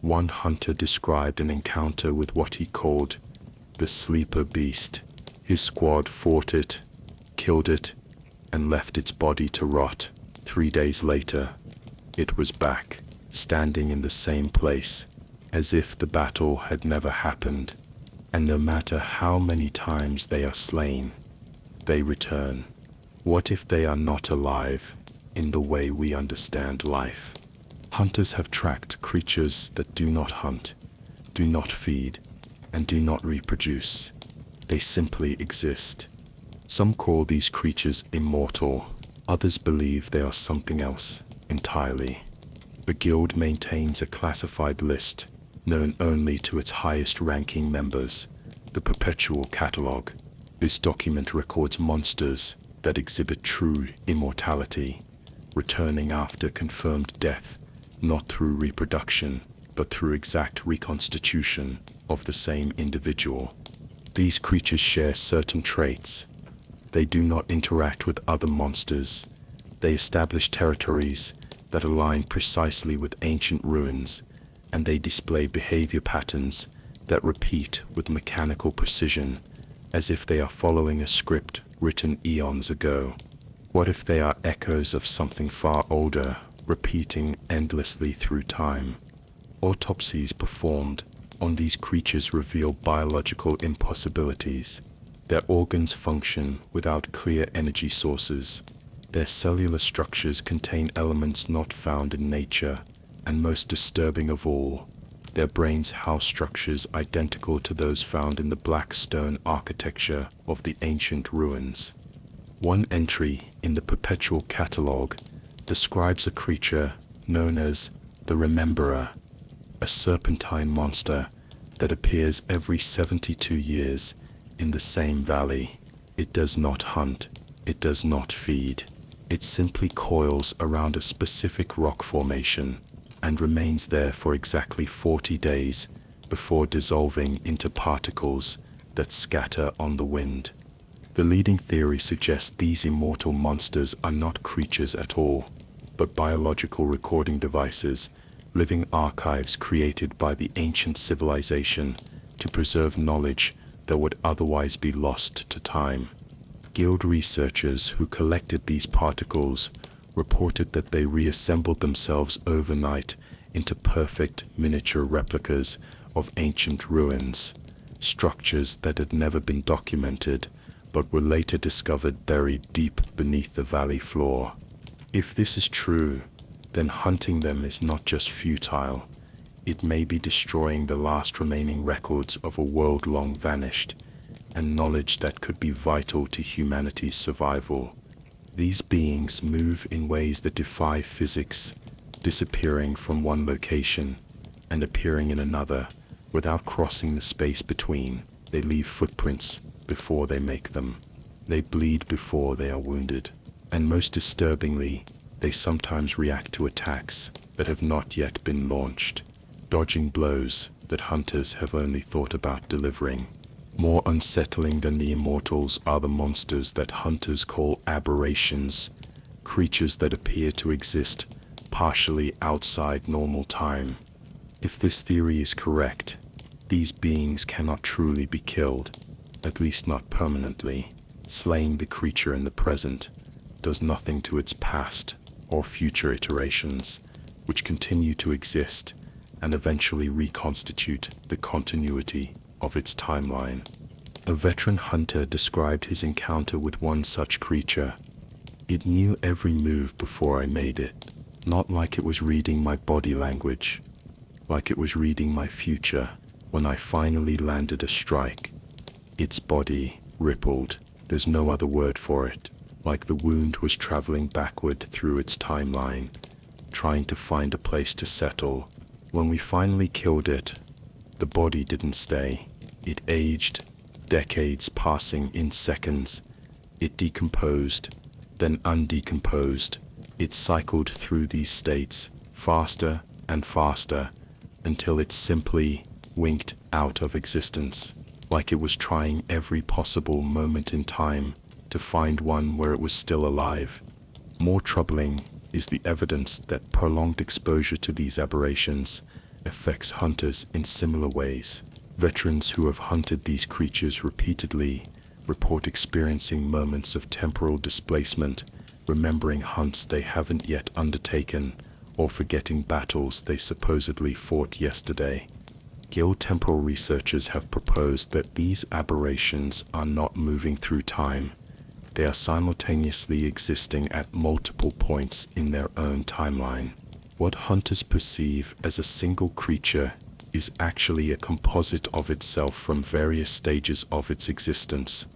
One hunter described an encounter with what he called the sleeper beast. His squad fought it, killed it, and left its body to rot. 3 days later, it was back, standing in the same place, as if the battle had never happened. And no matter how many times they are slain, they return. What if they are not alive in the way we understand life? Hunters have tracked creatures that do not hunt, do not feed, and do not reproduce. They simply exist. Some call these creatures immortal, others believe they are something else entirely. The guild maintains a classified list, known only to its highest-ranking members, the Perpetual Catalogue. This document records monsters that exhibit true immortality, returning after confirmed death, not through reproduction, but through exact reconstitution of the same individual. These creatures share certain traits. They do not interact with other monsters. They establish territories that align precisely with ancient ruins, and they display behavior patterns that repeat with mechanical precision, as if they are following a script written eons ago. What if they are echoes of something far older, repeating endlessly through time. Autopsies performed on these creatures reveal biological impossibilities. Their organs function without clear energy sources. Their cellular structures contain elements not found in nature, and most disturbing of all, their brains house structures identical to those found in the black stone architecture of the ancient ruins. One entry in the Perpetual Catalogue describes a creature known as the Rememberer, a serpentine monster that appears every 72 years in the same valley. It does not hunt, it does not feed. It simply coils around a specific rock formation and remains there for exactly 40 days before dissolving into particles that scatter on the wind. The leading theory suggests these immortal monsters are not creatures at all, but biological recording devices, living archives created by the ancient civilization to preserve knowledge that would otherwise be lost to time. Guild researchers who collected these particles reported that they reassembled themselves overnight into perfect miniature replicas of ancient ruins, structures that had never been documented but were later discovered buried deep beneath the valley floor. If this is true, then hunting them is not just futile, it may be destroying the last remaining records of a world long vanished, and knowledge that could be vital to humanity's survival. These beings move in ways that defy physics, disappearing from one location and appearing in another without crossing the space between. They leave footprints before they make them. They bleed before they are wounded. And most disturbingly, they sometimes react to attacks that have not yet been launched, dodging blows that hunters have only thought about delivering. More unsettling than the immortals are the monsters that hunters call aberrations, creatures that appear to exist partially outside normal time. If this theory is correct, these beings cannot truly be killed, at least not permanently. Slaying the creature in the present does nothing to its past or future iterations, which continue to exist and eventually reconstitute the continuity of its timeline. A veteran hunter described his encounter with one such creature. It knew every move before I made it, not like it was reading my body language, like it was reading my future. When I finally landed a strike, its body rippled, there's no other word for it, like the wound was traveling backward through its timeline, trying to find a place to settle. When we finally killed it, the body didn't stay. It aged, decades passing in seconds. It decomposed, then undecomposed. It cycled through these states, faster and faster, until it simply winked out of existence, like it was trying every possible moment in time to find one where it was still alive. More troubling is the evidence that prolonged exposure to these aberrations affects hunters in similar ways. Veterans who have hunted these creatures repeatedly report experiencing moments of temporal displacement, remembering hunts they haven't yet undertaken, or forgetting battles they supposedly fought yesterday. Guild temporal researchers have proposed that these aberrations are not moving through time. They are simultaneously existing at multiple points in their own timeline. What hunters perceive as a single creature is actually a composite of itself from various stages of its existence,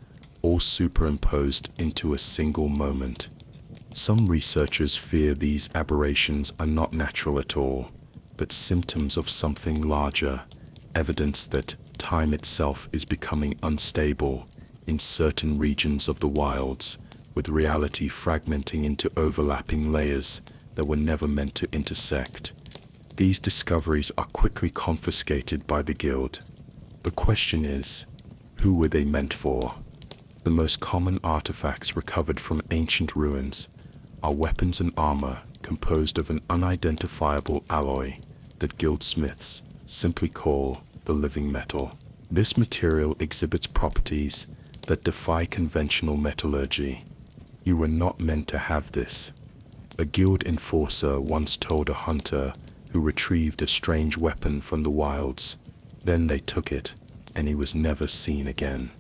all superimposed into a single moment. Some researchers fear these aberrations are not natural at all, but symptoms of something larger, evidence that time itself is becoming unstable in certain regions of the wilds, with reality fragmenting into overlapping layers that were never meant to intersect. These discoveries are quickly confiscated by the guild. The question is, who were they meant for? The most common artifacts recovered from ancient ruins are weapons and armor composed of an unidentifiable alloy that guildsmiths simply call the living metal. This material exhibits properties that defy conventional metallurgy. You were not meant to have this. A guild enforcer once told a hunter who retrieved a strange weapon from the wilds. Then they took it, and he was never seen again.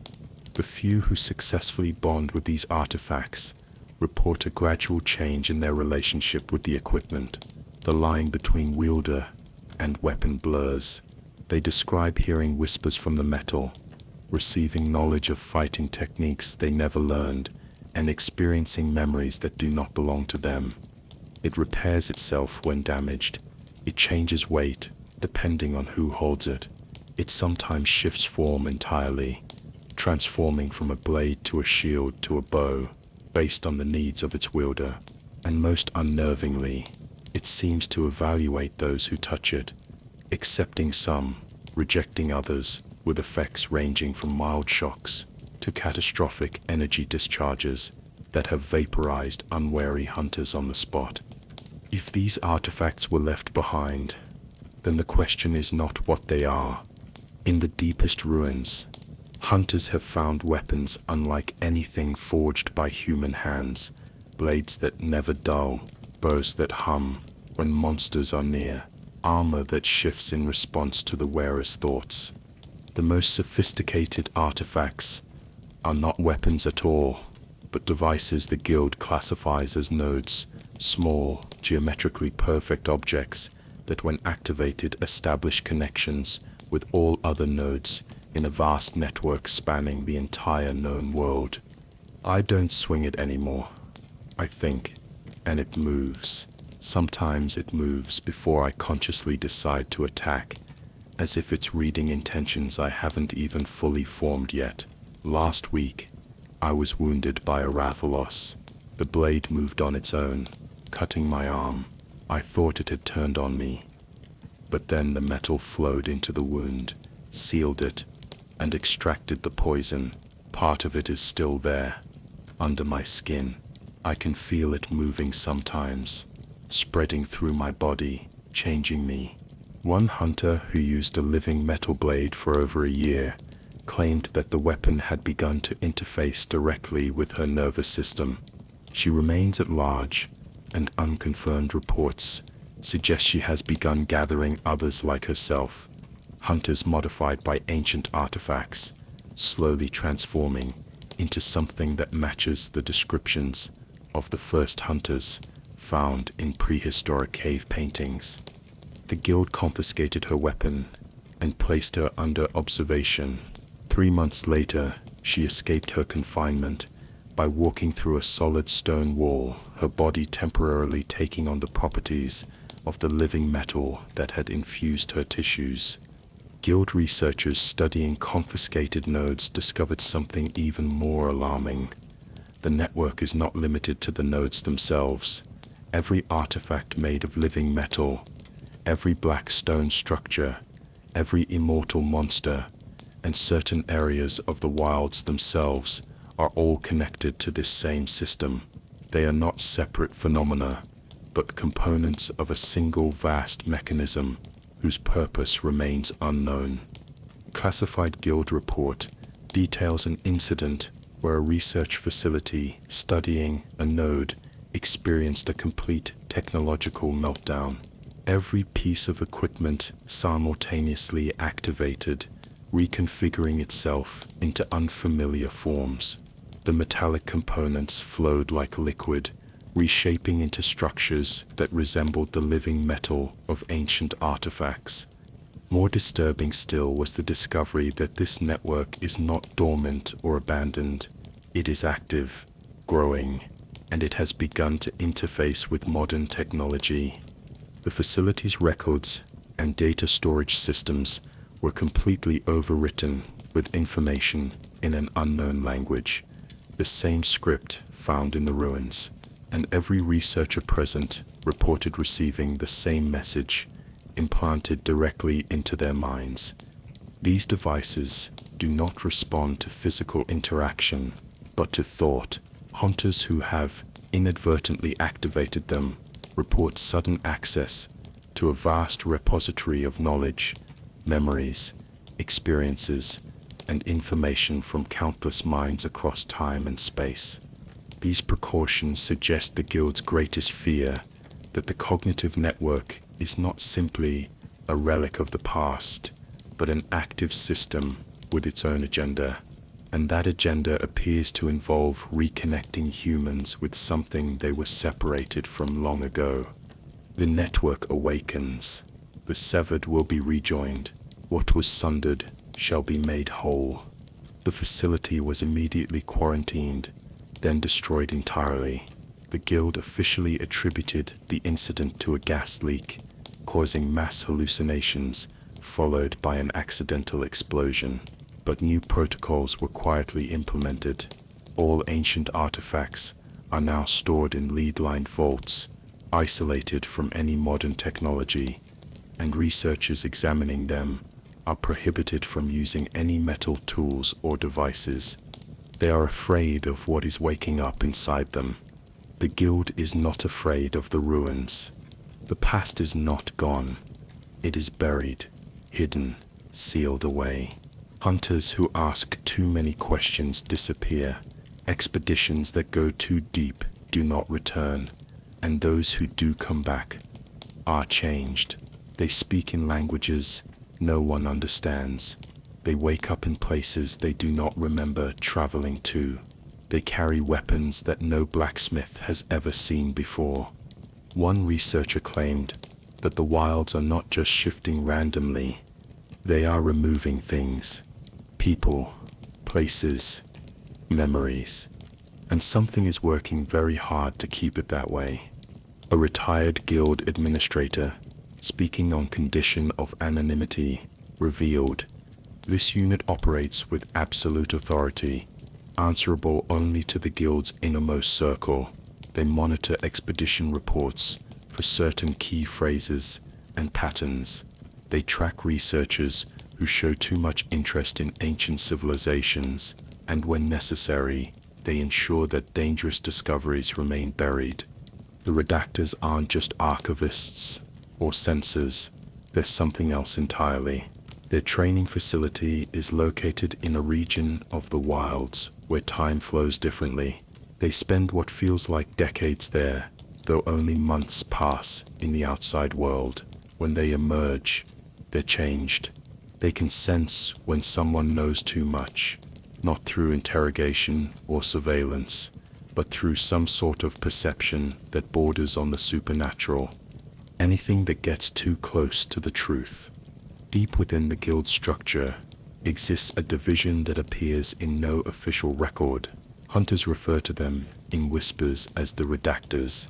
The few who successfully bond with these artifacts report a gradual change in their relationship with the equipment. The line between wielder and weapon blurs. They describe hearing whispers from the metal, receiving knowledge of fighting techniques they never learned, and experiencing memories that do not belong to them. It repairs itself when damaged. It changes weight, depending on who holds it. It sometimes shifts form entirely, transforming from a blade to a shield to a bow, based on the needs of its wielder. And most unnervingly, it seems to evaluate those who touch it, accepting some, rejecting others, with effects ranging from mild shocks to catastrophic energy discharges that have vaporized unwary hunters on the spot. If these artifacts were left behind, then the question is not what they are. In the deepest ruins, hunters have found weapons unlike anything forged by human hands, blades that never dull, bows that hum when monsters are near, armor that shifts in response to the wearer's thoughts. The most sophisticated artifacts are not weapons at all, but devices the guild classifies as nodes, small, geometrically perfect objects that when activated establish connections with all other nodes in a vast network spanning the entire known world. I don't swing it anymore. I think, and it moves. Sometimes it moves before I consciously decide to attack, as if it's reading intentions I haven't even fully formed yet. Last week, I was wounded by a Rathalos. The blade moved on its own, cutting my arm. I thought it had turned on me. But then the metal flowed into the wound, sealed it, and extracted the poison. Part of it is still there, under my skin. I can feel it moving sometimes, spreading through my body, changing me. One hunter who used a living metal blade for over a year claimed that the weapon had begun to interface directly with her nervous system. She remains at large, and unconfirmed reports suggest she has begun gathering others like herself, hunters modified by ancient artifacts, slowly transforming into something that matches the descriptions of the first hunters found in prehistoric cave paintings. The guild confiscated her weapon and placed her under observation. 3 months later, she escaped her confinement by walking through a solid stone wall, her body temporarily taking on the properties of the living metal that had infused her tissues. Guild researchers studying confiscated nodes discovered something even more alarming. The network is not limited to the nodes themselves. Every artifact made of living metal, every black stone structure, every immortal monster, and certain areas of the wilds themselves are all connected to this same system. They are not separate phenomena, but components of a single vast mechanism whose purpose remains unknown. Classified Guild report details an incident where a research facility studying a node experienced a complete technological meltdown. Every piece of equipment simultaneously activated, reconfiguring itself into unfamiliar forms. The metallic components flowed like liquid, reshaping into structures that resembled the living metal of ancient artifacts. More disturbing still was the discovery that this network is not dormant or abandoned. It is active, growing, and it has begun to interface with modern technology. The facility's records and data storage systems were completely overwritten with information in an unknown language, the same script found in the ruins, and every researcher present reported receiving the same message implanted directly into their minds. These devices do not respond to physical interaction, but to thought. Hunters who have inadvertently activated them report sudden access to a vast repository of knowledge, memories, experiences, and information from countless minds across time and space. These precautions suggest the Guild's greatest fear, that the cognitive network is not simply a relic of the past, but an active system with its own agenda. And that agenda appears to involve reconnecting humans with something they were separated from long ago. The network awakens. The severed will be rejoined. What was sundered shall be made whole. The facility was immediately quarantined, then destroyed entirely. The Guild officially attributed the incident to a gas leak, causing mass hallucinations, followed by an accidental explosion. But new protocols were quietly implemented. All ancient artifacts are now stored in lead-lined vaults, isolated from any modern technology, and researchers examining them are prohibited from using any metal tools or devices. They are afraid of what is waking up inside them. The Guild is not afraid of the ruins. The past is not gone. It is buried, hidden, sealed away. Hunters who ask too many questions disappear. Expeditions that go too deep do not return. And those who do come back are changed. They speak in languages no one understands. They wake up in places they do not remember traveling to. They carry weapons that no blacksmith has ever seen before. One researcher claimed that the wilds are not just shifting randomly, they are removing things. People, places, memories. And something is working very hard to keep it that way. A retired guild administrator, speaking on condition of anonymity, revealed, "This unit operates with absolute authority, answerable only to the Guild's innermost circle. They monitor expedition reports for certain key phrases and patterns. They track researchers who show too much interest in ancient civilizations, and when necessary, they ensure that dangerous discoveries remain buried. The redactors aren't just archivists or censors, they're something else entirely. Their training facility is located in a region of the wilds where time flows differently. They spend what feels like decades there, though only months pass in the outside world. When they emerge, they're changed. They can sense when someone knows too much, not through interrogation or surveillance, but through some sort of perception that borders on the supernatural. Anything that gets too close to the truth." Deep within the Guild structure exists a division that appears in no official record. Hunters refer to them in whispers as the redactors.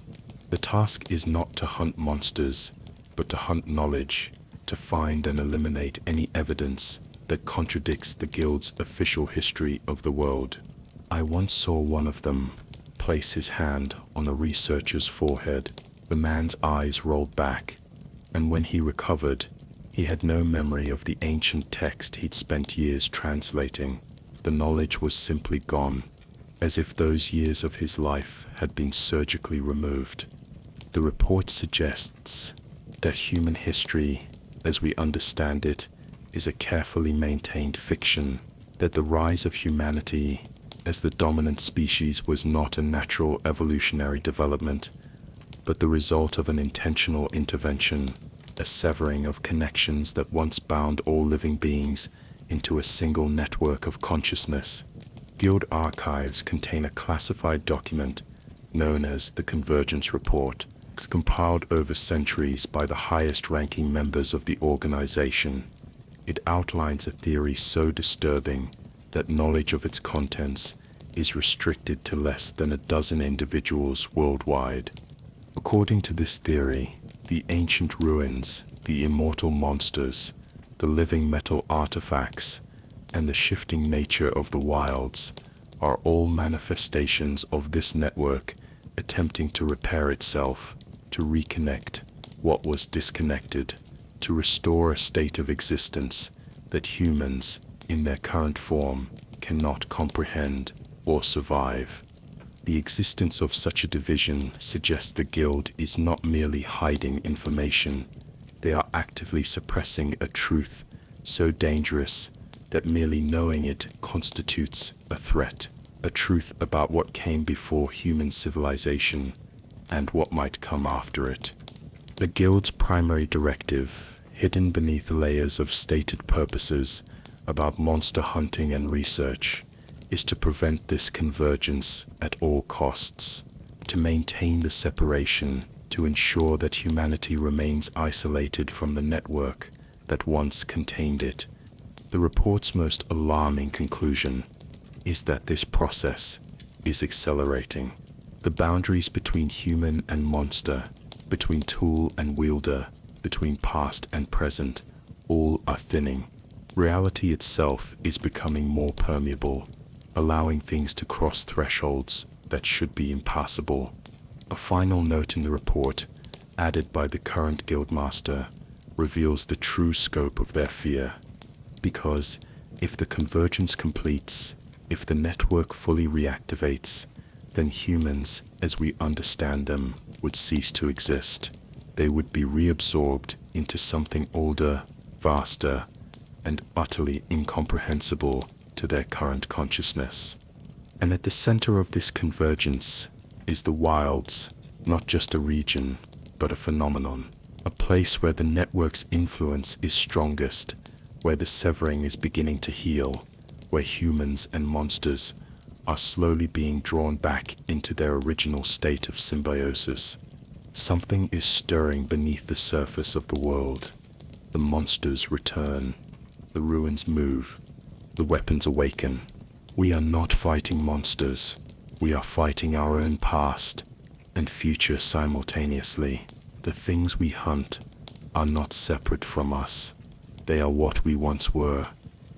The task is not to hunt monsters, but to hunt knowledge, to find and eliminate any evidence that contradicts the Guild's official history of the world. I once saw one of them place his hand on a researcher's forehead. The man's eyes rolled back, and when he recovered, he had no memory of the ancient text he'd spent years translating. The knowledge was simply gone, as if those years of his life had been surgically removed. The report suggests that human history, as we understand it, is a carefully maintained fiction, that the rise of humanity as the dominant species was not a natural evolutionary development, but the result of an intentional intervention, a severing of connections that once bound all living beings into a single network of consciousness. Guild archives contain a classified document known as the Convergence Report. It's compiled over centuries by the highest-ranking members of the organization. It outlines a theory so disturbing that knowledge of its contents is restricted to less than a dozen individuals worldwide. According to this theory, the ancient ruins, the immortal monsters, the living metal artifacts, and the shifting nature of the wilds are all manifestations of this network attempting to repair itself, to reconnect what was disconnected, to restore a state of existence that humans, in their current form, cannot comprehend or survive. The existence of such a division suggests the Guild is not merely hiding information, they are actively suppressing a truth so dangerous that merely knowing it constitutes a threat. a truth about what came before human civilization and what might come after it. The Guild's primary directive, hidden beneath layers of stated purposes about monster hunting and research, is to prevent this convergence at all costs, to maintain the separation, to ensure that humanity remains isolated from the network that once contained it. The report's most alarming conclusion is that this process is accelerating. The boundaries between human and monster, between tool and wielder, between past and present, all are thinning. Reality itself is becoming more permeable, allowing things to cross thresholds that should be impassable. A final note in the report, added by the current guildmaster, reveals the true scope of their fear. Because if the convergence completes, if the network fully reactivates, then humans, as we understand them, would cease to exist. They would be reabsorbed into something older, vaster, and utterly incomprehensible to their current consciousness. And at the center of this convergence is the wilds, not just a region, but a phenomenon. A place where the network's influence is strongest, where the severing is beginning to heal, where humans and monsters are slowly being drawn back into their original state of symbiosis. Something is stirring beneath the surface of the world. The monsters return. The ruins move. The weapons awaken. We are not fighting monsters. We are fighting our own past and future simultaneously. The things we hunt are not separate from us. They are what we once were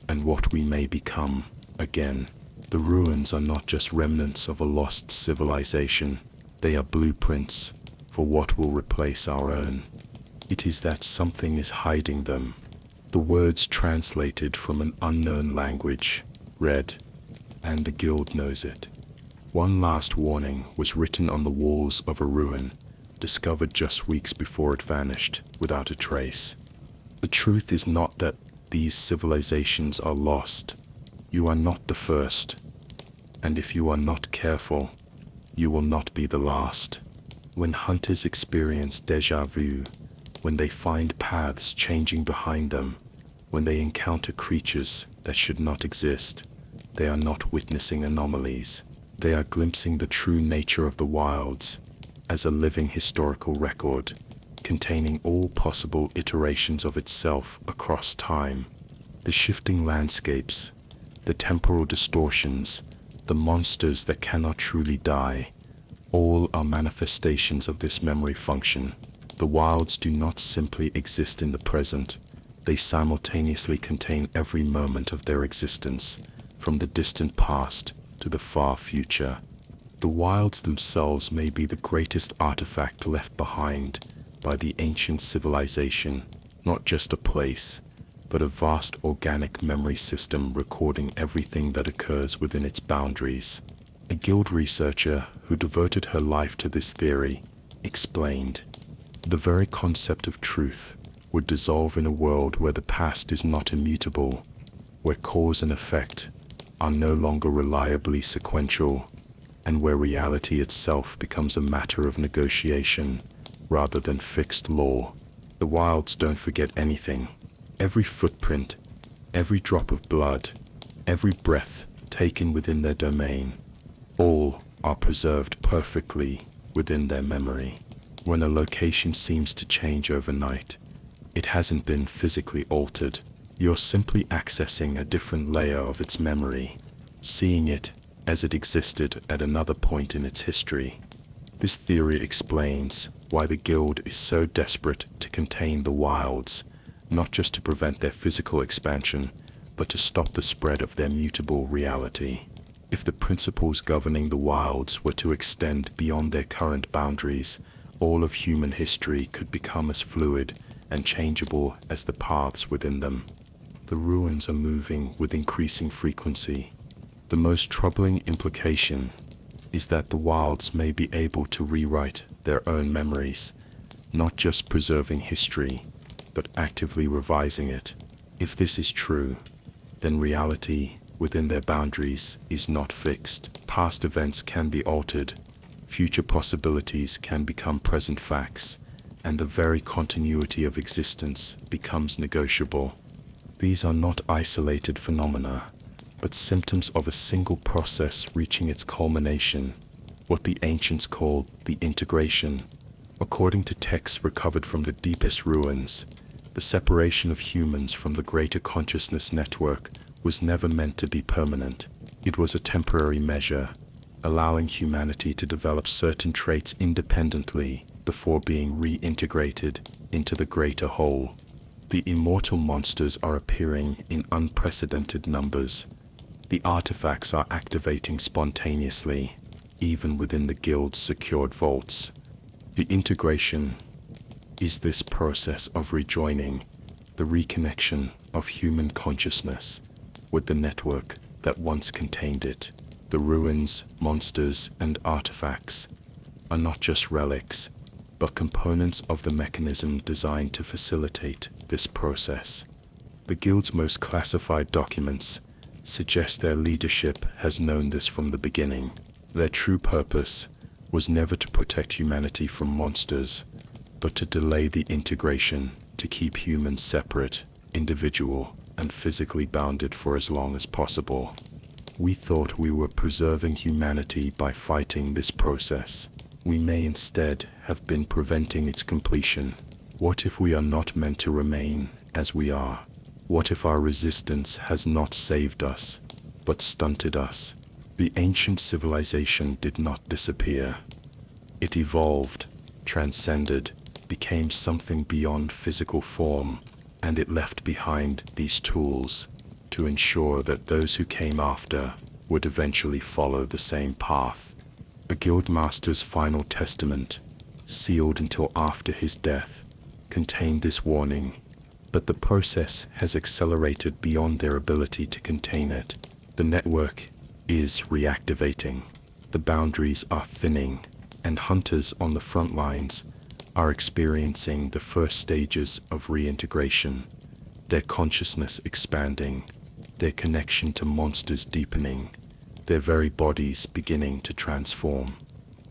and what we may become again. The ruins are not just remnants of a lost civilization. They are blueprints for what will replace our own. It is that something is hiding them. The words translated from an unknown language, read, and the guild knows it. One last warning was written on the walls of a ruin, discovered just weeks before it vanished without a trace. The truth is not that these civilizations are lost. You are not the first, and if you are not careful, you will not be the last. When hunters experience déjà vu, when they find paths changing behind them, when they encounter creatures that should not exist, they are not witnessing anomalies. They are glimpsing the true nature of the wilds as a living historical record, containing all possible iterations of itself across time. The shifting landscapes, the temporal distortions, the monsters that cannot truly die, all are manifestations of this memory function. The wilds do not simply exist in the present, they simultaneously contain every moment of their existence, from the distant past to the far future. The wilds themselves may be the greatest artifact left behind by the ancient civilization, not just a place, but a vast organic memory system recording everything that occurs within its boundaries. A guild researcher who devoted her life to this theory explained, "The very concept of truth would dissolve in a world where the past is not immutable, where cause and effect are no longer reliably sequential, and where reality itself becomes a matter of negotiation rather than fixed law." The wilds don't forget anything. Every footprint, every drop of blood, every breath taken within their domain, all are preserved perfectly within their memory. When a location seems to change overnight, it hasn't been physically altered. You're simply accessing a different layer of its memory, seeing it as it existed at another point in its history. This theory explains why the guild is so desperate to contain the wilds, not just to prevent their physical expansion, but to stop the spread of their mutable reality. If the principles governing the wilds were to extend beyond their current boundaries, all of human history could become as fluid and changeable as the paths within them. The ruins are moving with increasing frequency. The most troubling implication is that the wilds may be able to rewrite their own memories, not just preserving history, but actively revising it. If this is true, then reality within their boundaries is not fixed. Past events can be altered, future possibilities can become present facts, and the very continuity of existence becomes negotiable. These are not isolated phenomena, but symptoms of a single process reaching its culmination, what the ancients called the integration. According to texts recovered from the deepest ruins, the separation of humans from the greater consciousness network was never meant to be permanent. It was a temporary measure, allowing humanity to develop certain traits independently before being reintegrated into the greater whole. The immortal monsters are appearing in unprecedented numbers. The artifacts are activating spontaneously, even within the guild's secured vaults. The integration is this process of rejoining, the reconnection of human consciousness with the network that once contained it. The ruins, monsters, and artifacts are not just relics, but components of the mechanism designed to facilitate this process. The Guild's most classified documents suggest their leadership has known this from the beginning. Their true purpose was never to protect humanity from monsters, but to delay the integration, to keep humans separate, individual, and physically bounded for as long as possible. We thought we were preserving humanity by fighting this process. We may instead have been preventing its completion. What if we are not meant to remain as we are? What if our resistance has not saved us, but stunted us? The ancient civilization did not disappear. It evolved, transcended, became something beyond physical form, and it left behind these tools to ensure that those who came after would eventually follow the same path. A guildmaster's final testament, sealed until after his death, contained this warning, but the process has accelerated beyond their ability to contain it. The network is reactivating, the boundaries are thinning, and hunters on the front lines are experiencing the first stages of reintegration, their consciousness expanding, their connection to monsters deepening, their very bodies beginning to transform.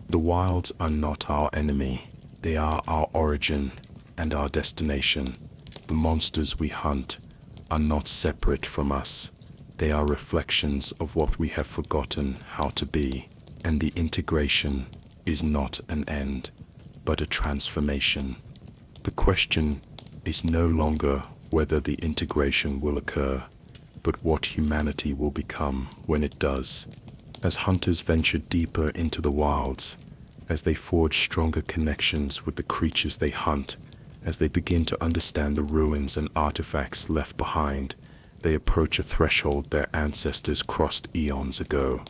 The wilds are not our enemy, they are our origin and our destination. The monsters we hunt are not separate from us, they are reflections of what we have forgotten how to be, and the integration is not an end, but a transformation. The question is no longer whether the integration will occur, but what humanity will become when it does. As hunters venture deeper into the wilds, as they forge stronger connections with the creatures they hunt, as they begin to understand the ruins and artifacts left behind, they approach a threshold their ancestors crossed eons ago.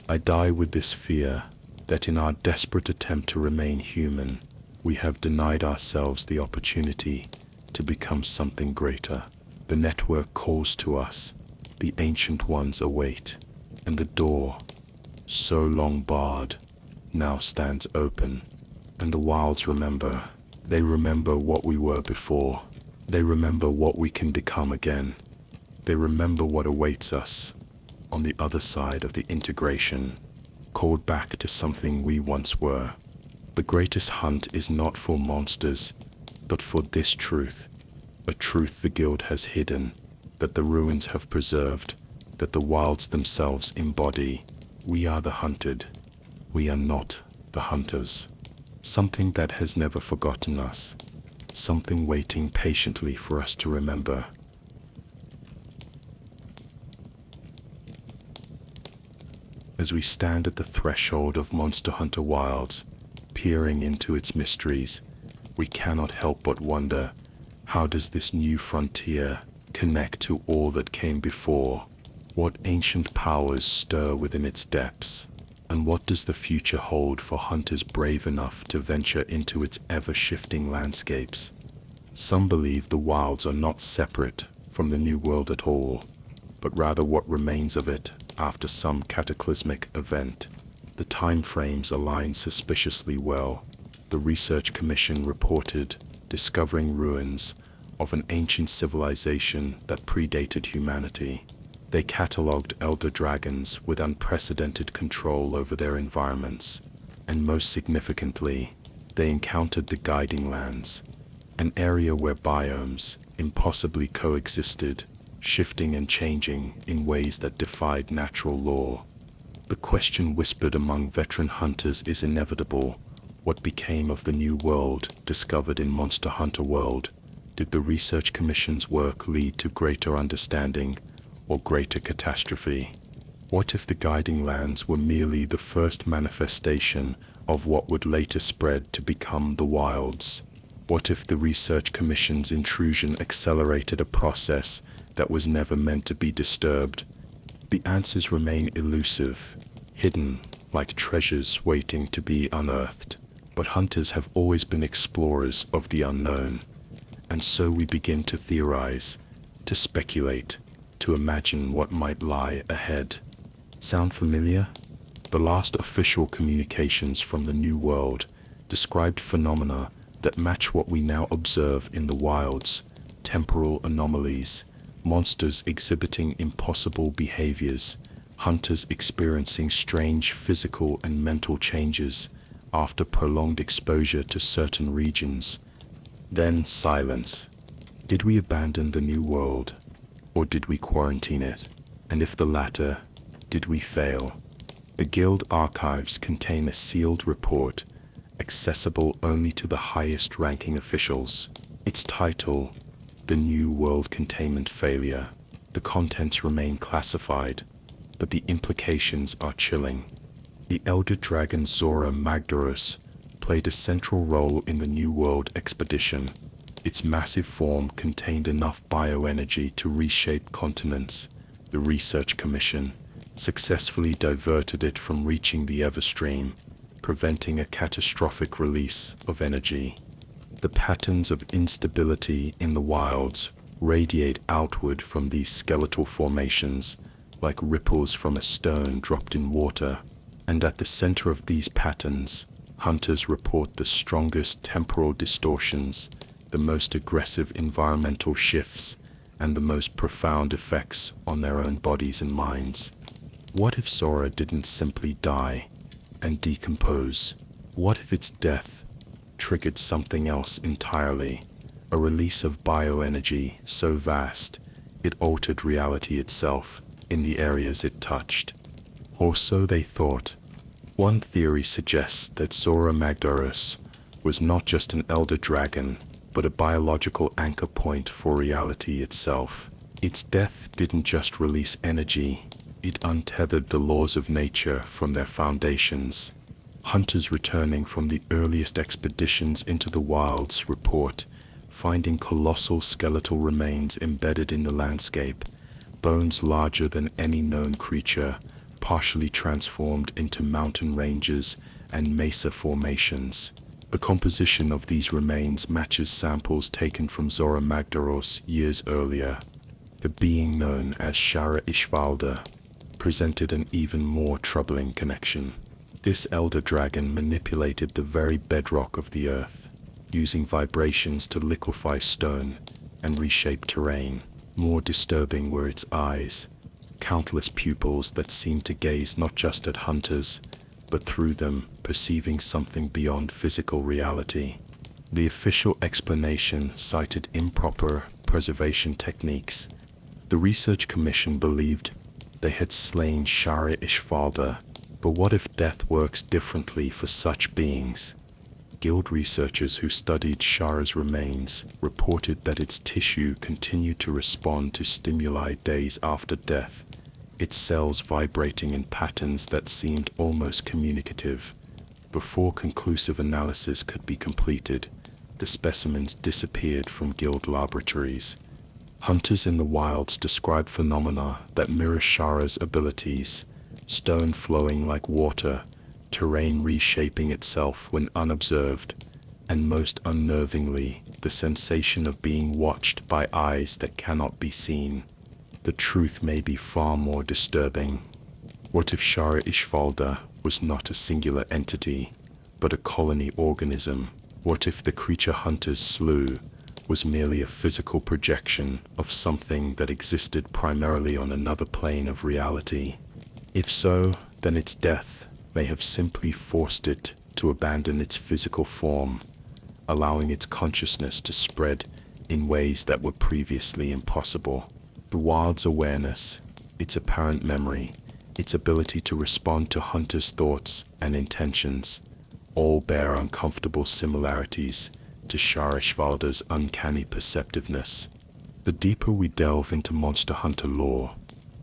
I die with this fear that in our desperate attempt to remain human, we have denied ourselves the opportunity to become something greater. The network calls to us, the ancient ones await, and the door, so long barred, now stands open. And the wilds remember. They remember what we were before. They remember what we can become again. They remember what awaits us on the other side of the integration, called back to something we once were. The greatest hunt is not for monsters, but for this truth, a truth the guild has hidden, that the ruins have preserved, that the wilds themselves embody. We are the hunted. We are not the hunters. Something that has never forgotten us, something waiting patiently for us to remember. As we stand at the threshold of Monster Hunter Wilds, peering into its mysteries, we cannot help but wonder, how does this new frontier connect to all that came before? What ancient powers stir within its depths? And what does the future hold for hunters brave enough to venture into its ever-shifting landscapes? Some believe the wilds are not separate from the New World at all, but rather what remains of it after some cataclysmic event. The time frames align suspiciously well. The Research Commission reported discovering ruins of an ancient civilization that predated humanity. They catalogued elder dragons with unprecedented control over their environments, and most significantly, they encountered the Guiding Lands, an area where biomes impossibly coexisted, shifting and changing in ways that defied natural law. The question whispered among veteran hunters is inevitable. What became of the new world discovered in Monster Hunter World? Did the Research Commission's work lead to greater understanding or greater catastrophe? What if the Guiding Lands were merely the first manifestation of what would later spread to become the Wilds? What if the Research Commission's intrusion accelerated a process that was never meant to be disturbed? The answers remain elusive, hidden like treasures waiting to be unearthed. But hunters have always been explorers of the unknown, and so we begin to theorize, to speculate, to imagine what might lie ahead. Sound familiar? The last official communications from the New World described phenomena that match what we now observe in the wilds: temporal anomalies, monsters exhibiting impossible behaviors, hunters experiencing strange physical and mental changes after prolonged exposure to certain regions. Then silence. Did we abandon the New World, or did we quarantine it? And if the latter, did we fail? The Guild archives contain a sealed report, accessible only to the highest-ranking officials. Its title, The New World Containment Failure. The contents remain classified, but the implications are chilling. The elder dragon Zora Magdaros played a central role in the New World expedition. Its massive form contained enough bioenergy to reshape continents. The Research Commission successfully diverted it from reaching the Everstream, preventing a catastrophic release of energy. The patterns of instability in the wilds radiate outward from these skeletal formations, like ripples from a stone dropped in water. And at the center of these patterns, hunters report the strongest temporal distortions, the most aggressive environmental shifts, and the most profound effects on their own bodies and minds. What if Zora didn't simply die and decompose? What if its death triggered something else entirely? A release of bioenergy so vast, it altered reality itself in the areas it touched. Or so they thought. One theory suggests that Zora Magdaros was not just an elder dragon, but a biological anchor point for reality itself. Its death didn't just release energy, it untethered the laws of nature from their foundations. Hunters returning from the earliest expeditions into the wilds report finding colossal skeletal remains embedded in the landscape, bones larger than any known creature, partially transformed into mountain ranges and mesa formations. The composition of these remains matches samples taken from Zora Magdaros years earlier. The being known as Shara Ishvalda presented an even more troubling connection. This elder dragon manipulated the very bedrock of the earth, using vibrations to liquefy stone and reshape terrain. More disturbing were its eyes, countless pupils that seemed to gaze not just at hunters, but through them, perceiving something beyond physical reality. The official explanation cited improper preservation techniques. The Research Commission believed they had slain Shara Ishvalda, but what if death works differently for such beings? Guild researchers who studied Shara's remains reported that its tissue continued to respond to stimuli days after death, its cells vibrating in patterns that seemed almost communicative. Before conclusive analysis could be completed, the specimens disappeared from Guild laboratories. Hunters in the wilds described phenomena that mirror Shara's abilities: stone flowing like water, terrain reshaping itself when unobserved, and most unnervingly, the sensation of being watched by eyes that cannot be seen. The truth may be far more disturbing. What if Shara Ishvalda was not a singular entity, but a colony organism? What if the creature hunters slew was merely a physical projection of something that existed primarily on another plane of reality. If so, then its death may have simply forced it to abandon its physical form, allowing its consciousness to spread in ways that were previously impossible. The wild's awareness, its apparent memory, its ability to respond to Hunter's thoughts and intentions, all bear uncomfortable similarities to Sharishvalda's uncanny perceptiveness. The deeper we delve into Monster Hunter lore,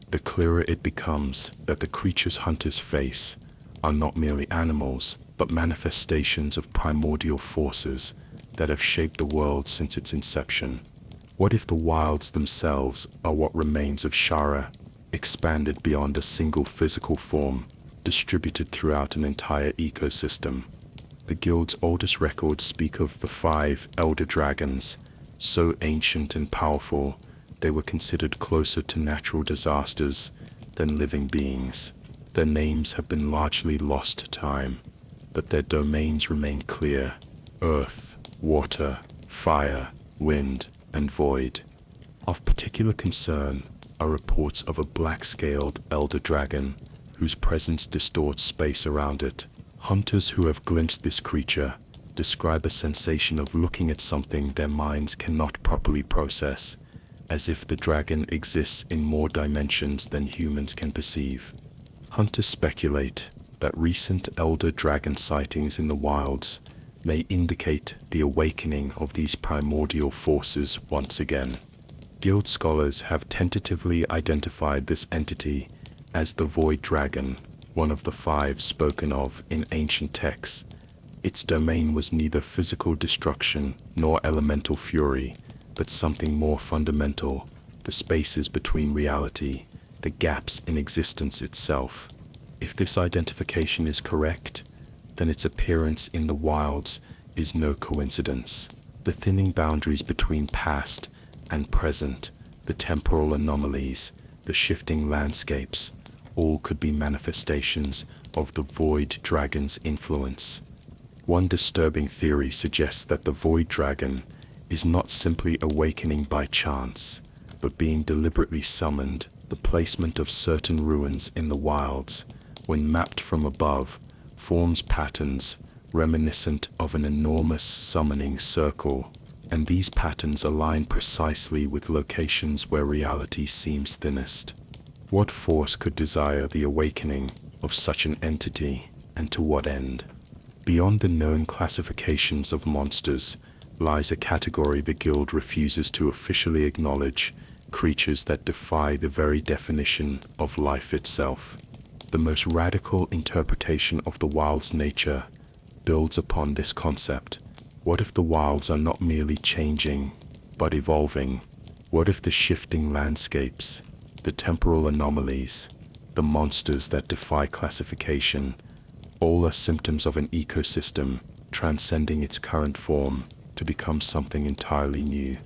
the clearer it becomes that the creatures hunters face are not merely animals, but manifestations of primordial forces that have shaped the world since its inception. What if the wilds themselves are what remains of Shara, expanded beyond a single physical form, distributed throughout an entire ecosystem? The guild's oldest records speak of the 5 elder dragons, so ancient and powerful they were considered closer to natural disasters than living beings. Their names have been largely lost to time, but their domains remain clear: earth, water, fire, wind, and void. Of particular concern are reports of a black-scaled elder dragon whose presence distorts space around it. Hunters who have glimpsed this creature describe a sensation of looking at something their minds cannot properly process, as if the dragon exists in more dimensions than humans can perceive. Hunters speculate that recent elder dragon sightings in the wilds may indicate the awakening of these primordial forces once again. Guild scholars have tentatively identified this entity as the Void Dragon, one of the 5 spoken of in ancient texts. Its domain was neither physical destruction nor elemental fury, but something more fundamental: the spaces between reality, the gaps in existence itself. If this identification is correct, then its appearance in the wilds is no coincidence. The thinning boundaries between past and present, the temporal anomalies, the shifting landscapes, all could be manifestations of the Void Dragon's influence. One disturbing theory suggests that the Void Dragon is not simply awakening by chance, but being deliberately summoned. The placement of certain ruins in the wilds, when mapped from above, forms patterns reminiscent of an enormous summoning circle, and these patterns align precisely with locations where reality seems thinnest. What force could desire the awakening of such an entity, and to what end? Beyond the known classifications of monsters lies a category the guild refuses to officially acknowledge: creatures that defy the very definition of life itself. The most radical interpretation of the wild's nature builds upon this concept. What if the wilds are not merely changing, but evolving? What if the shifting landscapes, the temporal anomalies, the monsters that defy classification, all are symptoms of an ecosystem transcending its current form to become something entirely new?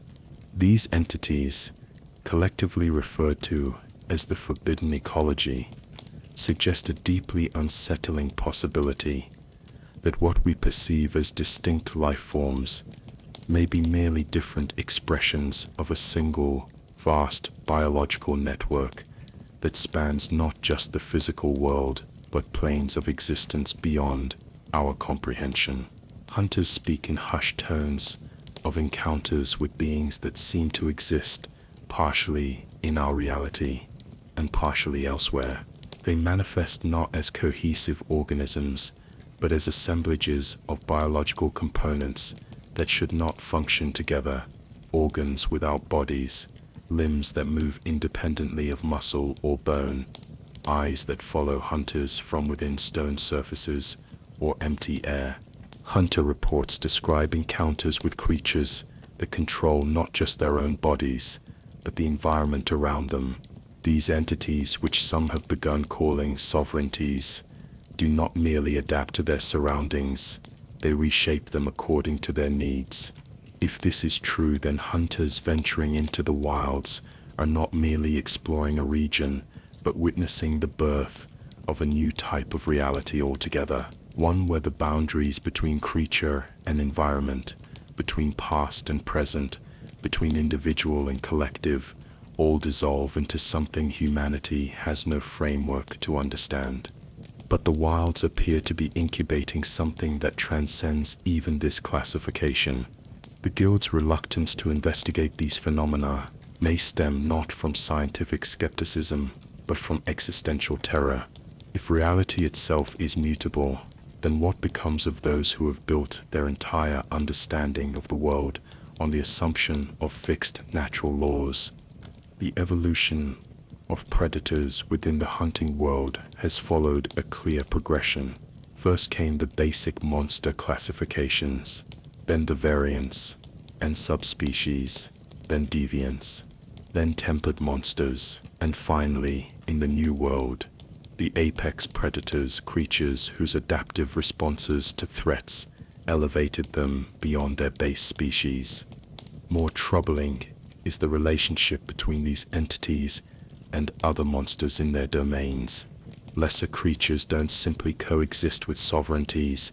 These entities, collectively referred to as the forbidden ecology, suggest a deeply unsettling possibility that what we perceive as distinct life forms may be merely different expressions of a single, vast biological network that spans not just the physical world, but planes of existence beyond our comprehension. Hunters speak in hushed tones of encounters with beings that seem to exist partially in our reality and partially elsewhere. They manifest not as cohesive organisms, but as assemblages of biological components that should not function together: organs without bodies, limbs that move independently of muscle or bone, eyes that follow hunters from within stone surfaces or empty air. Hunter reports describe encounters with creatures that control not just their own bodies, but the environment around them. These entities, which some have begun calling sovereignties, do not merely adapt to their surroundings, they reshape them according to their needs. If this is true, then hunters venturing into the wilds are not merely exploring a region, but witnessing the birth of a new type of reality altogether, one where the boundaries between creature and environment, between past and present, between individual and collective, all dissolve into something humanity has no framework to understand. But the wilds appear to be incubating something that transcends even this classification. The Guild's reluctance to investigate these phenomena may stem not from scientific skepticism, but from existential terror. If reality itself is mutable, then what becomes of those who have built their entire understanding of the world on the assumption of fixed natural laws? The evolution of predators within the hunting world has followed a clear progression. First came the basic monster classifications, then the variants and subspecies, then deviants, then tempered monsters, and finally, in the New World, the apex predators, creatures whose adaptive responses to threats elevated them beyond their base species. More troubling is the relationship between these entities and other monsters in their domains. Lesser creatures don't simply coexist with sovereignties,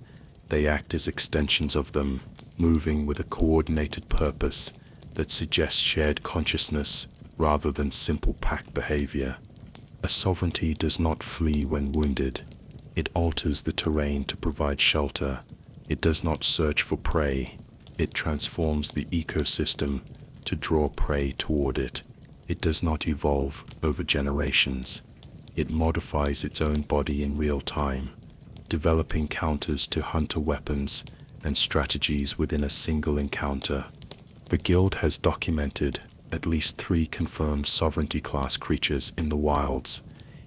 they act as extensions of them, moving with a coordinated purpose that suggests shared consciousness rather than simple pack behavior. A sovereignty does not flee when wounded. It alters the terrain to provide shelter. It does not search for prey. It transforms the ecosystem to draw prey toward it. It does not evolve over generations. It modifies its own body in real time, developing counters to hunter weapons and strategies within a single encounter. The Guild has documented at least 3 confirmed sovereignty class creatures in the wilds,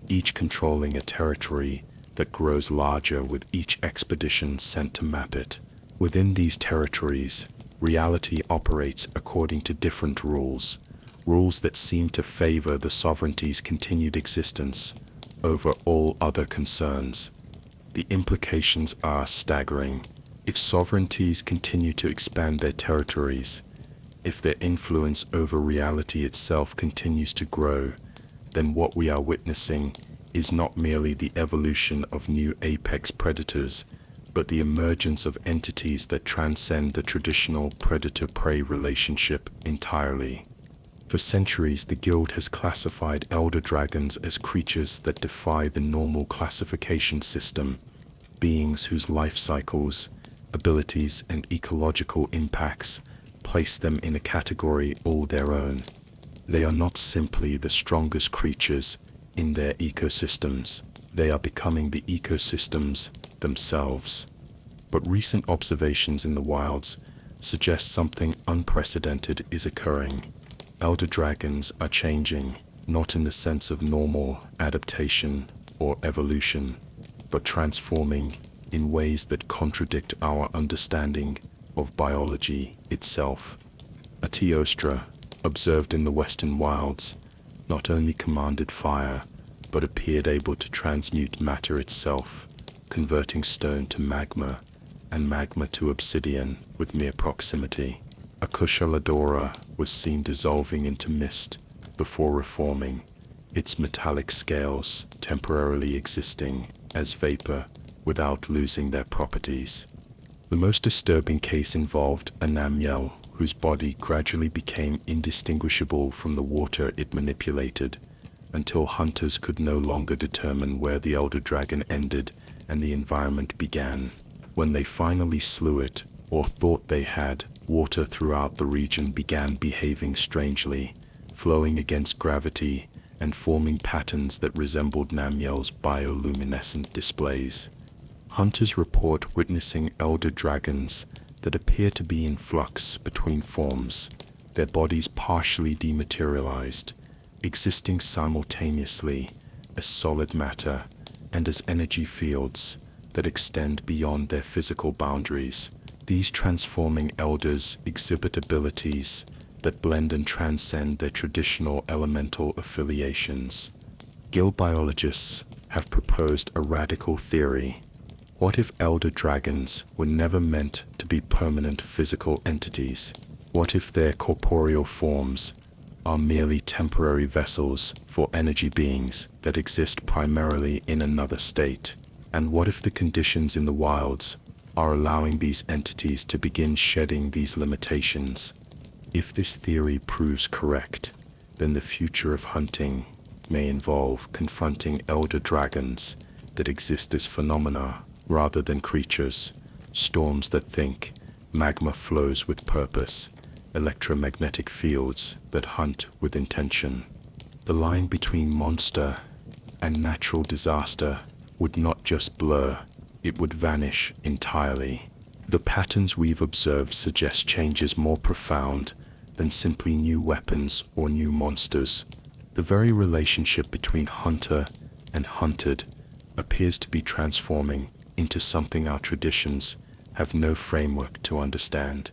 each controlling a territory that grows larger with each expedition sent to map it. Within these territories, reality operates according to different rules that seem to favor the sovereignty's continued existence over all other concerns. The implications are staggering. If sovereignties continue to expand their territories, if their influence over reality itself continues to grow, then what we are witnessing is not merely the evolution of new apex predators, but the emergence of entities that transcend the traditional predator-prey relationship entirely. For centuries, the Guild has classified elder dragons as creatures that defy the normal classification system, beings whose life cycles, abilities, and ecological impacts place them in a category all their own. They are not simply the strongest creatures in their ecosystems, they are becoming the ecosystems themselves. But recent observations in the wilds suggest something unprecedented is occurring. Elder dragons are changing, not in the sense of normal adaptation or evolution, but transforming in ways that contradict our understanding of biology itself. A Teostra, observed in the western wilds, not only commanded fire, but appeared able to transmute matter itself, converting stone to magma and magma to obsidian with mere proximity. A Kushaladora was seen dissolving into mist before reforming, its metallic scales temporarily existing as vapor without losing their properties. The most disturbing case involved a Namyel whose body gradually became indistinguishable from the water it manipulated, until hunters could no longer determine where the elder dragon ended and the environment began. When they finally slew it, or thought they had, water throughout the region began behaving strangely, flowing against gravity and forming patterns that resembled Namyel's bioluminescent displays. Hunters report witnessing elder dragons that appear to be in flux between forms, their bodies partially dematerialized, existing simultaneously as solid matter and as energy fields that extend beyond their physical boundaries. These transforming elders exhibit abilities that blend and transcend their traditional elemental affiliations. Guild biologists have proposed a radical theory. What if elder dragons were never meant to be permanent physical entities? What if their corporeal forms are merely temporary vessels for energy beings that exist primarily in another state? And what if the conditions in the wilds are allowing these entities to begin shedding these limitations? If this theory proves correct, then the future of hunting may involve confronting elder dragons that exist as phenomena rather than creatures, storms that think, magma flows with purpose, electromagnetic fields that hunt with intention. The line between monster and natural disaster would not just blur, it would vanish entirely. The patterns we've observed suggest changes more profound than simply new weapons or new monsters. The very relationship between hunter and hunted appears to be transforming into something our traditions have no framework to understand.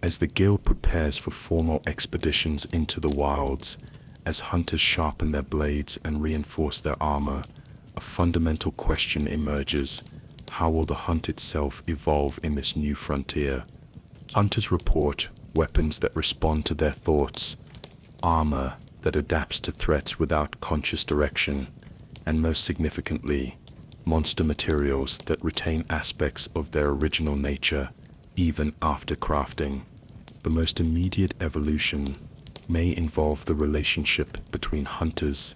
As the guild prepares for formal expeditions into the wilds, as hunters sharpen their blades and reinforce their armor, a fundamental question emerges: how will the hunt itself evolve in this new frontier? Hunters report weapons that respond to their thoughts, armor that adapts to threats without conscious direction, and most significantly, monster materials that retain aspects of their original nature even after crafting. The most immediate evolution may involve the relationship between hunters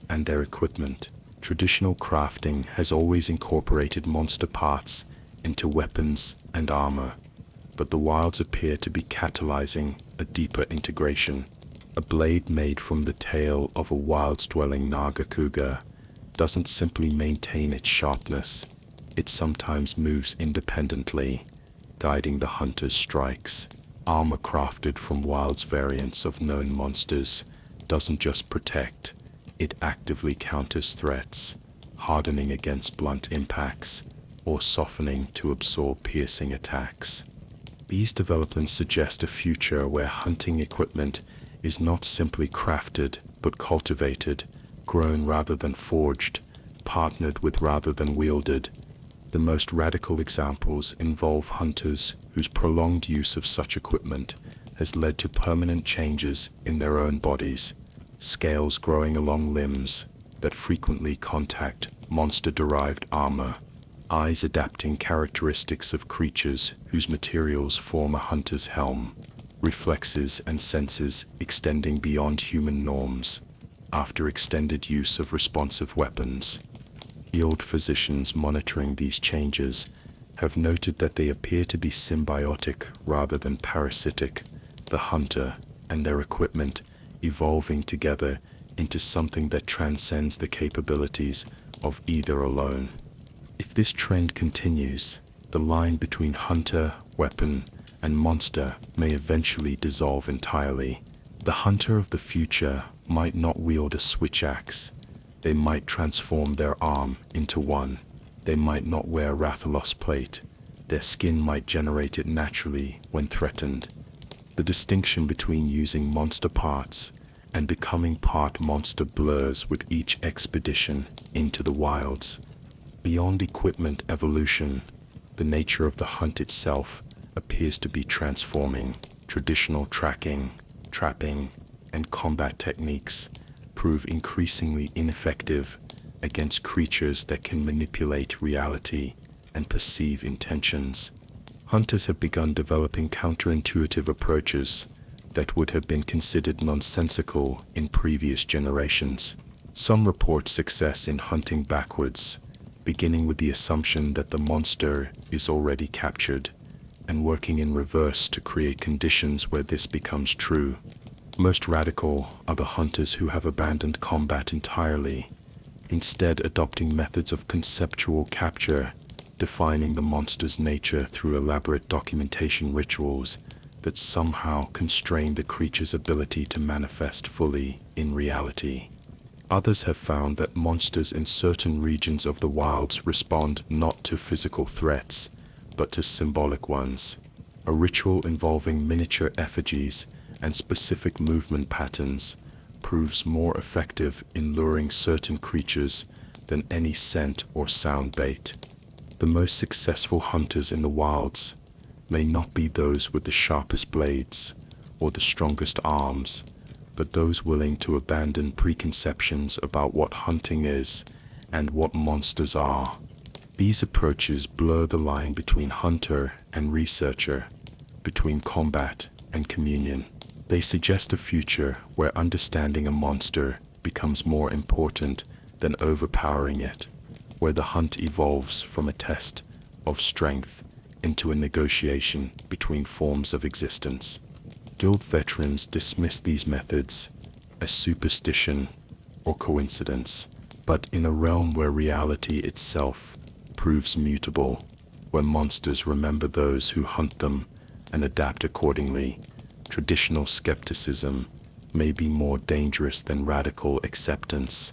and their equipment. Traditional crafting has always incorporated monster parts into weapons and armor, but the wilds appear to be catalyzing a deeper integration. A blade made from the tail of a wilds-dwelling naga cougar doesn't simply maintain its sharpness, it sometimes moves independently, guiding the hunter's strikes. Armor crafted from wilds variants of known monsters doesn't just protect, it actively counters threats, hardening against blunt impacts or softening to absorb piercing attacks. These developments suggest a future where hunting equipment is not simply crafted but cultivated, grown rather than forged, partnered with rather than wielded. The most radical examples involve hunters whose prolonged use of such equipment has led to permanent changes in their own bodies, scales growing along limbs that frequently contact monster-derived armor, eyes adapting characteristics of creatures whose materials form a hunter's helm, reflexes and senses extending beyond human norms after extended use of responsive weapons. Field physicians monitoring these changes have noted that they appear to be symbiotic rather than parasitic, the hunter and their equipment evolving together into something that transcends the capabilities of either alone. If this trend continues, the line between hunter, weapon, and monster may eventually dissolve entirely. The hunter of the future might not wield a switch axe. They might transform their arm into one. They might not wear Rathalos plate. Their skin might generate it naturally when threatened. The distinction between using monster parts and becoming part monster blurs with each expedition into the wilds. Beyond equipment evolution, the nature of the hunt itself appears to be transforming. Traditional tracking, trapping, and combat techniques prove increasingly ineffective against creatures that can manipulate reality and perceive intentions. Hunters have begun developing counterintuitive approaches that would have been considered nonsensical in previous generations. Some report success in hunting backwards, beginning with the assumption that the monster is already captured, and working in reverse to create conditions where this becomes true. Most radical are the hunters who have abandoned combat entirely, instead adopting methods of conceptual capture, defining the monster's nature through elaborate documentation rituals that somehow constrain the creature's ability to manifest fully in reality. Others have found that monsters in certain regions of the wilds respond not to physical threats, but to symbolic ones. A ritual involving miniature effigies and specific movement patterns proves more effective in luring certain creatures than any scent or sound bait. The most successful hunters in the wilds may not be those with the sharpest blades or the strongest arms, but those willing to abandon preconceptions about what hunting is and what monsters are. These approaches blur the line between hunter and researcher, between combat and communion. They suggest a future where understanding a monster becomes more important than overpowering it, where the hunt evolves from a test of strength into a negotiation between forms of existence. Guild veterans dismiss these methods as superstition or coincidence, but in a realm where reality itself proves mutable, where monsters remember those who hunt them and adapt accordingly, traditional skepticism may be more dangerous than radical acceptance.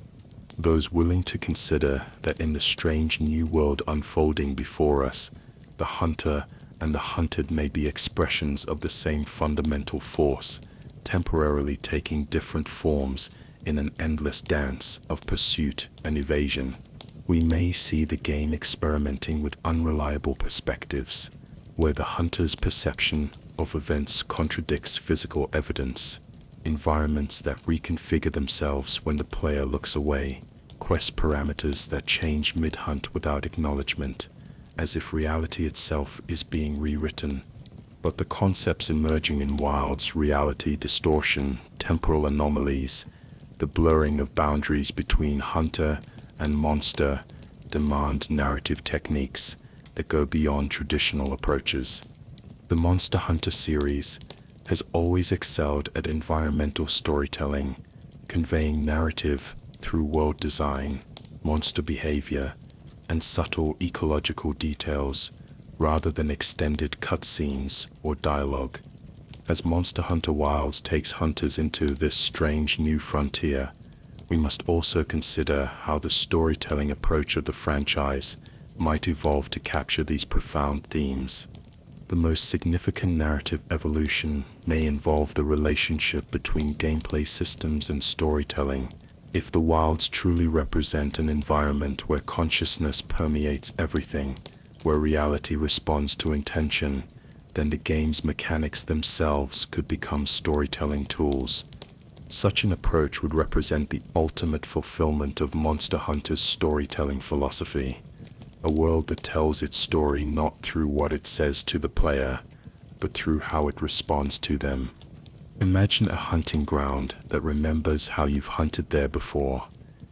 Those willing to consider that in the strange new world unfolding before us, the hunter and the hunted may be expressions of the same fundamental force, temporarily taking different forms in an endless dance of pursuit and evasion. We may see the game experimenting with unreliable perspectives, where the hunter's perception of events contradicts physical evidence, environments that reconfigure themselves when the player looks away, quest parameters that change mid-hunt without acknowledgement, as if reality itself is being rewritten. But the concepts emerging in WILDS, reality distortion, temporal anomalies, the blurring of boundaries between hunter and monster, demand narrative techniques that go beyond traditional approaches. The Monster Hunter series has always excelled at environmental storytelling, conveying narrative through world design, monster behavior, and subtle ecological details rather than extended cutscenes or dialogue. As Monster Hunter Wilds takes hunters into this strange new frontier, we must also consider how the storytelling approach of the franchise might evolve to capture these profound themes. The most significant narrative evolution may involve the relationship between gameplay systems and storytelling. If the wilds truly represent an environment where consciousness permeates everything, where reality responds to intention, then the game's mechanics themselves could become storytelling tools. Such an approach would represent the ultimate fulfillment of Monster Hunter's storytelling philosophy, a world that tells its story not through what it says to the player, but through how it responds to them. Imagine a hunting ground that remembers how you've hunted there before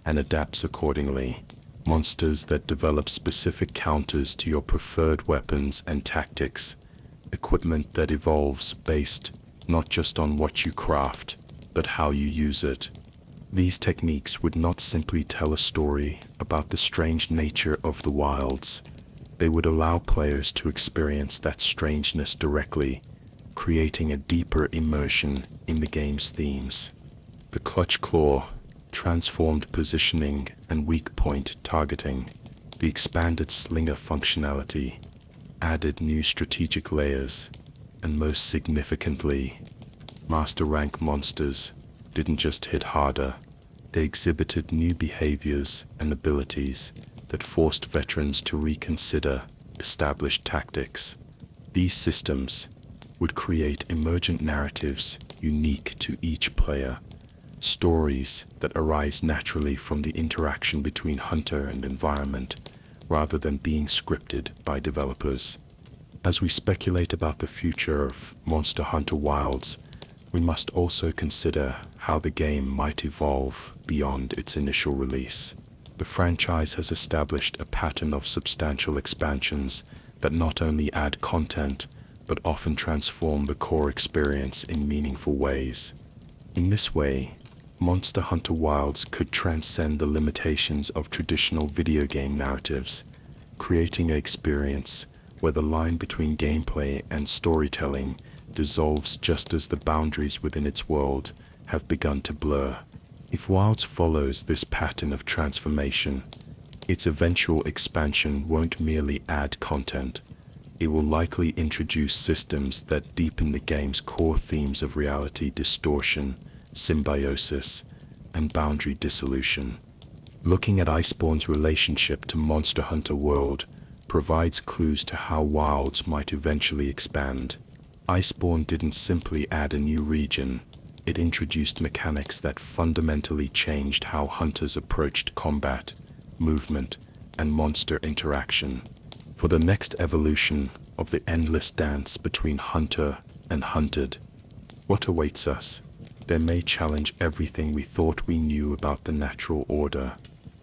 and adapts accordingly. Monsters that develop specific counters to your preferred weapons and tactics. Equipment that evolves based not just on what you craft, but how you use it. These techniques would not simply tell a story about the strange nature of the wilds. They would allow players to experience that strangeness directly, creating a deeper immersion in the game's themes. The clutch claw, transformed positioning and weak point targeting, the expanded slinger functionality, added new strategic layers, and most significantly, master rank monsters didn't just hit harder, they exhibited new behaviors and abilities that forced veterans to reconsider established tactics. These systems would create emergent narratives unique to each player, stories that arise naturally from the interaction between hunter and environment, rather than being scripted by developers. As we speculate about the future of Monster Hunter Wilds, we must also consider how the game might evolve beyond its initial release. The franchise has established a pattern of substantial expansions that not only add content, but often transform the core experience in meaningful ways. In this way, Monster Hunter Wilds could transcend the limitations of traditional video game narratives, creating an experience where the line between gameplay and storytelling dissolves just as the boundaries within its world have begun to blur. If Wilds follows this pattern of transformation, its eventual expansion won't merely add content, it will likely introduce systems that deepen the game's core themes of reality distortion, symbiosis, and boundary dissolution. Looking at Iceborne's relationship to Monster Hunter World provides clues to how Wilds might eventually expand. Iceborne didn't simply add a new region, it introduced mechanics that fundamentally changed how hunters approached combat, movement, and monster interaction. For the next evolution of the endless dance between hunter and hunted, What awaits us? There may challenge everything we thought we knew about the natural order,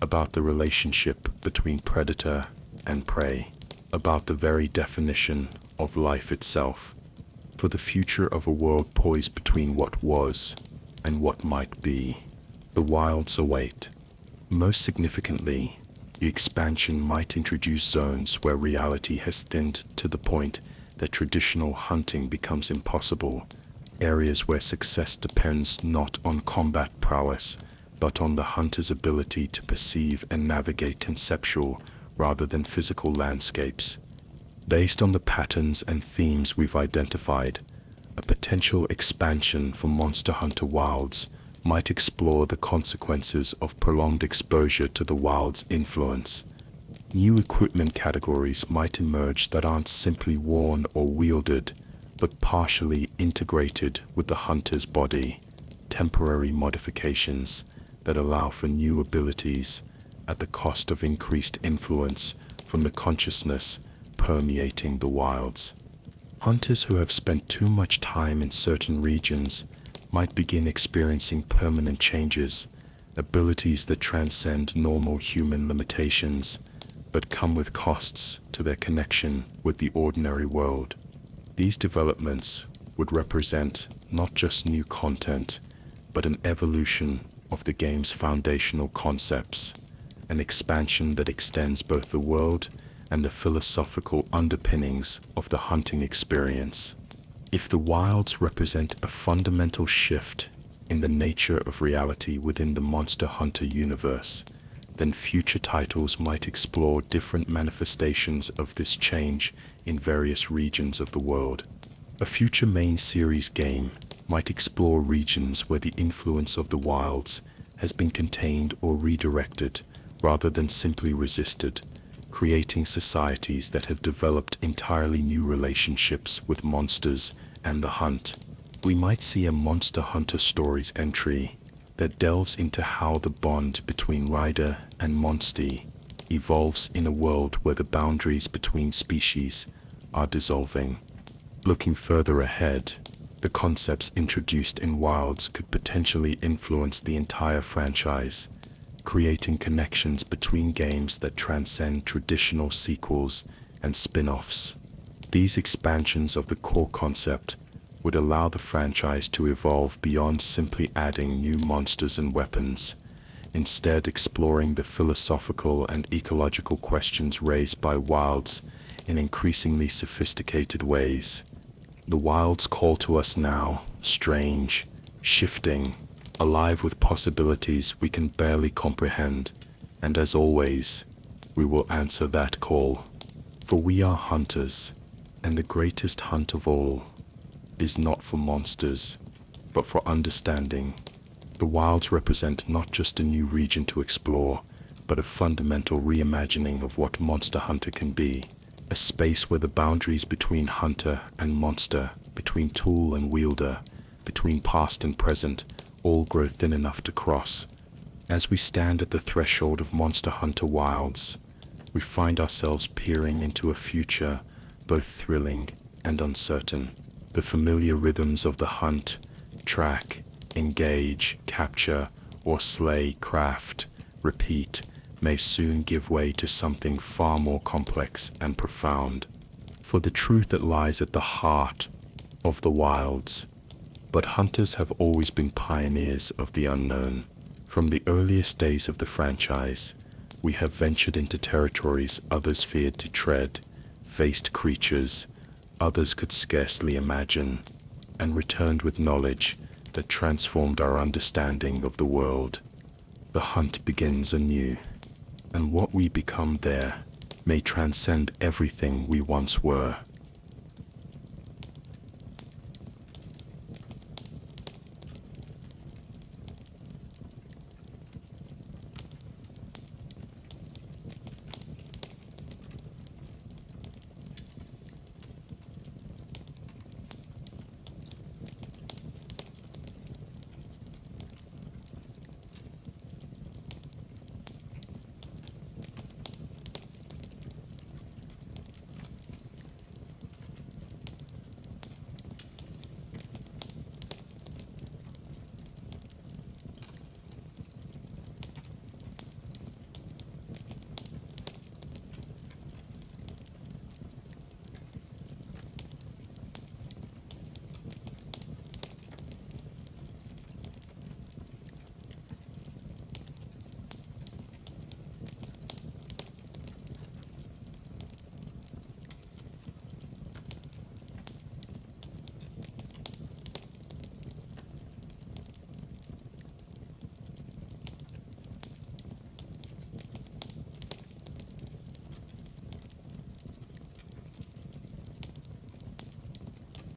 about the relationship between predator and prey, about the very definition of life itself. For the future of a world poised between what was and what might be, the wilds await. Most significantly, the expansion might introduce zones where reality has thinned to the point that traditional hunting becomes impossible, areas where success depends not on combat prowess, but on the hunter's ability to perceive and navigate conceptual rather than physical landscapes. Based on the patterns and themes we've identified, a potential expansion for Monster Hunter Wilds might explore the consequences of prolonged exposure to the wild's influence. New equipment categories might emerge that aren't simply worn or wielded, but partially integrated with the hunter's body, temporary modifications that allow for new abilities at the cost of increased influence from the consciousness permeating the wilds. Hunters who have spent too much time in certain regions might begin experiencing permanent changes, abilities that transcend normal human limitations, but come with costs to their connection with the ordinary world. These developments would represent not just new content, but an evolution of the game's foundational concepts, an expansion that extends both the world and the philosophical underpinnings of the hunting experience. If the wilds represent a fundamental shift in the nature of reality within the Monster Hunter universe, then future titles might explore different manifestations of this change in various regions of the world. A future main series game might explore regions where the influence of the wilds has been contained or redirected rather than simply resisted, creating societies that have developed entirely new relationships with monsters and the hunt. We might see a Monster Hunter Stories entry that delves into how the bond between rider and monster evolves in a world where the boundaries between species are dissolving. Looking further ahead, the concepts introduced in Wilds could potentially influence the entire franchise, creating connections between games that transcend traditional sequels and spin-offs. These expansions of the core concept would allow the franchise to evolve beyond simply adding new monsters and weapons, instead exploring the philosophical and ecological questions raised by Wilds in increasingly sophisticated ways. The Wilds call to us now, strange, shifting, alive with possibilities we can barely comprehend, and as always, we will answer that call. For we are hunters, and the greatest hunt of all is not for monsters, but for understanding. The Wilds represent not just a new region to explore, but a fundamental reimagining of what Monster Hunter can be. A space where the boundaries between hunter and monster, between tool and wielder, between past and present, all grow thin enough to cross. As we stand at the threshold of Monster Hunter Wilds, we find ourselves peering into a future both thrilling and uncertain. The familiar rhythms of the hunt, track, engage, capture, or slay, craft, repeat, may soon give way to something far more complex and profound. For the truth that lies at the heart of the wilds. But hunters have always been pioneers of the unknown. From the earliest days of the franchise, we have ventured into territories others feared to tread, faced creatures others could scarcely imagine, and returned with knowledge that transformed our understanding of the world. The hunt begins anew, and what we become there may transcend everything we once were.